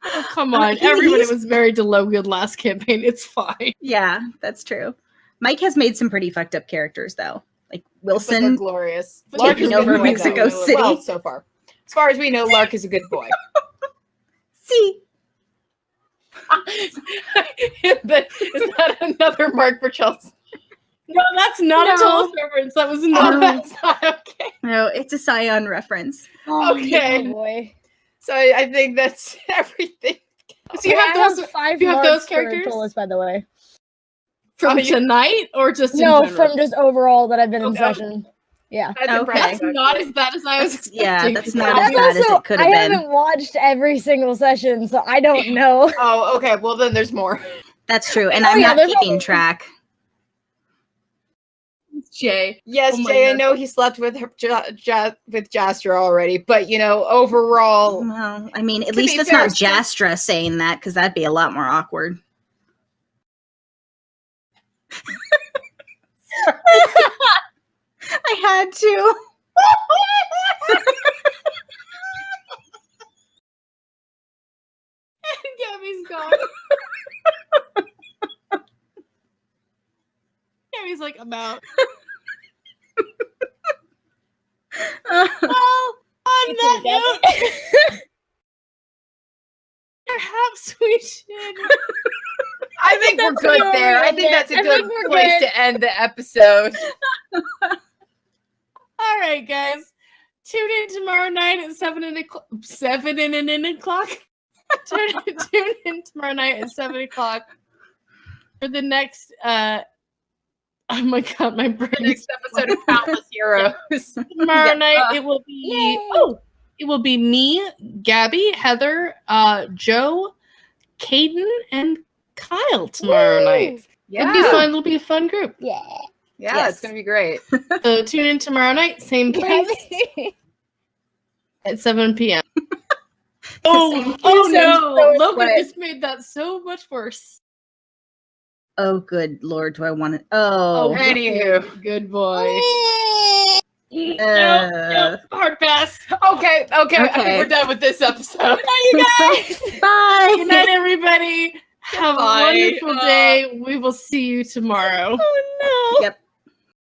Oh, come on. Everybody was married to Logan last campaign. It's fine. Yeah, that's true. Mike has made some pretty fucked up characters, though. Like But they're Wilson. glorious. But Lark taking is a good over boy, Mexico though. City. Well, so far. As far as we know, Lark is a good boy. See, Is that another mark for Chelsea? No, that's not a No. Tulsa reference. That was not. No. That's not okay. no, it's a Scion reference. Okay. Oh boy. So I think that's everything. So you have I those have 5 you have marks those for characters? Tullis, by the way. from Oh, you- tonight or just in No, general? from just overall that I've been in Okay. session. Yeah. That's Okay. impressive. That's not as bad as I was expecting. Yeah, that's not That's as bad as also, it could I have been. haven't watched every single session, so I don't know. Oh, okay. Well, then there's more. That's true, and Oh, I'm yeah, not there's keeping probably- track. Jay. Yes, Oh my Jay, I God. know he slept with with Jastra already, but overall, Well, I mean, at To least be it's fair, not it's just- Jastra saying that, because that'd be a lot more awkward. I had to. Gabby's gone. Gabby's like, I'm out. Well, on that note, perhaps we should. I think we're that's good where there. we I end think it. that's a I good think we're place good. to end the episode. All right, guys. Tune in tomorrow night at 7 o'clock. Tune in tomorrow night at 7 o'clock for the next oh my god, my brain. Next episode of Countless Heroes. Tomorrow Yeah. night it will be Yay. it will be me, Gabby, Heather, Joe, Caden, and Kyle tomorrow Woo. night. It'll be fun. It'll be a fun group. Yeah. Yeah, Yes. it's gonna be great. So tune in tomorrow night, same place at 7 p.m. Oh no! So Logan what? just made that so much worse. Oh, good lord, do I want to? Oh, Anywho. Good boy. uh, Hard pass. Okay, I think Okay. we're done with this episode. You guys. bye. Good night, everybody. Have a Goodbye. wonderful day. We will see you tomorrow. Oh no. Yep.